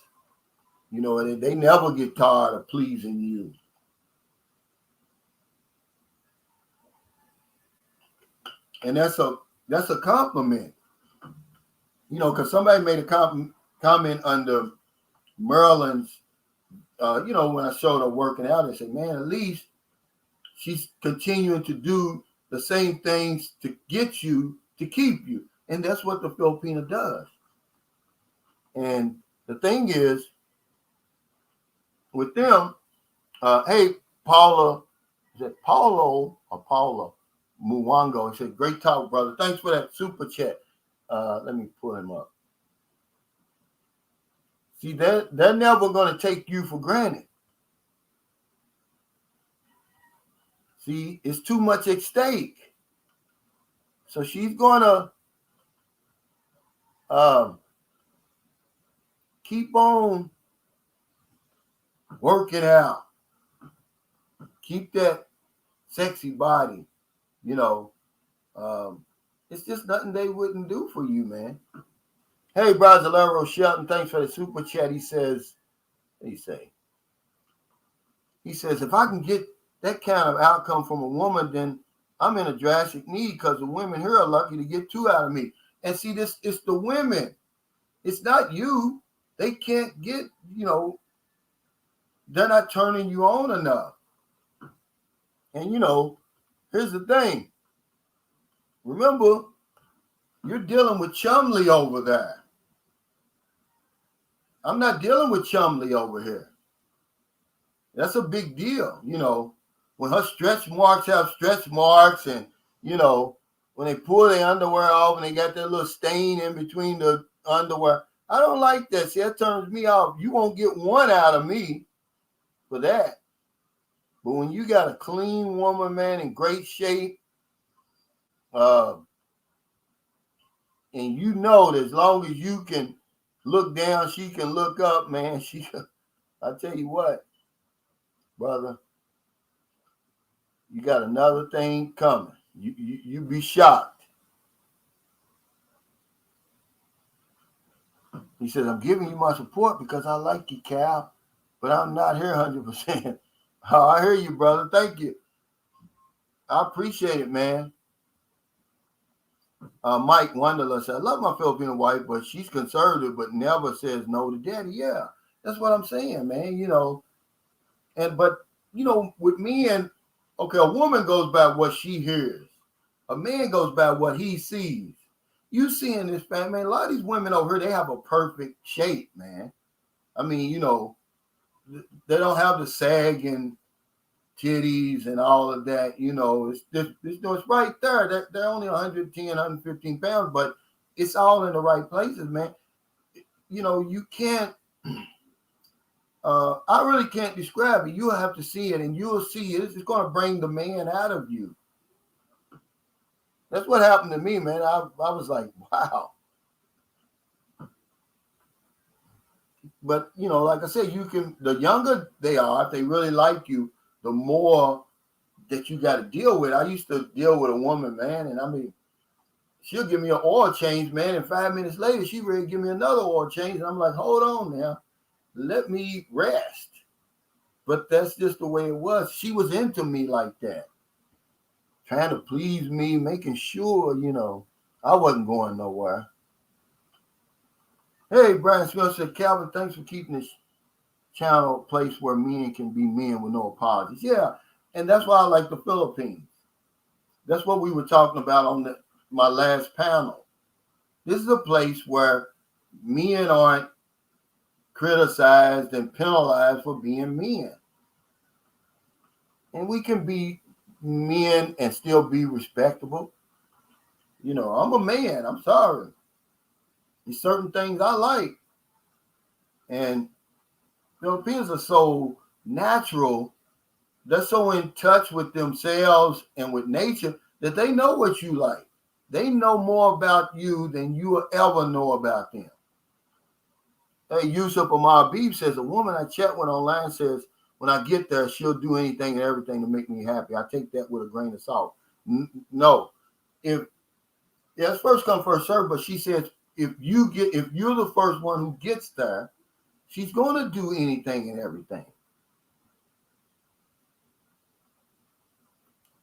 They never get tired of pleasing you. And that's a compliment. Because somebody made a comment under Merlin's, when I showed her working out, they said, man, at least she's continuing to do the same things to get you, to keep you. And that's what the Filipino does. And the thing is, with them, hey, Paula, is it Paulo or Paula Muwango? He said, great talk, brother. Thanks for that super chat. Let me pull him up. See, they're never going to take you for granted. See, it's too much at stake. So she's going to keep on working out. Keep that sexy body. It's just nothing they wouldn't do for you, man. Hey, Brasilero Shelton, thanks for the super chat. He says, what do you say? He says, if I can get that kind of outcome from a woman, then I'm in a drastic need because the women here are lucky to get two out of me. And see, it's the women. It's not you. They can't get, they're not turning you on enough. And, here's the thing. Remember, you're dealing with Chumley over there. I'm not dealing with Chumley over here. That's a big deal, when her stretch marks have stretch marks and, when they pull their underwear off and they got that little stain in between the underwear. I don't like that. See, that turns me off. You won't get one out of me for that. But when you got a clean woman, man, in great shape, and that as long as you can look down, she can look up, man. I tell you what, brother, you got another thing coming. You be shocked. He says, I'm giving you my support because I like you, Cal, but I'm not here 100%. Oh, I hear you, brother. Thank you. I appreciate it, man. Mike Wonderlust said, I love my Filipino wife, but she's conservative, but never says no to daddy. Yeah, that's what I'm saying, man. But with me and okay, a woman goes by what she hears. A man goes by what he sees. You seeing this, man, a lot of these women over here, they have a perfect shape, man. I mean, they don't have the sagging titties and all of that. It's right there. They're only 110, 115 pounds, but it's all in the right places, man. You can't, I really can't describe it. You'll have to see it, and you'll see it. It's going to bring the man out of you. That's what happened to me, man. I was like, wow. But, like I said, the younger they are, if they really like you, the more that you got to deal with. I used to deal with a woman, man, and I mean, she'll give me an oil change, man, and 5 minutes later, she ready to give me another oil change, and I'm like, hold on now, let me rest. But that's just the way it was. She was into me like that, trying to please me, making sure, I wasn't going nowhere. Hey, Brian Smith said, Calvin, thanks for keeping this channel a place where men can be men with no apologies. Yeah, and that's why I like the Philippines. That's what we were talking about on my last panel. This is a place where men aren't criticized and penalized for being men. And we can be men and still be respectable. I'm a man. I'm sorry. There's certain things I like. And Filipinos are so natural. They're so in touch with themselves and with nature that they know what you like. They know more about you than you will ever know about them. Hey, Yusuf Amar Beef says, a woman I chat with online says, when I get there, she'll do anything and everything to make me happy. I take that with a grain of salt. No. It's first come, first serve, but she says, if you're the first one who gets there, she's going to do anything and everything.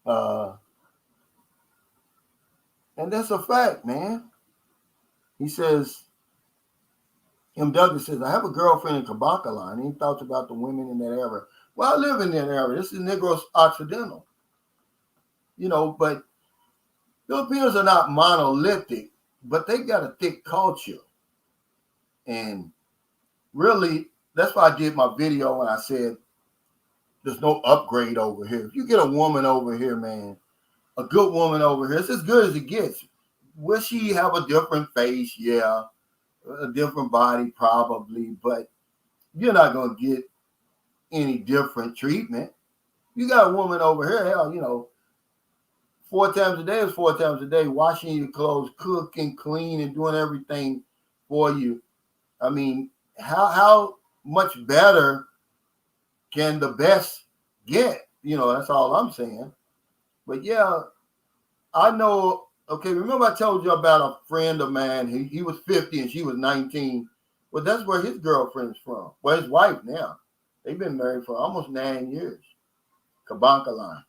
And that's a fact, man. He says, M. Douglas says, I have a girlfriend in Kabakalan. Any thoughts about the women in that area? Well, I live in that area. This is Negros Occidental. But Filipinos are not monolithic, but they got a thick culture. And really, that's why I did my video when I said there's no upgrade over here. If you get a woman over here, man, a good woman over here, it's as good as it gets. Will she have a different face? Yeah. A different body, probably. But you're not going to get any different treatment. You got a woman over here, hell, 4 times a day is 4 times a day, washing your clothes, cooking, cleaning, doing everything for you. I mean, how much better can the best get? That's all I'm saying. But yeah, I know. Okay, remember I told you about a friend of mine. He was 50 and she was 19. Well, that's where his girlfriend's from. Well, his wife now. They've been married for almost 9 years. Kabakalan.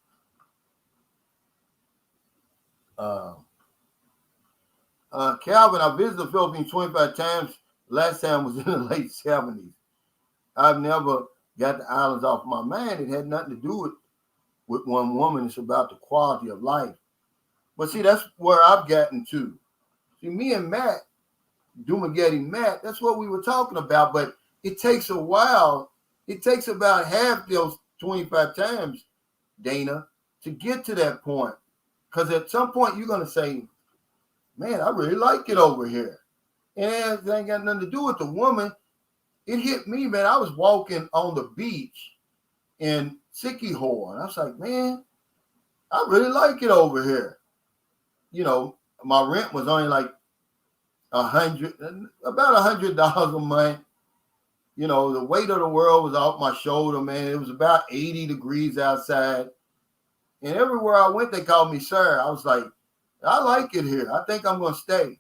Calvin, I visited the Philippines 25 times. Last time was in the late 70s. I've never got the islands off my mind. It had nothing to do with one woman. It's about the quality of life. But see, that's where I've gotten to. See, me and Matt, Dumagetti Matt, that's what we were talking about. But it takes a while. It takes about half those 25 times, Dana, to get to that point. Because at some point, you're going to say, man, I really like it over here. And it ain't got nothing to do with the woman. It hit me, man. I was walking on the beach in Siquijor, and I was like, man, I really like it over here. My rent was only like about $100 a month. The weight of the world was off my shoulder, man. It was about 80 degrees outside. And everywhere I went, they called me sir. I was like, I like it here. I think I'm going to stay.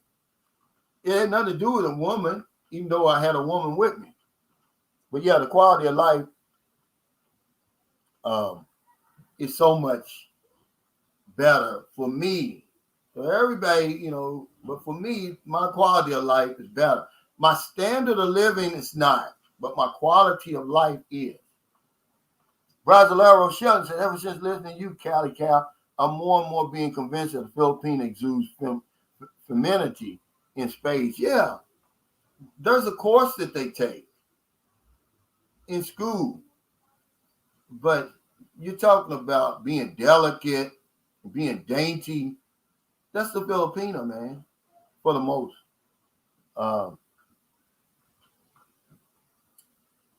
It had nothing to do with a woman. even though I had a woman with me. But yeah, the quality of life is so much better for me. So everybody, but for me, my quality of life is better. My standard of living is not, but my quality of life is. Brasilero Shelton said, ever since listening to you, Cali Cal, I'm more and more being convinced that the Philippine exudes femininity in spades. Yeah, there's a course that they take in school, but you're talking about being delicate, being dainty. That's the Filipino, man, for the most.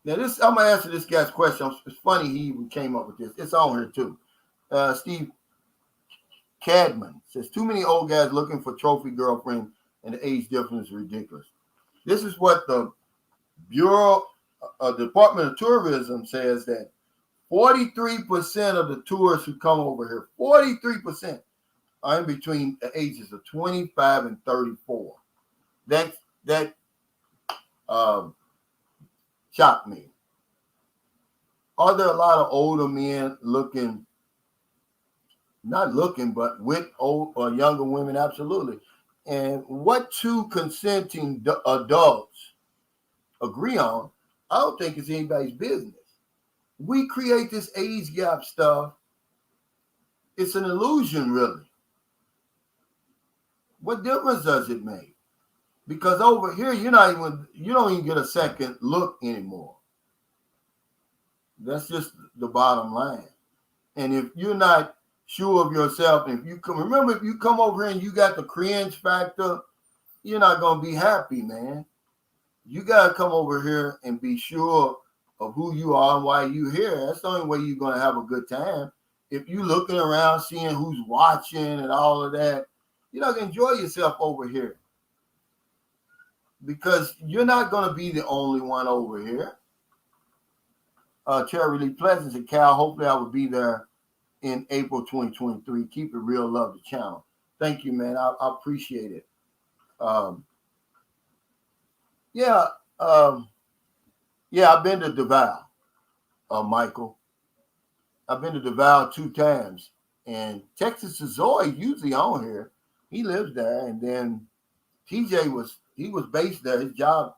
Now, I'm gonna answer this guy's question. It's funny he even came up with this. It's on here too. Steve Cadman says, too many old guys looking for trophy girlfriend, and the age difference is ridiculous. This is what the Department of Tourism says, that 43% of the tourists who come over here, 43% are in between the ages of 25 and 34. That shocked me. Are there a lot of older men not looking, but with old or younger women? Absolutely. And what two consenting adults agree on, I don't think it's anybody's business. We create this age gap stuff. It's an illusion, really. What difference does it make? Because over here, you don't even get a second look anymore. That's just the bottom line. And if you're not sure of yourself, and if you come over here and you got the cringe factor, you're not gonna be happy, man. You gotta come over here and be sure of who you are and why you're here. That's the only way you're gonna have a good time. If you're looking around, seeing who's watching and all of that, you're not gonna enjoy yourself over here, because you're not gonna be the only one over here. Cherry Lee Pleasant said, Cal, hopefully I will be there in April 2023. Keep it real, love the channel. Thank you, man. I appreciate it. I've been to Davao, Michael. I've been to Davao 2 times, and Texas Zoe usually on here. He lives there, and then TJ was based there. His job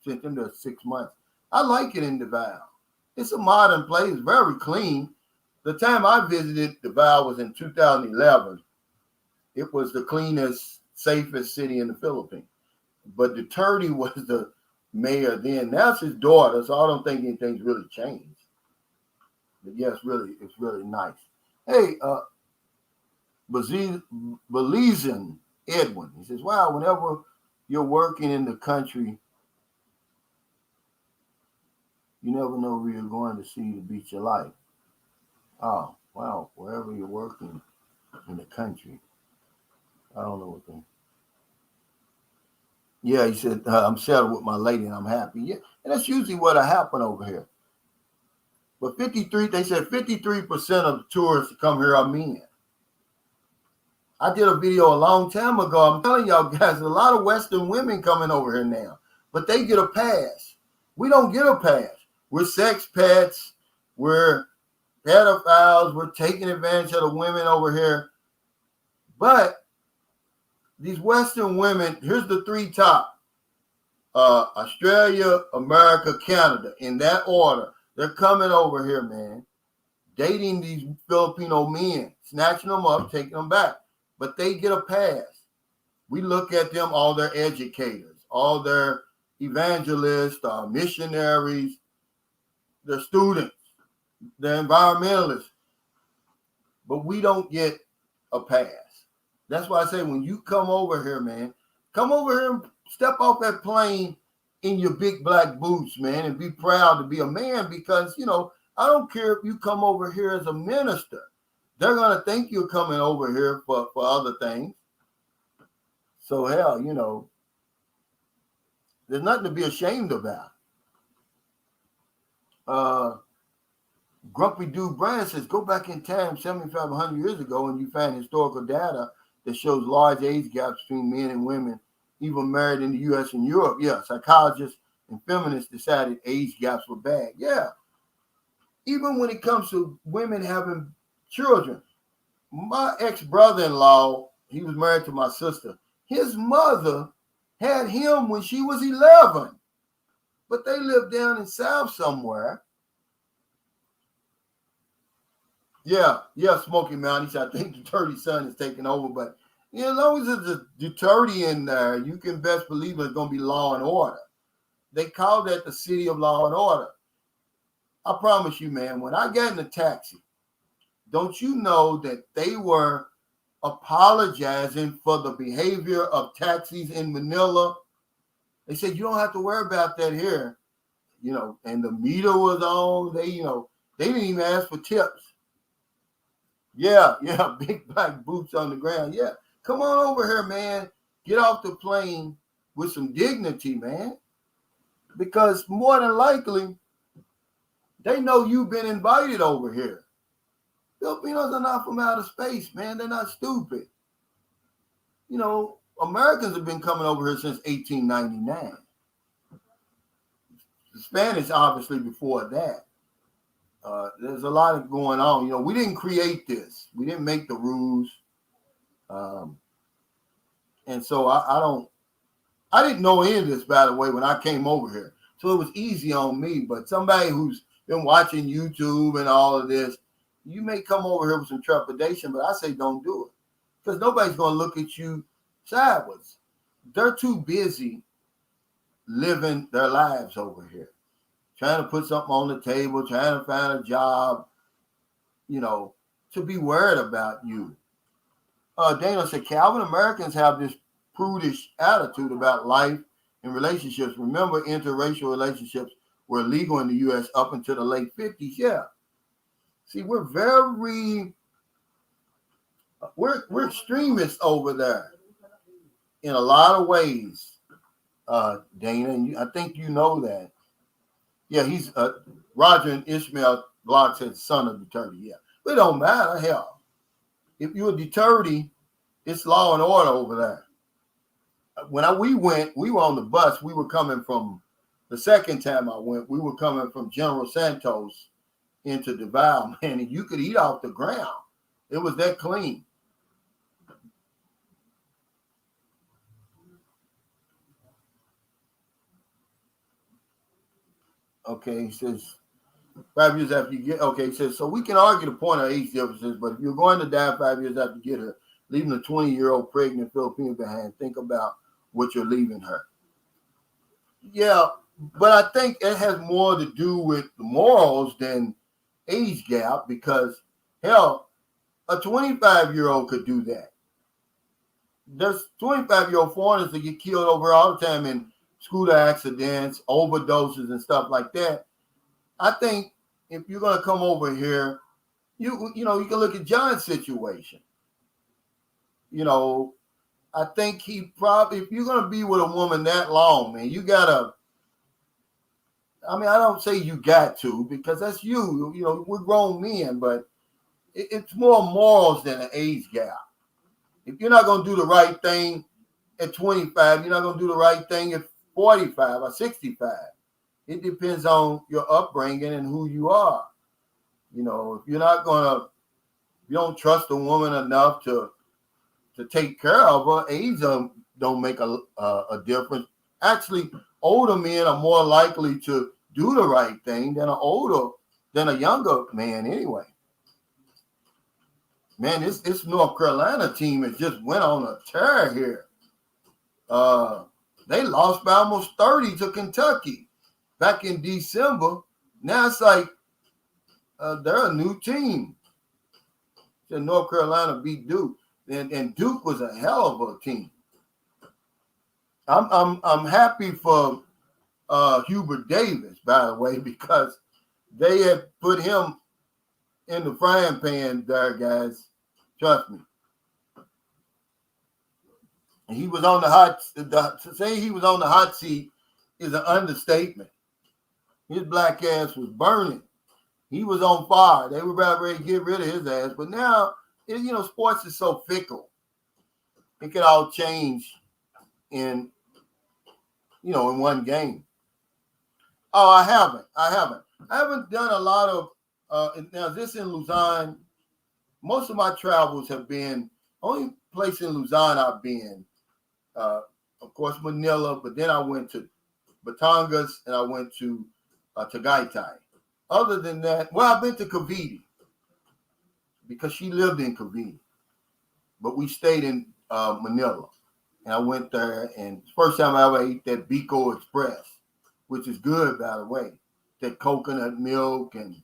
sent him there 6 months. I like it in Davao. It's a modern place, very clean. The time I visited Davao was in 2011. It was the cleanest, safest city in the Philippines. But Duterte was the mayor then. Now it's his daughter, so I don't think anything's really changed. But yes, it's really nice. Hey, Belizean Edwin, he says, wow, whenever you're working in the country, you never know where you're going to see the beach of life. Oh, wow, wherever you're working in the country. I don't know what thing. Yeah, he said, I'm settled with my lady and I'm happy. Yeah, and that's usually what happen over here. But they said 53% of the tourists that come here are men. I did a video a long time ago. I'm telling y'all guys, there's a lot of Western women coming over here now, but they get a pass. We don't get a pass. We're sex pets. We're pedophiles. We're taking advantage of the women over here. But these Western women, here's the 3 top. Australia, America, Canada, in that order. They're coming over here, man, dating these Filipino men, snatching them up, taking them back. But they get a pass. We look at them, all their educators, all their evangelists, missionaries, their students, their environmentalists. But we don't get a pass. That's why I say, when you come over here, man, come over here and step off that plane in your big black boots, man, and be proud to be a man, because, I don't care if you come over here as a minister. They're going to think you're coming over here for other things. So, hell, there's nothing to be ashamed about. Grumpy Dude Brand says, go back in time 7,500 years ago and you find historical data that shows large age gaps between men and women even married in the U.S. and Europe. Yeah, psychologists and feminists decided age gaps were bad. Yeah, even when it comes to women having children. My ex-brother-in-law, he was married to my sister. His mother had him when she was 11, but they lived down in South somewhere. Yeah, Smoky Mountain. I think the Dirty Son is taking over, but as long as it's the dirty in there, you can best believe it's going to be law and order. They call that the city of law and order. I promise you, man, when I got in a taxi, don't you know that they were apologizing for the behavior of taxis in Manila? They said, you don't have to worry about that here. And the meter was on. They didn't even ask for tips. Yeah, big black boots on the ground. Yeah, come on over here, man. Get off the plane with some dignity, man. Because more than likely, they know you've been invited over here. Filipinos are not from outer space, man. They're not stupid. Americans have been coming over here since 1899. The Spanish, obviously, before that. There's a lot of going on. We didn't create this. We didn't make the rules. And so I didn't know any of this, by the way, when I came over here. So it was easy on me. But somebody who's been watching YouTube and all of this, you may come over here with some trepidation, but I say don't do it. Because nobody's going to look at you sideways. They're too busy living their lives over here. Trying to put something on the table, trying to find a job, to be worried about you. Dana said, Calvin, Americans have this prudish attitude about life and relationships. Remember, interracial relationships were illegal in the U.S. up until the late 50s. Yeah. See, we're extremists over there in a lot of ways, Dana, and I think you know that. Yeah, he's Roger and Ishmael Block said son of Deterty. Yeah, but it don't matter. Hell, if you're a Deterty, it's law and order over there. When we were on the bus. We were coming from the second time I went. We were coming from General Santos into Davao, man, and you could eat off the ground. It was that clean. Okay, he says 5 years after you get. Okay, he says so we can argue the point of age differences, but if you're going to die 5 years after you get her, leaving a 20-year-old pregnant Filipino behind, think about what you're leaving her. Yeah, but I think it has more to do with the morals than age gap, because hell, a 25-year-old could do that. There's 25-year-old foreigners that get killed over all the time in scooter accidents, overdoses, and stuff like that. I think if you're going to come over here, you can look at John's situation. I think he probably, if you're going to be with a woman that long, man, you got to, I don't say you got to, because that's you. We're grown men, but it's more morals than an age gap. If you're not going to do the right thing at 25, you're not going to do the right thing at 45 or 65. It depends on your upbringing and who you are. If you're not going to, you don't trust a woman enough to take care of her, age don't make a difference. Actually, older men are more likely to do the right thing than a younger man anyway. Man, this North Carolina team has just went on a tear here. They lost by almost 30 to Kentucky back in December. Now it's like they're a new team. So North Carolina beat Duke, and Duke was a hell of a team. I'm happy for Hubert Davis, by the way, because they had put him in the frying pan there, guys. Trust me. And he was on the to say he was on the hot seat is an understatement. His black ass was burning. He was on fire. They were about ready to get rid of his ass. But now, sports is so fickle. It could all change in in one game. Oh, I haven't. I haven't done a lot of now this in Luzon. Most of my travels have been only place in Luzon I've been. Of course, Manila, but then I went to Batangas and I went to Tagaytay. Other than that, well, I've been to Cavite because she lived in Cavite, but we stayed in Manila. And I went there, and first time I ever ate that Bico Express, which is good, by the way. That coconut milk, and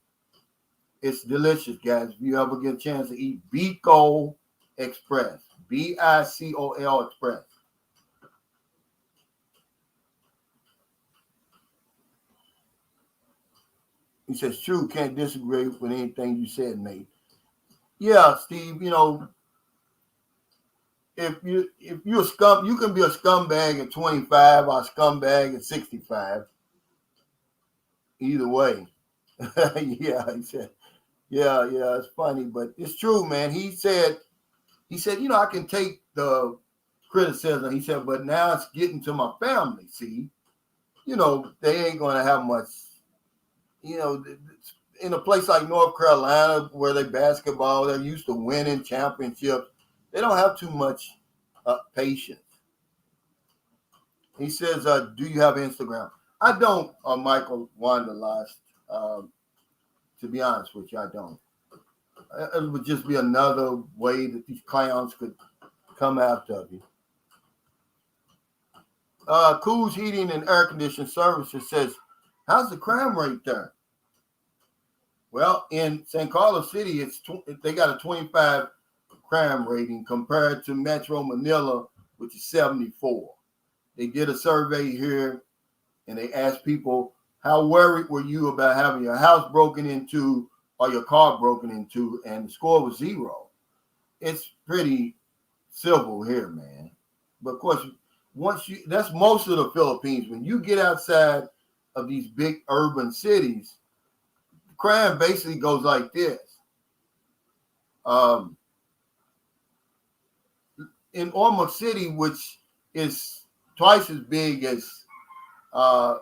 it's delicious, guys. If you ever get a chance to eat Bico Express, Bicol Express. He says, true, can't disagree with anything you said, mate. Yeah, Steve, if you're a scum, you can be a scumbag at 25 or a scumbag at 65. Either way. Yeah, he said, yeah, it's funny, but it's true, man. He said, I can take the criticism. He said, but now it's getting to my family. See, they ain't going to have much, in a place like North Carolina where they basketball, they're used to winning championships. They don't have too much patience. He says, do you have Instagram? I don't, Michael Wanderlust. To be honest with you, I don't. It would just be another way that these clowns could come after you. Cool's Heating and Air Conditioning Services says, how's the crime rate there? Well, in San Carlos City, they got a 25 crime rating compared to Metro Manila, which is 74. They did a survey here, and they asked people, how worried were you about having your house broken into or your car broken into? And the score was 0. It's pretty civil here, man. But of course, that's most of the Philippines. When you get outside of these big urban cities, crime basically goes like this. In Ormoc City, which is twice as big as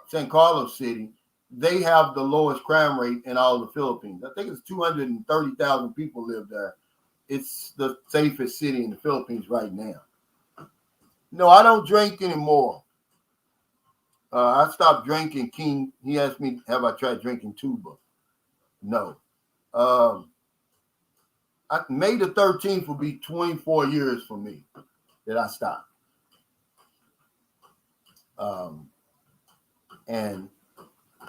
San Carlos City, they have the lowest crime rate in all the Philippines. I think it's 230,000 people live there. It's the safest city in the Philippines right now. No, I don't drink anymore. I stopped drinking King. He asked me, have I tried drinking Tuba? No. May the 13th will be 24 years for me that I stopped. And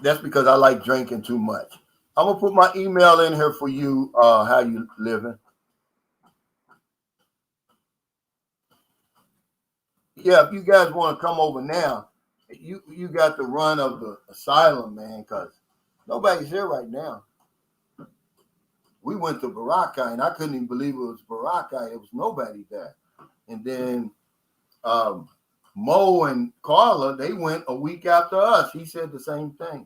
that's because I like drinking too much. I'm going to put my email in here for you, how you living. Yeah, if you guys want to come over now, you got the run of the asylum, man, because nobody's here right now. We went to Boracay, and I couldn't even believe it was Boracay. There was nobody there. And then Mo and Carla, they went a week after us. He said the same thing.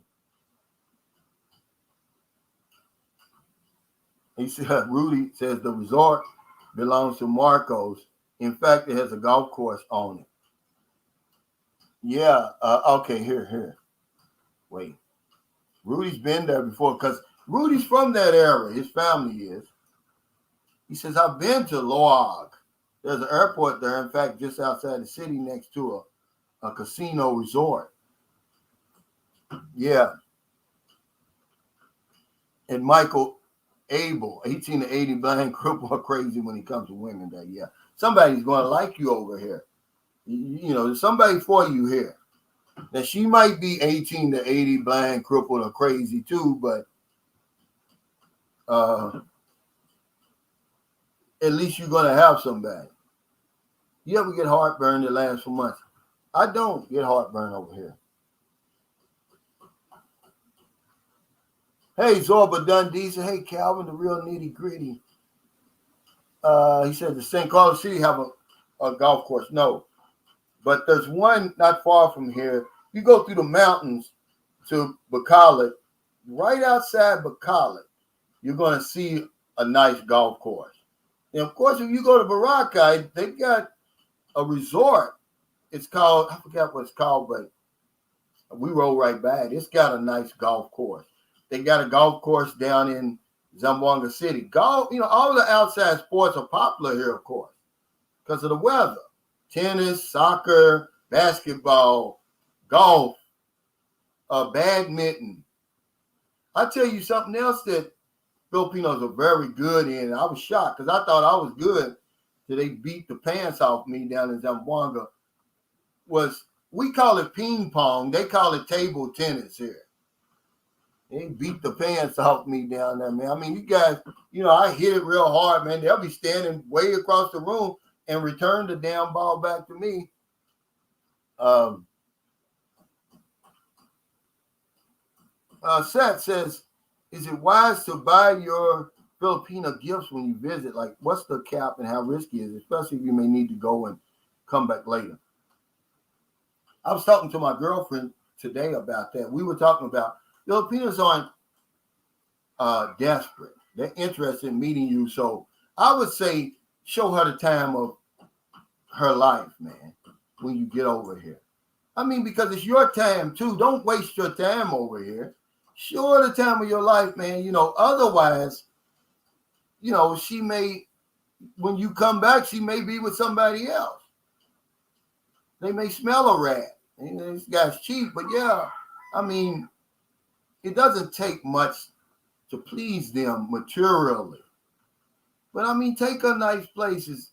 He said, Rudy says the resort belongs to Marcos. In fact, it has a golf course on it. Yeah. Okay, here. Wait. Rudy's been there before because Rudy's from that area. His family is. He says, I've been to Loag. There's an airport there, in fact, just outside the city next to a casino resort. Yeah. And Michael Abel, 18 to 80, blind, cripple, or crazy when it comes to women. That, yeah. Somebody's going to like you over here. There's somebody for you here. Now, she might be 18 to 80, blind, crippled, or crazy too, but at least you're going to have somebody. You ever get heartburn that lasts for months? I don't get heartburn over here. Hey, Zorba Dundee said, hey, Calvin, the real nitty gritty. He said the St. Carlos City have a golf course. No, but there's one not far from here. You go through the mountains to Bacolod. Right outside Bacolod, you're going to see a nice golf course. And of course, if you go to Boracay, they've got a resort It's called, I forgot what it's called, but we rode right by it. It's got a nice golf course. They got a golf course down in Zamboanga City. Golf, all the outside sports are popular here, of course, because of the weather. Tennis, soccer, basketball, golf, badminton. I tell you something else that Filipinos are very good in. I was shocked because I thought I was good till they beat the pants off me down in Zamboanga. We call it ping pong. They call it table tennis here. They beat the pants off me down there, man. I mean, you guys, I hit it real hard, man. They'll be standing way across the room and return the damn ball back to me. Seth says, is it wise to buy your Filipino gifts when you visit? Like, what's the cap and how risky is it, especially if you may need to go and come back later? I was talking to my girlfriend today about that. We were talking about Filipinos aren't desperate. They're interested in meeting you. So I would say show her the time of her life, man, when you get over here. I mean, because it's your time, too. Don't waste your time over here. Show her the time of your life, man. Otherwise, she may, when you come back, she may be with somebody else. They may smell a rat. This guy's cheap, but yeah, I mean, it doesn't take much to please them materially. But I mean, take her nice places.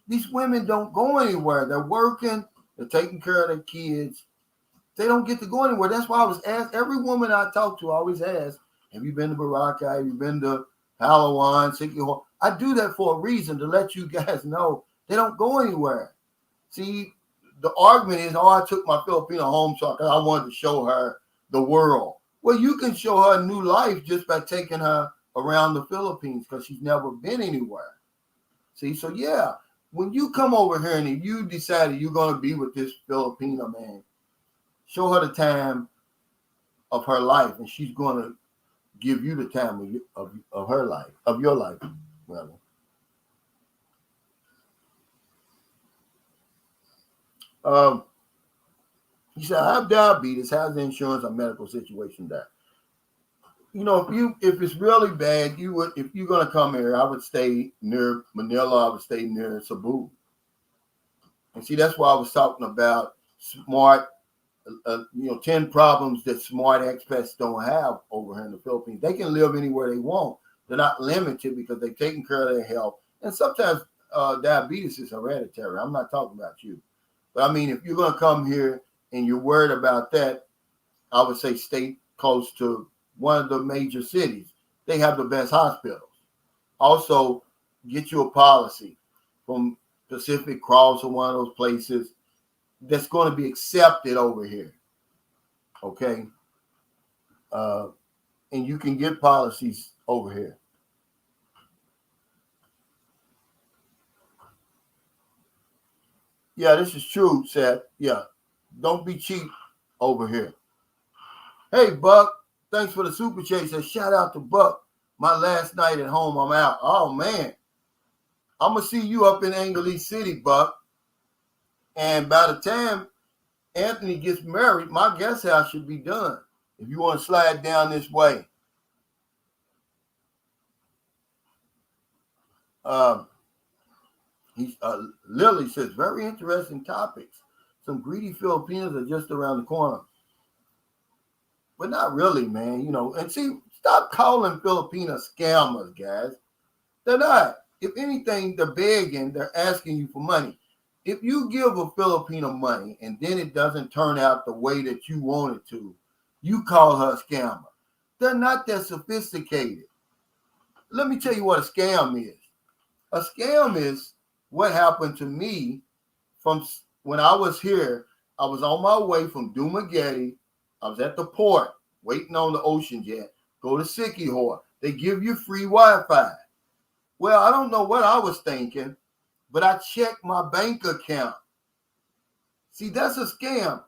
These women don't go anywhere. They're working. They're taking care of their kids. They don't get to go anywhere. That's why I was asked. Every woman I talk to always asks, have you been to Baraka? Have you been to Palawan, Siquijor? I do that for a reason, to let you guys know they don't go anywhere. See, the argument is, I took my Filipino home because I wanted to show her the world. Well, you can show her a new life just by taking her around the Philippines because she's never been anywhere. See, so yeah, when you come over here and you decided you're going to be with this Filipino man, show her the time of her life, and she's going to give you the time of her life, of your life, rather. He said, I have diabetes. How's the insurance or medical situation there? If it's really bad, if you're going to come here, I would stay near Manila. I would stay near Cebu. And see, that's why I was talking about smart, 10 problems that smart expats don't have over here in the Philippines. They can live anywhere they want. They're not limited because they're taking care of their health. And sometimes diabetes is hereditary. I'm not talking about you. But I mean, if you're going to come here and you're worried about that, I would say stay close to one of the major cities. They have the best hospitals. Also, get you a policy from Pacific Cross or one of those places that's going to be accepted over here. Okay? And you can get policies over here. Yeah, this is true, Seth. Yeah. Don't be cheap over here. Hey, Buck. Thanks for the super chat. Says, shout out to Buck. My last night at home, I'm out. Oh, man. I'm going to see you up in Angeles City, Buck. And by the time Anthony gets married, my guest house should be done. If you want to slide down this way. Lily says, very interesting topics. Some greedy Filipinos are just around the corner. But not really, man. And see, stop calling Filipinos scammers, guys. They're not. If anything, they're begging, they're asking you for money. If you give a Filipino money and then it doesn't turn out the way that you want it to, you call her a scammer. They're not that sophisticated. Let me tell you what a scam is. A scam is what happened to me from when I was here. I was on my way from Dumaguete. I was at the port waiting on the ocean jet. Go to Siquijor. They give you free Wi-Fi. Well, I don't know what I was thinking, but I checked my bank account. See, that's a scam.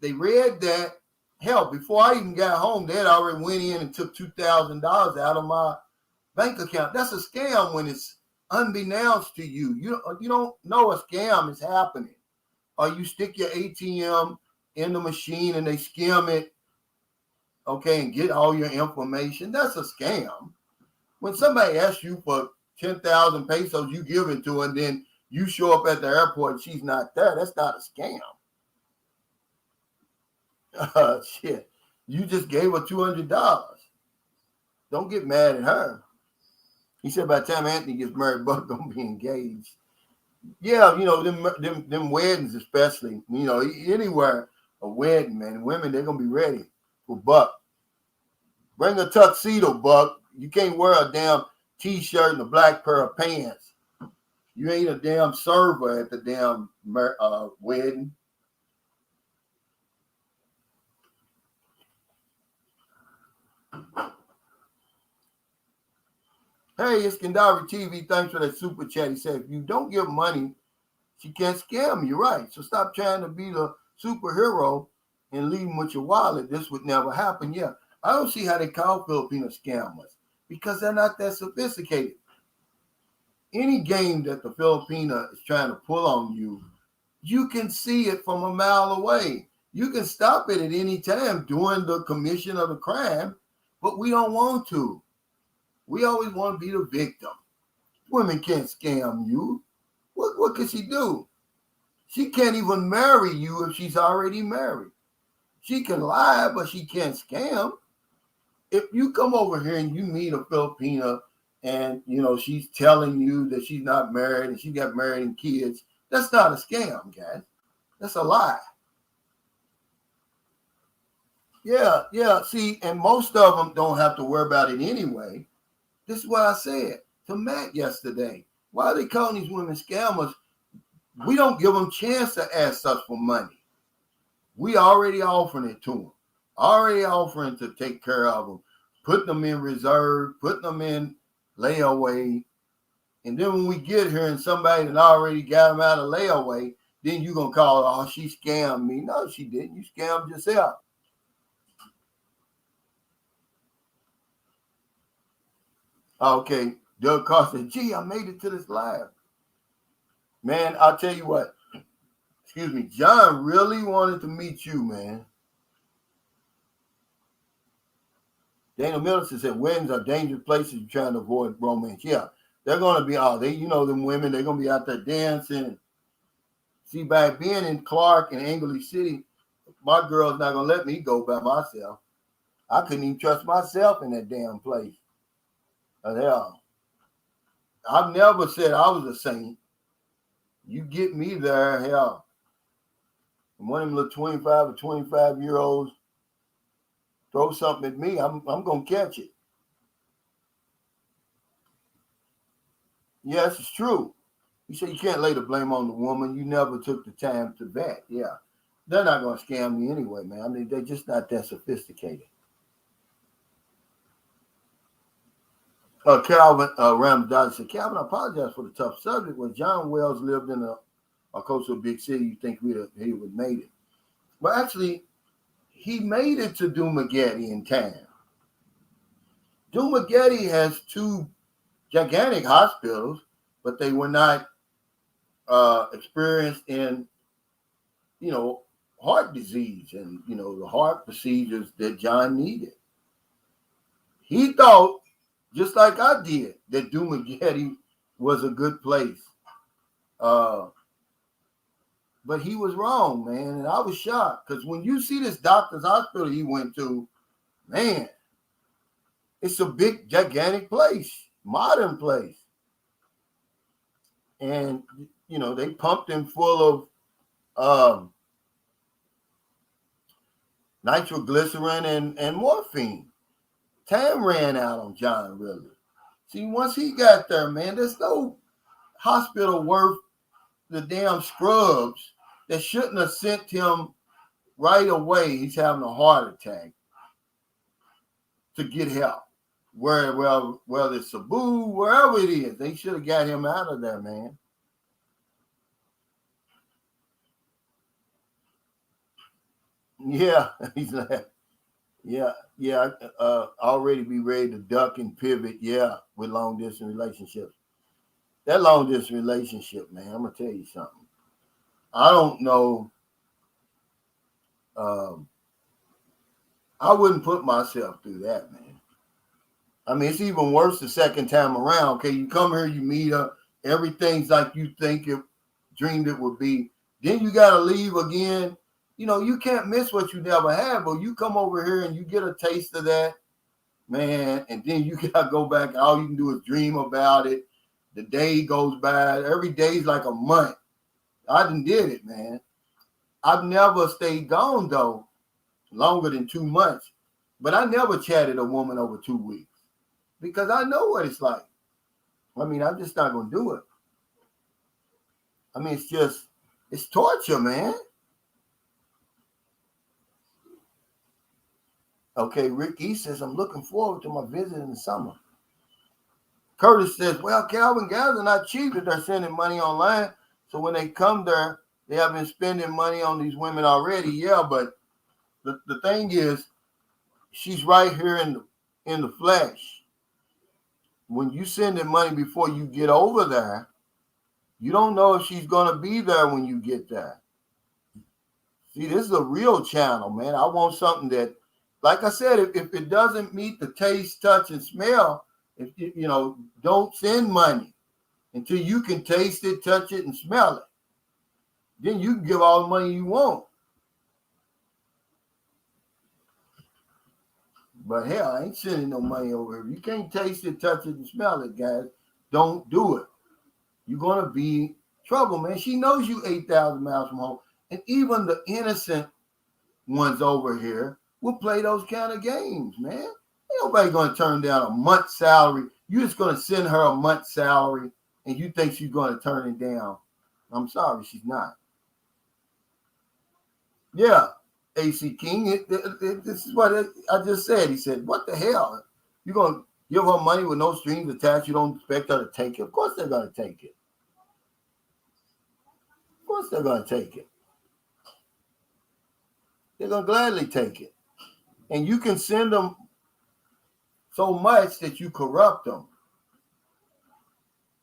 They read that. Hell, before I even got home, they had already went in and took $2,000 out of my bank account. That's a scam when it's unbeknownst to you. You don't know a scam is happening. or you stick your ATM in the machine and they skim it, okay, and get all your information. That's a scam. When somebody asks you for 10,000 pesos, you give it to her, and then you show up at the airport and she's not there. That's not a scam. Shit. You just gave her $200. Don't get mad at her. He said by the time Anthony gets married, Buck gonna be engaged. Yeah, them weddings especially, anywhere a wedding, man, women, they're gonna be ready for Buck. Bring a tuxedo, Buck. You can't wear a damn t-shirt and a black pair of pants. You ain't a damn server at the damn wedding. Hey, it's Kendari TV. Thanks for that super chat. He said, if you don't give money, she can't scam you, right? So stop trying to be the superhero and leave them with your wallet. This would never happen. Yeah, I don't see how they call Filipino scammers because they're not that sophisticated. Any game that the Filipino is trying to pull on you, you can see it from a mile away. You can stop it at any time during the commission of the crime, but we don't want to. We always want to be the victim. Women can't scam you. What can she do? She can't even marry you if she's already married. She can lie, but she can't scam. If you come over here and you meet a Filipina and, she's telling you that she's not married and she got married and kids, that's not a scam, guys. That's a lie. Yeah. See, and most of them don't have to worry about it anyway. This is what I said to Matt yesterday. Why are they calling these women scammers? We don't give them a chance to ask us for money. We already offering it to them. Already offering to take care of them. Putting them in reserve, putting them in layaway. And then when we get here and somebody that already got them out of layaway, then you're going to call, oh, she scammed me. No, she didn't. You scammed yourself. Okay. Doug Carr said, gee, I made it to this live. Man, I'll tell you what. Excuse me. John really wanted to meet you, man. Daniel Middleton said, weddings are dangerous places you're trying to avoid romance. Yeah, they're going to be them women, they're going to be out there dancing. See, by being in Clark and English City, my girl's not going to let me go by myself. I couldn't even trust myself in that damn place. Hell, I've never said I was a saint. You get me there, hell. And one of them little 25 or 25-year-olds throw something at me, I'm going to catch it. Yes, it's true. He said you can't lay the blame on the woman. You never took the time to vet. Yeah. They're not going to scam me anyway, man. I mean, they're just not that sophisticated. Calvin Ramsdale said, Calvin, I apologize for the tough subject. When John Wells lived in a coastal big city, you think he would have made it. But actually, he made it to Dumaguete in time. Dumaguete has 2 gigantic hospitals, but they were not experienced in, heart disease and, the heart procedures that John needed. He thought, just like I did, that Dumaguete was a good place. But he was wrong, man. And I was shocked because when you see this doctor's hospital he went to, man, it's a big, gigantic place, modern place. And, they pumped him full of nitroglycerin and morphine. Time ran out on John, really. See, once he got there, man, there's no hospital worth the damn scrubs that shouldn't have sent him right away. He's having a heart attack to get help. Whether it's Cebu, wherever it is, they should have got him out of there, man. Yeah, he's like, yeah, already be ready to duck and pivot, with long distance relationships. That long distance relationship, man, I'm gonna tell you something. I don't know. I wouldn't put myself through that, man. I mean, it's even worse the second time around. Okay, you come here, you meet her, everything's like you think it dreamed it would be. Then you gotta leave again. You know, you can't miss what you never had, but you come over here and you get a taste of that, man, and then you gotta go back, and all you can do is dream about it. The day goes by, every day's like a month. I done did it, man. I've never stayed gone though, longer than 2 months. But I never chatted a woman over 2 weeks because I know what it's like. I mean, I'm just not gonna do it. I mean, it's torture, man. Okay, Rick E says, I'm looking forward to my visit in the summer. Curtis says, well, Calvin, guys are not cheap if they're sending money online. So when they come there, they have been spending money on these women already. Yeah, but the thing is, she's right here in the flesh. When you send the money before you get over there, you don't know if she's going to be there when you get there. See, this is a real channel, man. I want something that, like I said, if it doesn't meet the taste, touch, and smell, if you know, don't send money until you can taste it, touch it, and smell it. Then you can give all the money you want. But hell, I ain't sending no money over here. You can't taste it, touch it, and smell it, guys. Don't do it. You're going to be trouble, man. She knows you 8,000 miles from home. And even the innocent ones over here will play those kind of games, man. Ain't nobody going to turn down a month's salary. You're just going to send her a month's salary, and you think she's going to turn it down. I'm sorry, she's not. Yeah, AC King, this is what I just said. He said, what the hell? You're going to give her money with no strings attached? You don't expect her to take it? Of course they're going to take it. Of course they're going to take it. They're going to gladly take it. And you can send them so much that you corrupt them.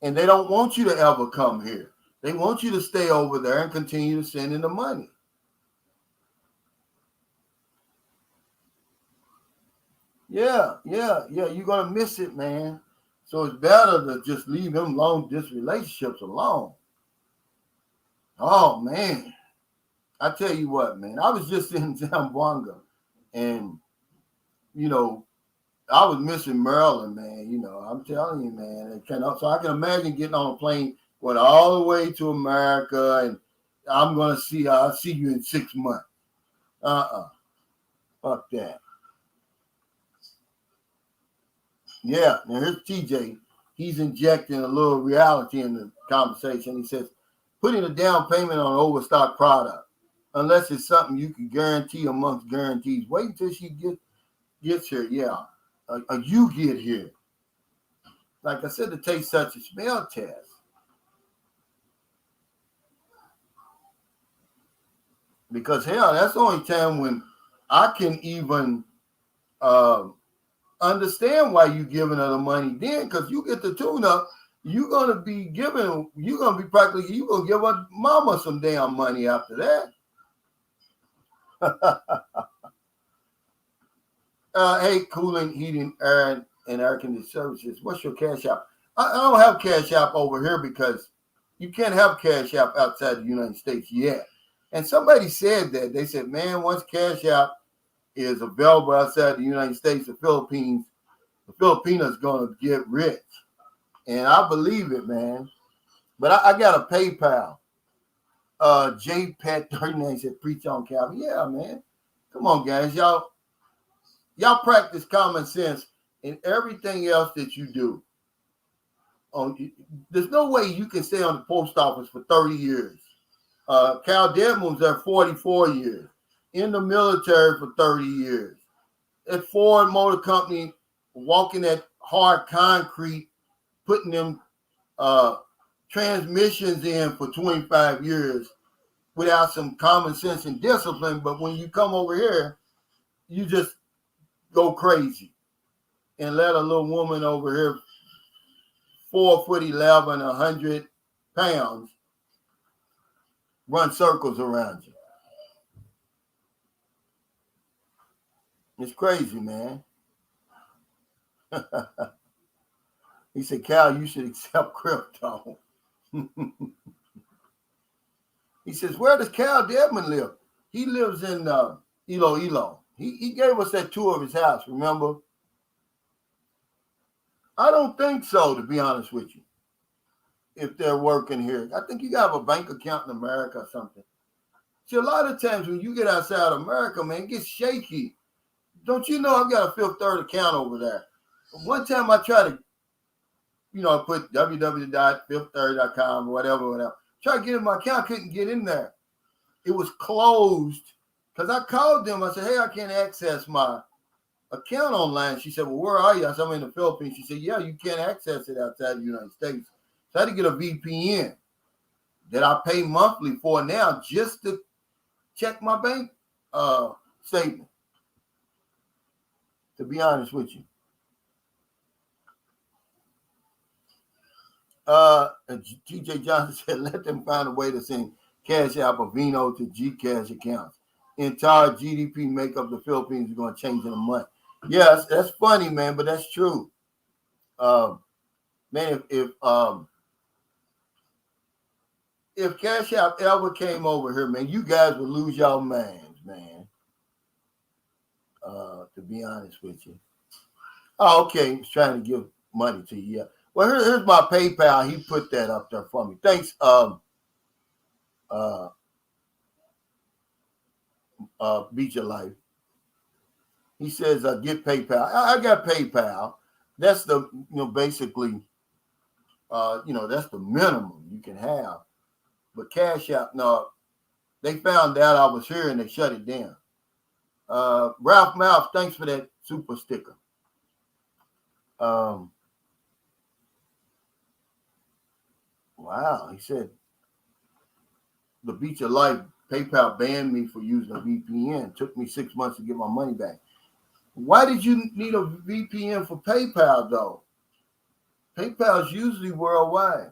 And they don't want you to ever come here. They want you to stay over there and continue to send in the money. Yeah. You're going to miss it, man. So it's better to just leave them long distance relationships alone. Oh, man. I tell you what, man. I was just in Zamboanga, and, you know, I was missing Maryland, man. You know, I'm telling you, man. So I can imagine getting on a plane, going all the way to America, and I'm going to see I'll see you in 6 months. Fuck that. Yeah, now here's TJ. He's injecting a little reality in the conversation. He says, putting a down payment on an overstock product, unless it's something you can guarantee amongst guarantees. Wait until she gets here. Yeah, you get here. Like I said, to take such a smell test. Because hell, that's the only time when I can even understand why you giving her the money then, because you get the tune up, you're gonna be give her mama some damn money after that. Hey, cooling, heating, air, and air conditioning services. What's your cash app? I don't have cash app over here because you can't have cash app outside the United States yet. And somebody said that. They said, man, once cash app is available outside the United States, the Filipinos going to get rich. And I believe it, man. But I got a PayPal. JPet39 said, preach on Calvin. Yeah, man. Come on, guys. Y'all practice common sense in everything else that you do. There's no way you can stay on the post office for 30 years. Cal Dedmon was there 44 years. In the military for 30 years. At Ford Motor Company, walking that hard concrete, putting them transmissions in for 25 years without some common sense and discipline. But when you come over here, you just go crazy and let a little woman over here, 4'11", 100 pounds, run circles around you. It's crazy, man. He said, Cal, you should accept crypto. He says, where does Cal Dedmon live? He lives in Iloilo. He gave us that tour of his house, remember? I don't think so, to be honest with you, if they're working here. I think you got to have a bank account in America or something. See, a lot of times when you get outside America, man, it gets shaky. Don't you know I've got a Fifth Third account over there? One time I tried to, put www.fifththird.com or whatever. Try to get in my account, couldn't get in there. It was closed because I called them. I said, hey, I can't access my account online. She said, well, where are you? I said, I'm in the Philippines. She said, yeah, you can't access it outside the United States. So I had to get a VPN that I pay monthly for now just to check my bank statement, to be honest with you. TJ Johnson said, let them find a way to send Cash App or Vino to Gcash accounts. Entire GDP makeup of the Philippines is going to change in a month. Yes, that's funny, man, but that's true. Man, if Cash App ever came over here, man, you guys would lose y'all minds, man. To be honest with you. Oh, okay. He's trying to give money to you. Yeah. Well, here's my PayPal. He put that up there for me. Thanks, Beach of Life. He says, get PayPal. I got PayPal. That's the, basically, that's the minimum you can have. But Cash App, no, they found out I was here and they shut it down. Ralph Mouth, thanks for that super sticker. Wow, he said, the Beach of Life, PayPal banned me for using a VPN. Took me 6 months to get my money back. Why did you need a VPN for PayPal, though? PayPal is usually worldwide.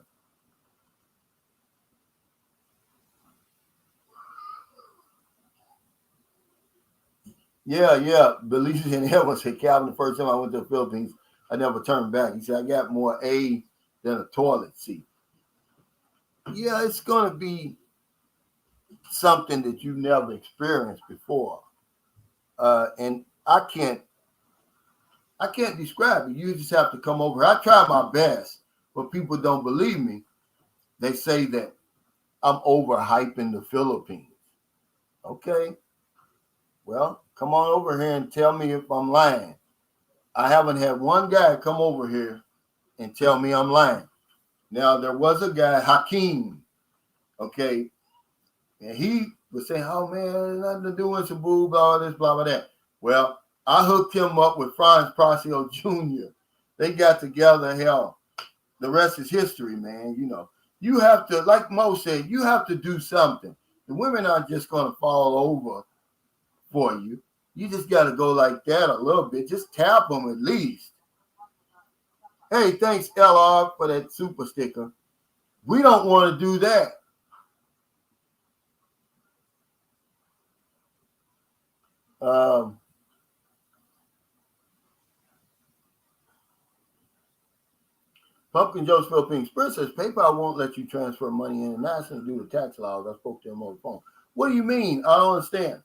Yeah. Believe in heaven, said Calvin. The first time I went to the Philippines, I never turned back. He said, I got more A than a toilet seat. Yeah, it's going to be something that you never experienced before. And I can't describe it. You just have to come over. I try my best, but people don't believe me. They say that I'm overhyping the Philippines. Okay. Well, come on over here and tell me if I'm lying. I haven't had one guy come over here and tell me I'm lying. Now, there was a guy, Hakeem, okay, and he was saying, oh, man, nothing to do with Cebu, blah, this, blah, blah, that. Well, I hooked him up with Franz Procio Jr. They got together, hell, the rest is history, man. You have to, like Mo said, you have to do something. The women aren't just going to fall over for you. You just got to go like that a little bit. Just tap them at least. Hey, thanks, LR, for that super sticker. We don't want to do that. Pumpkin Joe's Philippine Express says PayPal won't let you transfer money internationally due to tax laws. I spoke to him on the phone. What do you mean? I don't understand.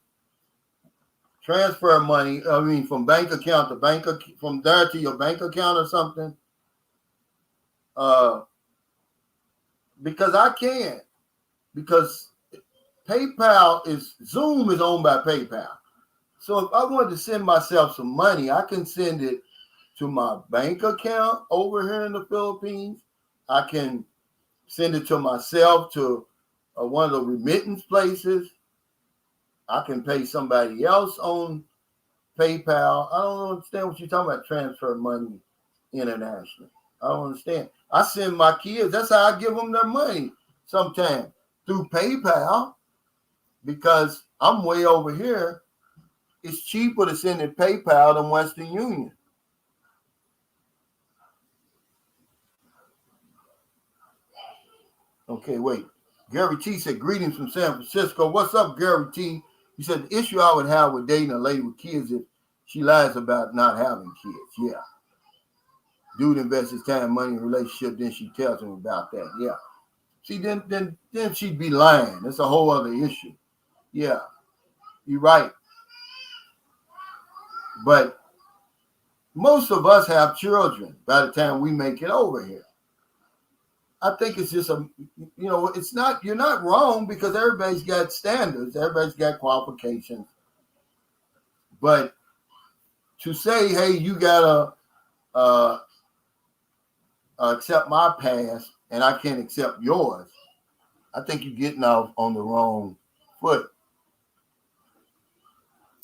Transfer money, from bank account to bank, from there to your bank account or something? Because I can't. Because Zoom is owned by PayPal. So if I wanted to send myself some money, I can send it to my bank account over here in the Philippines. I can send it to myself to one of the remittance places. I can pay somebody else on PayPal. I don't understand what you're talking about, transfer money internationally. I don't understand. I send my kids, that's how I give them their money sometimes, through PayPal, because I'm way over here. It's cheaper to send it PayPal than Western Union. Okay, wait. Gary T said, greetings from San Francisco. What's up, Gary T? He said, the issue I would have with dating a lady with kids is she lies about not having kids. Yeah. Dude invests his time, money in a relationship, then she tells him about that. Yeah. See, then she'd be lying. That's a whole other issue. Yeah. You're right. But most of us have children by the time we make it over here. I think it's just it's not, you're not wrong because everybody's got standards, everybody's got qualifications. But to say, hey, you gotta accept my past and I can't accept yours, I think you're getting off on the wrong foot.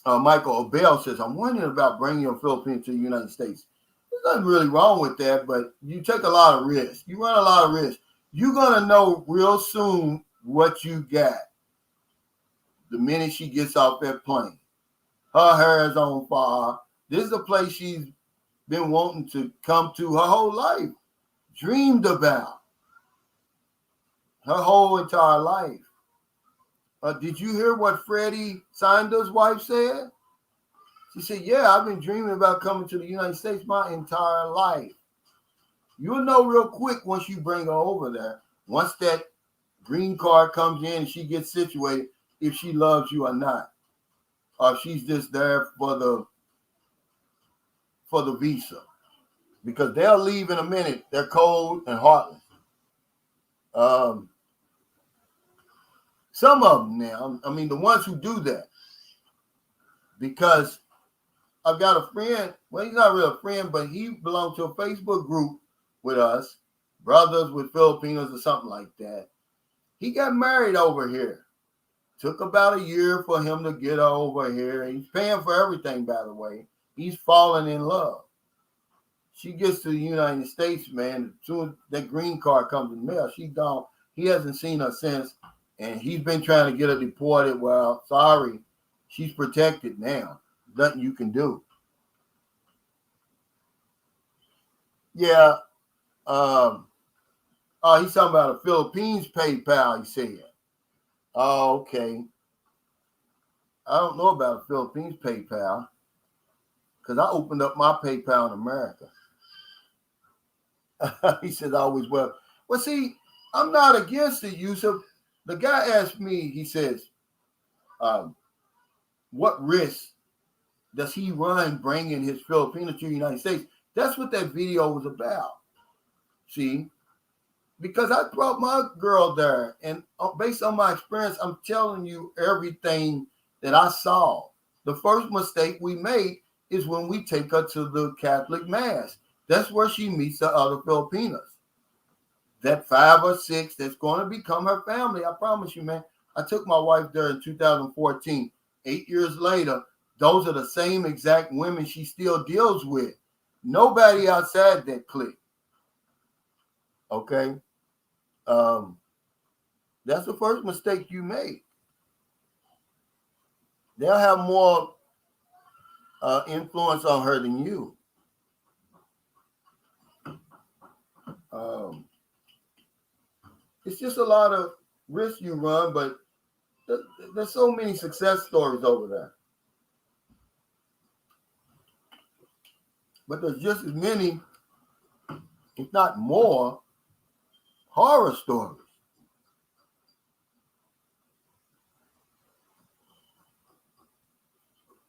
Michael Abel says, I'm wondering about bringing your Philippines to the United States. There's nothing really wrong with that, but you take a lot of risk. You run a lot of risk. You're going to know real soon what you got the minute she gets off that plane. Her hair is on fire. This is a place she's been wanting to come to her whole life, dreamed about her whole entire life. Did you hear what Freddie Sanders' wife said? She said, yeah, I've been dreaming about coming to the United States my entire life. You'll know real quick once you bring her over there, once that green card comes in and she gets situated, if she loves you or not. Or if she's just there for the visa. Because they'll leave in a minute. They're cold and heartless. Some of them now, I mean, the ones who do that. Because I've got a friend, well, he's not really a friend, but he belonged to a Facebook group with us, Brothers with Filipinos or something like that. He got married over here. Took about a year for him to get over here. He's paying for everything, by the way. He's falling in love. She gets to the United States, man. As soon as that green card comes in the mail, she's gone. He hasn't seen her since, and he's been trying to get her deported. Well, sorry, she's protected now. Nothing you can do. Yeah. He's talking about a Philippines PayPal, he said. Oh, okay. I don't know about a Philippines PayPal because I opened up my PayPal in America. He says, always well. Well, see, I'm not against the use of, the guy asked me, he says, what risk does he run bringing his Filipino to the United States? That's what that video was about. See, because I brought my girl there, and based on my experience, I'm telling you everything that I saw. The first mistake we make is when we take her to the Catholic Mass. That's where she meets the other Filipinos. That 5 or 6 that's going to become her family. I promise you, man. I took my wife there in 2014. 8 years later, those are the same exact women she still deals with. Nobody outside that clique. Okay? That's the first mistake you make. They'll have more influence on her than you. It's just a lot of risk you run, but there's so many success stories over there. But there's just as many, if not more, horror stories.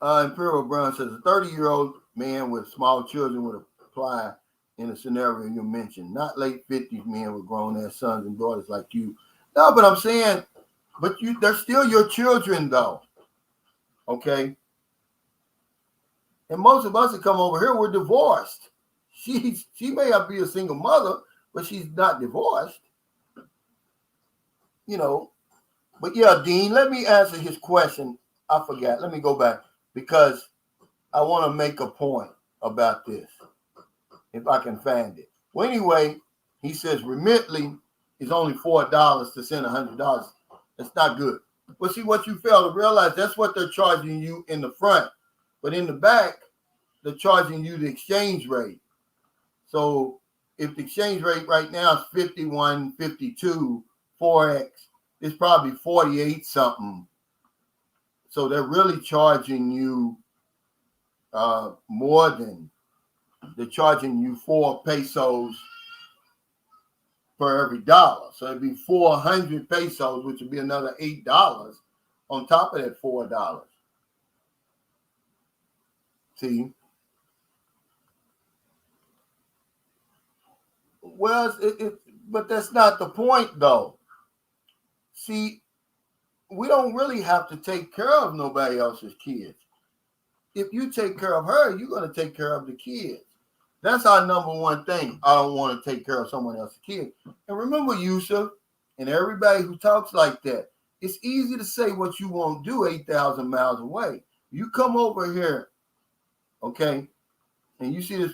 Imperial Brown says a 30-year-old man with small children would apply in a scenario you mentioned. Not late 50s men with grown-ass sons and daughters like you. No, but I'm saying, they're still your children, though. Okay? And most of us that come over here, we're divorced. She may not be a single mother, but she's not divorced. You know. But yeah, Dean, let me answer his question. I forgot. Let me go back because I want to make a point about this, if I can find it. Well, anyway, he says remitly is only $4 to send $100. That's not good. But see, what you fail to realize, that's what they're charging you in the front. But in the back, they're charging you the exchange rate. So if the exchange rate right now is 51, 52, Forex, it's probably 48 something. So they're really charging you more than, they're charging you 4 pesos per every dollar. So it'd be 400 pesos, which would be another $8 on top of that $4. See? Well, but that's not the point, though. See, we don't really have to take care of nobody else's kids. If you take care of her, you're going to take care of the kids. That's our number one thing. I don't want to take care of someone else's kids. And remember, Yusuf, and everybody who talks like that, it's easy to say what you won't do 8,000 miles away. You come over here, okay, and you see this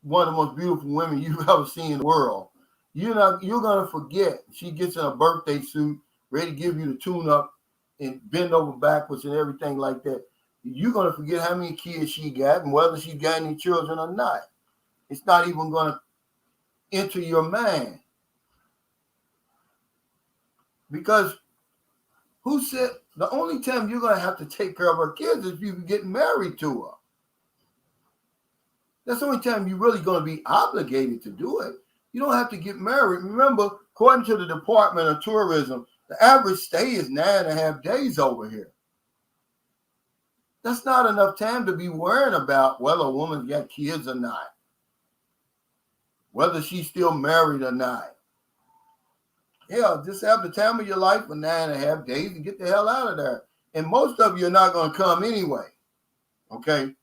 one of the most beautiful women you've ever seen in the world. You're going to forget. She gets in a birthday suit, ready to give you the tune-up and bend over backwards and everything like that. You're going to forget how many kids she got and whether she got any children or not. It's not even going to enter your mind. Because who said the only time you're going to have to take care of her kids is if you get married to her? That's the only time you're really going to be obligated to do it. You don't have to get married. Remember, according to the Department of Tourism, the average stay is 9.5 days over here. That's not enough time to be worrying about whether a woman's got kids or not, whether she's still married or not. Yeah, just have the time of your life for 9.5 days and get the hell out of there. And most of you are not going to come anyway, okay?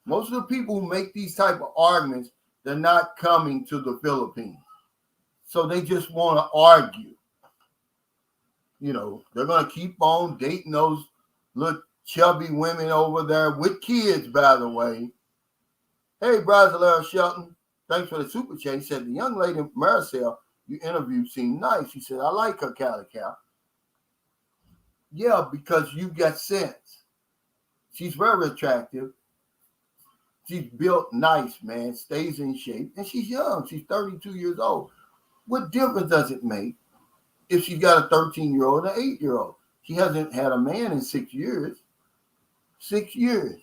Most of the people who make these type of arguments, they're not coming to the Philippines. So they just want to argue. You know, they're going to keep on dating those little chubby women over there with kids, by the way. Hey, Brazilera Shelton, thanks for the super chat. He said, the young lady, Maricel, you interviewed seemed nice. He said, I like her, Calical. Yeah, because you got sense. She's very attractive. She's built nice, man, stays in shape, and she's young. She's 32 years old. What difference does it make if she's got a 13-year-old and an 8-year-old? She hasn't had a man in 6 years. 6 years.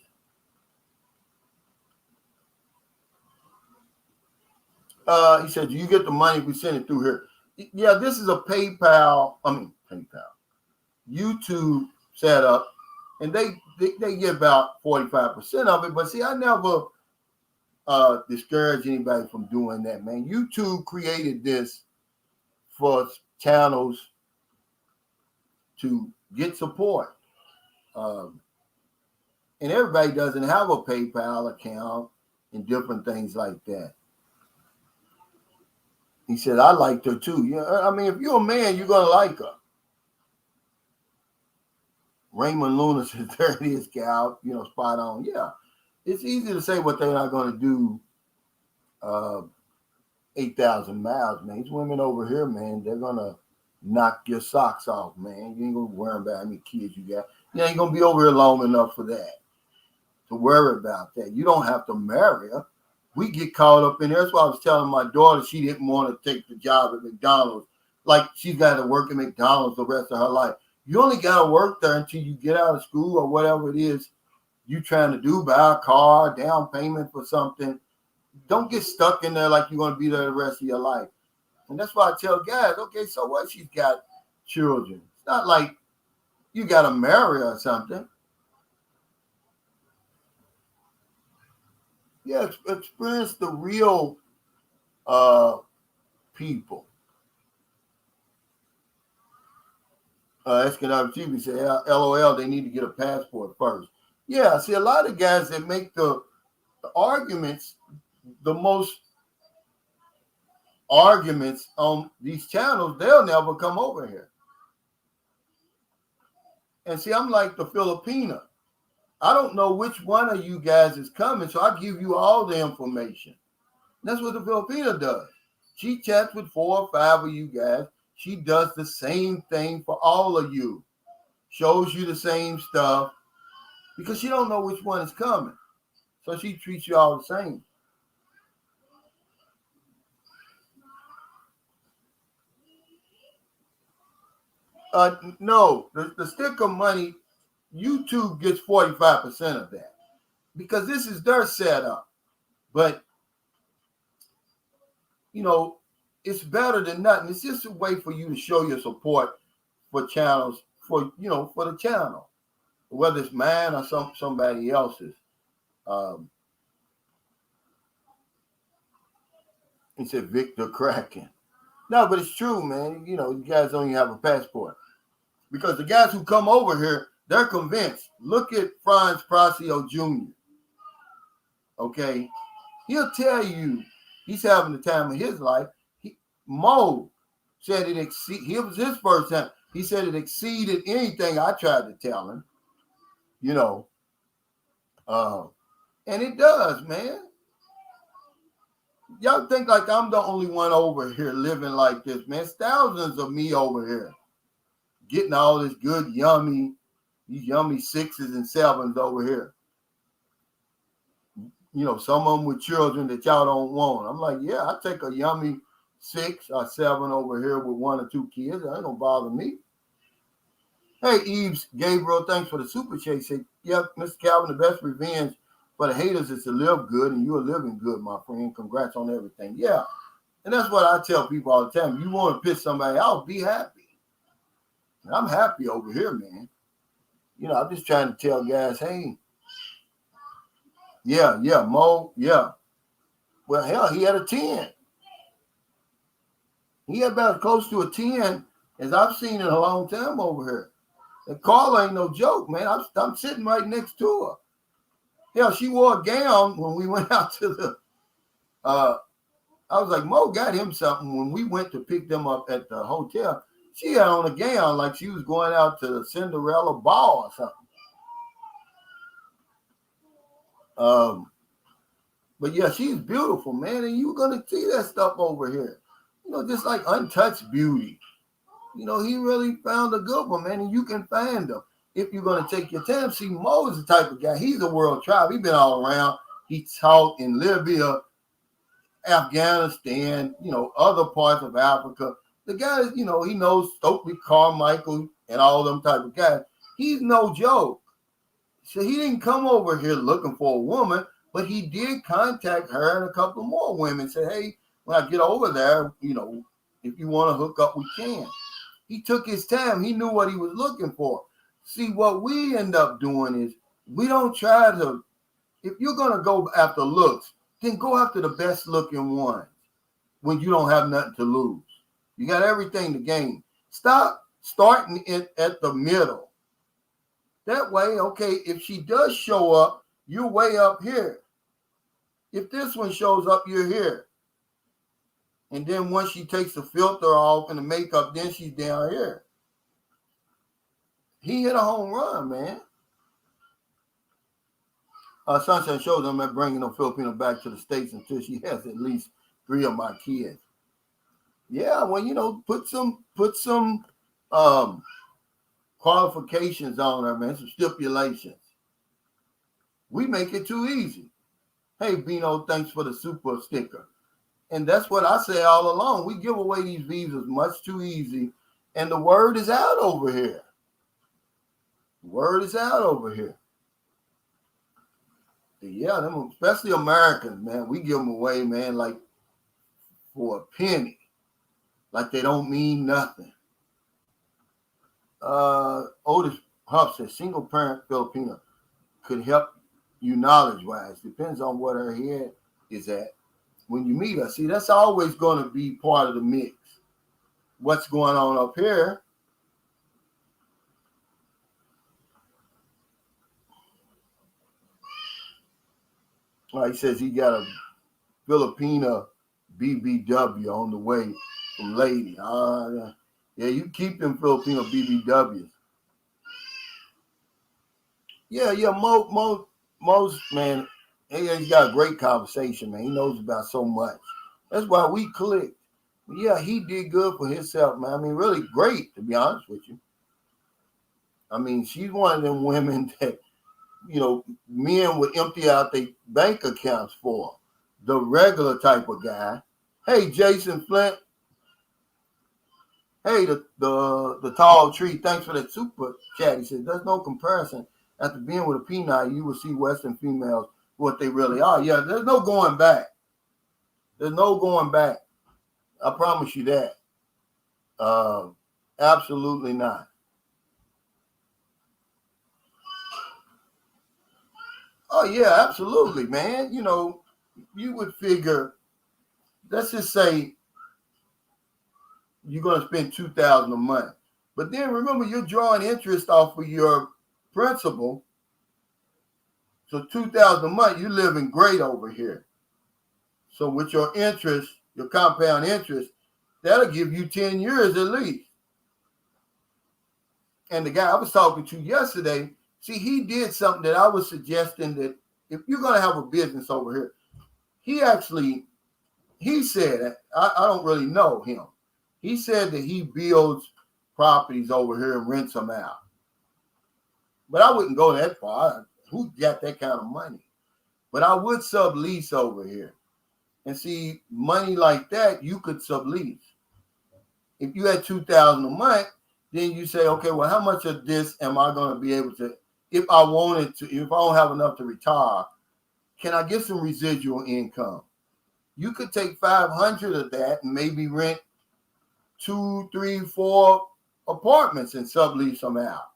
He said, do you get the money if we send it through here? Yeah, this is a PayPal, YouTube setup, and they get about 45% of it. But see, I never discourage anybody from doing that, man. YouTube created this for channels to get support. And everybody doesn't have a PayPal account and different things like that. He said, I liked her too. Yeah, I mean, if you're a man, you're going to like her. Raymond Luna says, there it is, Cal. You know, spot on. Yeah. It's easy to say what they're not going to do 8,000 miles, man. These women over here, man, they're going to knock your socks off, man. You ain't going to worry about how many kids you got. You ain't going to be over here long enough for that, to worry about that. You don't have to marry her. We get caught up in there. That's why I was telling my daughter she didn't want to take the job at McDonald's. Like she's got to work at McDonald's the rest of her life. You only got to work there until you get out of school or whatever it is you trying to do, buy a car, down payment for something. Don't get stuck in there like you're going to be there the rest of your life. And that's why I tell guys, okay, so what? She's got children. It's not like you got to marry her or something. Yeah, experience the real people. Escanaba TV said, LOL, they need to get a passport first. Yeah, see, a lot of guys that make the arguments, the most arguments on these channels, they'll never come over here. And see, I'm like the Filipina. I don't know which one of you guys is coming, so I give you all the information. That's what the Filipina does. She chats with 4 or 5 of you guys. She does the same thing for all of you. Shows you the same stuff because she don't know which one is coming. So she treats you all the same. No, the sticker money, YouTube gets 45% of that because this is their setup. But you know, it's better than nothing. It's just a way for you to show your support for channels, for the channel, whether it's mine or somebody else's. He said Victor Kraken. No, but it's true, man. You know, you guys don't even have a passport. Because the guys who come over here, they're convinced. Look at Franz Prasio Jr. Okay? He'll tell you he's having the time of his life. Mo said it was his first time. He said it exceeded anything I tried to tell him. You know. And it does, man. Y'all think like I'm the only one over here living like this, man. It's thousands of me over here getting all this good, these yummy 6s and 7s over here. You know, some of them with children that y'all don't want. I'm like, yeah, I take a yummy 6 or 7 over here with 1 or 2 kids. That ain't gonna bother me. Hey, Eves Gabriel, thanks for the super chat. Say, yeah, Mr. Calvin, the best revenge for the haters is to live good, and you're living good, my friend. Congrats on everything. Yeah, and that's what I tell people all the time. You want to piss somebody off, be happy. And I'm happy over here, man. You know, I'm just trying to tell guys, hey, yeah, Mo, yeah. Well, hell, he had a 10. He had about close to a 10 as I've seen in a long time over here. And Carla ain't no joke, man. I'm sitting right next to her. Hell, she wore a gown when we went out to the I was like, Mo got him something when we went to pick them up at the hotel. She had on a gown like she was going out to the Cinderella ball or something. But yeah, she's beautiful, man. And you're going to see that stuff over here. You know, just like untouched beauty. You know, he really found a good one, man. And you can find them if you're going to take your time. See, Mo is the type of guy. He's a world traveler. He's been all around. He taught in Libya, Afghanistan, you know, other parts of Africa. The guy, you know, he knows Stokely Carmichael and all them type of guys. He's no joke. So he didn't come over here looking for a woman, but he did contact her and a couple more women. Say, hey, when I get over there, you know, if you want to hook up, we can. He took his time. He knew what he was looking for. See, what we end up doing is we don't try to, if you're going to go after looks, then go after the best looking one when you don't have nothing to lose. You got everything to gain. Stop starting it at the middle. That way, okay, if she does show up, you're way up here. If this one shows up, you're here. And then once she takes the filter off and the makeup, then she's down here. He hit a home run, man. Sunshine shows I'm not bringing no Filipino back to the States until she has at least 3 of my kids. Yeah, well, you know, put some qualifications on her, man, some stipulations. We make it too easy. Hey, Bino, thanks for the super sticker. And that's what I say all along. We give away these visas much too easy. And the word is out over here. Word is out over here. Yeah, them, especially Americans, man. We give them away, man, like for a penny. Like they don't mean nothing. Otis Huff says single parent Filipino could help you knowledge-wise. Depends on what her head is at. When you meet her, see, that's always going to be part of the mix. What's going on up here? He says he got a Filipina BBW on the way from Lady. Yeah, you keep them Filipino BBWs. Yeah, Mo's, man, he's got a great conversation, man. He knows about so much. That's why we clicked. But yeah, he did good for himself, man. I mean, really great, to be honest with you. I mean, she's one of them women that, you know, men would empty out their bank accounts for. The regular type of guy. Hey, Jason Flint. Hey, the tall tree, thanks for that super chat. He said, there's no comparison. After being with a peanut, you will see Western females what they really are. Yeah, there's no going back. There's no going back. I promise you that. Uh, Absolutely not. Oh yeah, absolutely, man. You know, you would figure. Let's just say you're gonna spend 2,000 a month, but then remember you're drawing interest off of your principal. So 2,000 a month, you're living great over here. So with your interest, your compound interest, that'll give you 10 years at least. And the guy I was talking to yesterday, see, he did something that I was suggesting that if you're gonna have a business over here, he said, I don't really know him. He said that he builds properties over here and rents them out. But I wouldn't go that far. Who got that kind of money? But I would sublease over here. And see, money like that, you could sublease. If you had 2,000 a month, then you say, okay, well, how much of this am I going to be able to, if I wanted to, if I don't have enough to retire, can I get some residual income? You could take 500 of that and maybe rent 2, 3, 4 apartments and sublease them out.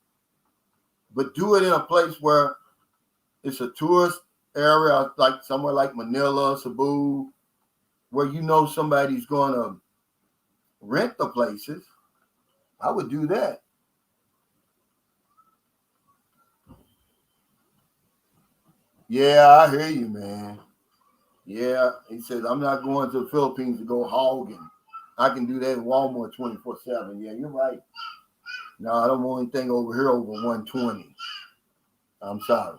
But do it in a place where it's a tourist area, like somewhere like Manila, Cebu, where you know somebody's going to rent the places. I would do that. Yeah, I hear you, man. Yeah, he says, I'm not going to the Philippines to go hogging. I can do that in Walmart 24/7. Yeah, you're right. No, I don't want anything over here over 120. I'm sorry.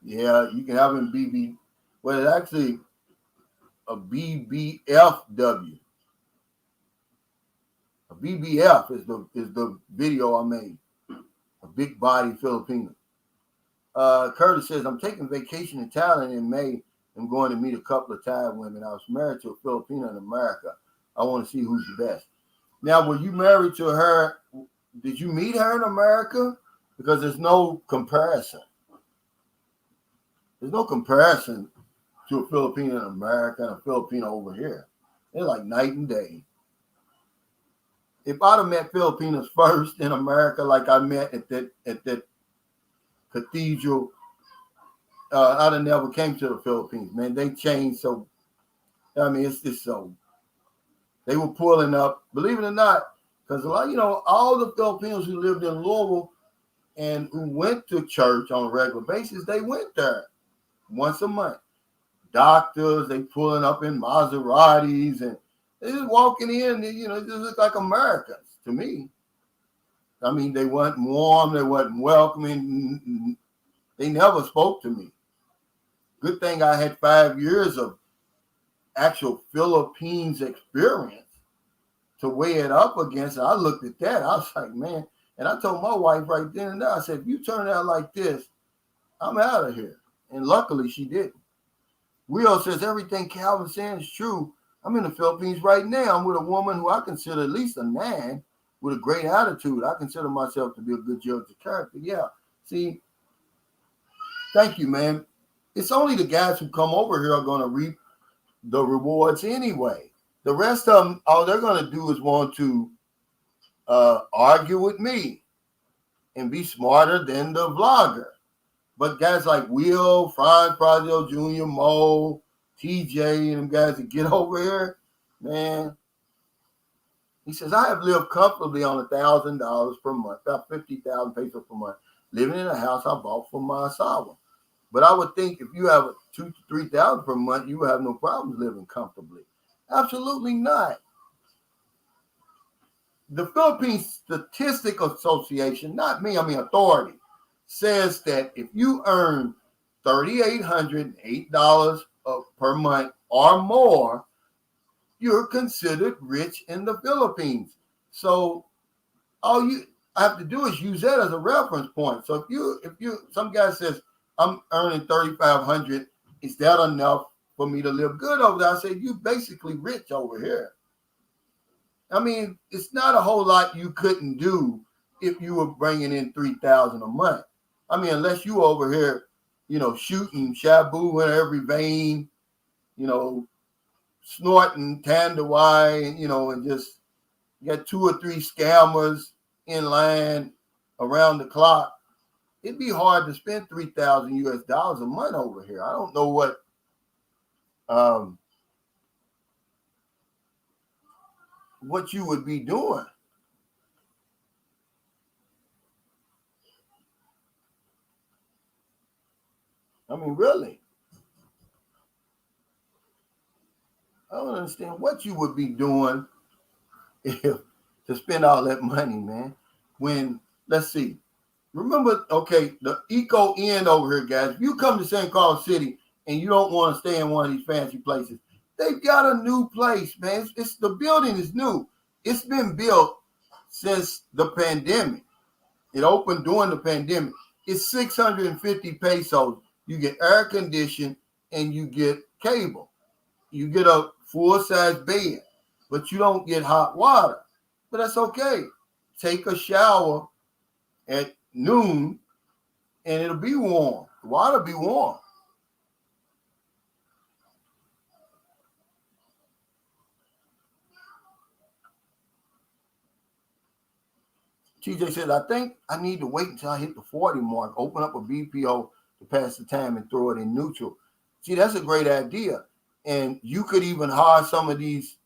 Yeah, you can have him BB. Well, it's actually a BBFW. A BBF is the video I made. A big body Filipino. Curtis says, I'm taking vacation in Thailand in May. I'm going to meet a couple of Thai women. I was married to a Filipino in America. I want to see who's the best. Now, were you married to her? Did you meet her in America? Because there's no comparison. There's no comparison to a Filipino in America and a Filipino over here. They're like night and day. If I'd have met Filipinos first in America, like I met at that cathedral, I'd have never came to the Philippines. Man, they changed so. I mean, it's just so. They were pulling up, believe it or not, because a lot, all the Filipinos who lived in Louisville and who went to church on a regular basis, they went there once a month. Doctors, they pulling up in Maseratis and they just walking in, they just look like Americans to me. I mean, they weren't warm, they weren't welcoming. They never spoke to me. Good thing I had 5 years of actual Philippines experience to weigh it up against. I looked at that. I was like, man. And I told my wife right then and there, I said, if you turn out like this, I'm out of here. And luckily she didn't. Will says everything Calvin said is true. I'm in the Philippines right now. I'm with a woman who I consider at least a man with a great attitude. I consider myself to be a good judge of character. Yeah. See, thank you, man. It's only the guys who come over here are going to reap the rewards anyway. The rest of them, all they're going to do is want to argue with me and be smarter than the vlogger. But guys like Will, Franz Brazil Jr., Mo, TJ, and them guys that get over here, man. He says, I have lived comfortably on $1,000 per month, about 50,000 pesos per month, living in a house I bought for my asylum. But I would think if you have a 2,000 to 3,000 per month, you would have no problems living comfortably. Absolutely not. The Philippine Statistical Association, not me, I mean authority, says that if you earn $3,808 per month or more, you're considered rich in the Philippines. So all you have to do is use that as a reference point. So if you some guy says I'm earning $3,500, is that enough for me to live good over there? I say you basically rich over here. I mean, it's not a whole lot you couldn't do if you were bringing in $3,000 a month. I mean, unless you over here, shooting shabu in every vein, snorting Tanduay, and just got 2 or 3 scammers in line around the clock. It'd be hard to spend $3,000 a month over here. I don't know what you would be doing. I mean, really. I don't understand what you would be doing if to spend all that money, man. When, let's see, remember, okay, the Eco Inn over here, guys. If you come to St. Carlos City and you don't want to stay in one of these fancy places, they've got a new place, man. It's the building is new. It's been built since the pandemic. It opened during the pandemic. It's 650 pesos. You get air conditioning and you get cable. You get a full-size bed, but you don't get hot water. But that's okay. Take a shower at noon and it'll be warm. The water will be warm. TJ says, I think I need to wait until I hit the 40 mark, open up a BPO to pass the time and throw it in neutral. See, that's a great idea. And you could even hire some of these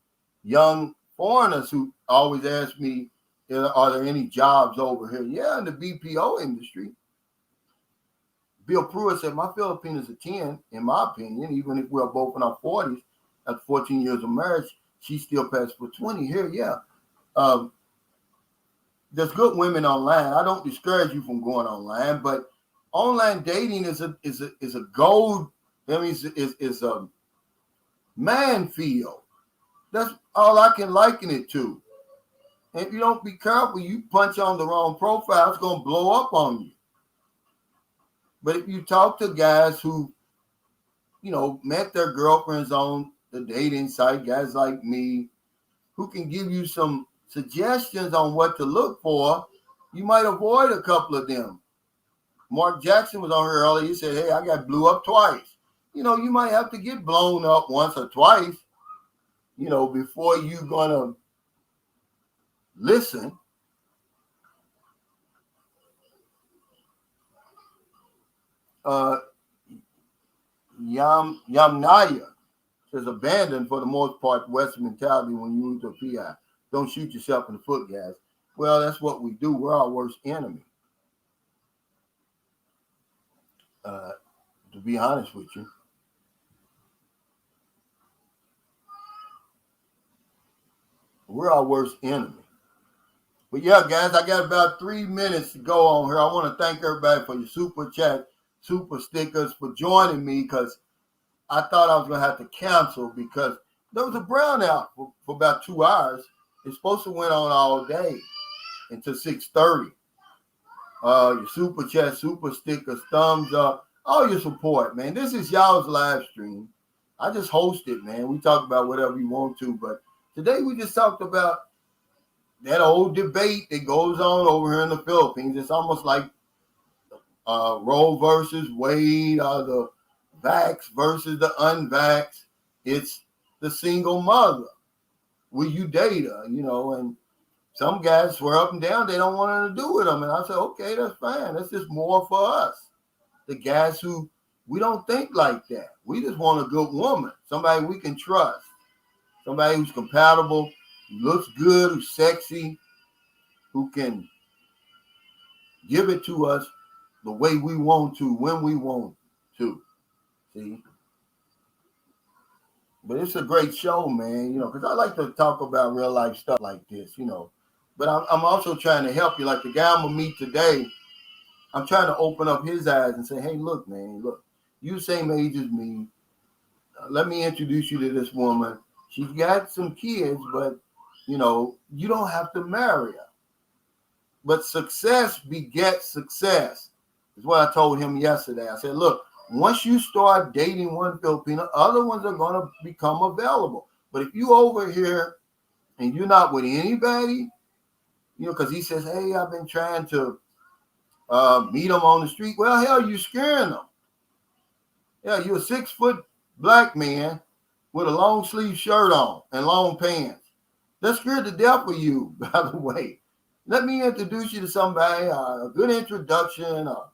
young foreigners who always ask me, are there any jobs over here? Yeah, in the BPO industry. Bill Pruitt said, my Filipinas are 10, in my opinion, even if we're both in our 40s, after 14 years of marriage, she still passed for 20 here. Yeah. There's good women online. I don't discourage you from going online, but online dating is a gold. I mean, is a minefield. That's all I can liken it to. And if you don't be careful, you punch on the wrong profile, it's going to blow up on you. But if you talk to guys who, met their girlfriends on the dating site, guys like me, who can give you some suggestions on what to look for, you might avoid a couple of them. Mark Jackson was on here earlier. He said, hey, I got blew up twice. You might have to get blown up once or twice, before you're going to listen. Yamnaya says, abandoned for the most part Western mentality when you move to a PI. Don't shoot yourself in the foot, guys. Well, that's what we do. We're our worst enemy. To be honest with you. We're our worst enemy. But yeah, guys, I got about 3 minutes to go on here. I want to thank everybody for your super chat, super stickers, for joining me, because I thought I was going to have to cancel because there was a brownout for about 2 hours. It's supposed to went on all day until 6:30. Your super chat, super stickers, thumbs up, all your support, man. This is y'all's live stream. I just host it, man. We talk about whatever you want to, but today we just talked about that old debate that goes on over here in the Philippines. It's almost like Roe versus Wade, the vax versus the unvax. It's the single mother. Will you date her? And some guys swear up and down they don't want nothing to do with them. And I said, okay, that's fine. That's just more for us. The guys who, we don't think like that. We just want a good woman, somebody we can trust, somebody who's compatible, who looks good, who's sexy, who can give it to us the way we want to, when we want to. See? But it's a great show, man, because I like to talk about real life stuff like this, But I'm also trying to help you. Like the guy I'm going to meet today, I'm trying to open up his eyes and say, hey, look, man, look, you same age as me. Let me introduce you to this woman. She's got some kids, but, you don't have to marry her. But success begets success, is what I told him yesterday. I said, look, once you start dating one Filipino, other ones are going to become available. But if you over here and you're not with anybody, you know, because he says, hey, I've been trying to meet them on the street. Well, hell, you scaring them. Yeah, you're a 6-foot black man with a long sleeve shirt on and long pants. They're scared to death of you, by the way. Let me introduce you to somebody, a good introduction or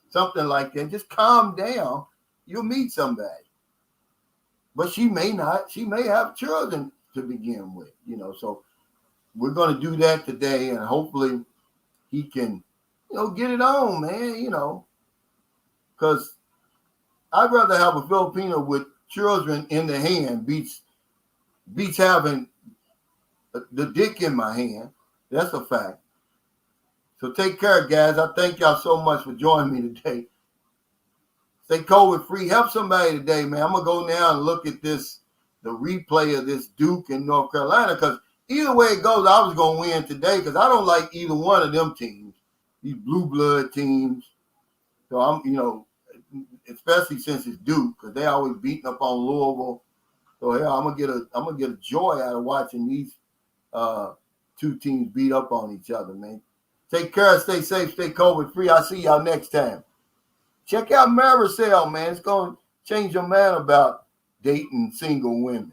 something like that. Just calm down. You'll meet somebody. But she may not. She may have children to begin with, you know. So we're going to do that today, and hopefully he can, you know, get it on, man, you know, because I'd rather have a Filipino with children in the hand beats having the dick in my hand. That's a fact. So take care, guys. I thank y'all so much for joining me today. Stay COVID free. Help somebody today, man. I'm going to go now and look at the replay of this Duke in North Carolina, because either way it goes, I was going to win today because I don't like either one of them teams, these blue blood teams. So I'm, you know, especially since it's Duke, because they always beating up on Louisville. So yeah, I'm gonna get a joy out of watching these two teams beat up on each other, man. Take care, stay safe, stay COVID free. I'll see y'all next time. Check out Marisol, man. It's gonna change your mind about dating single women.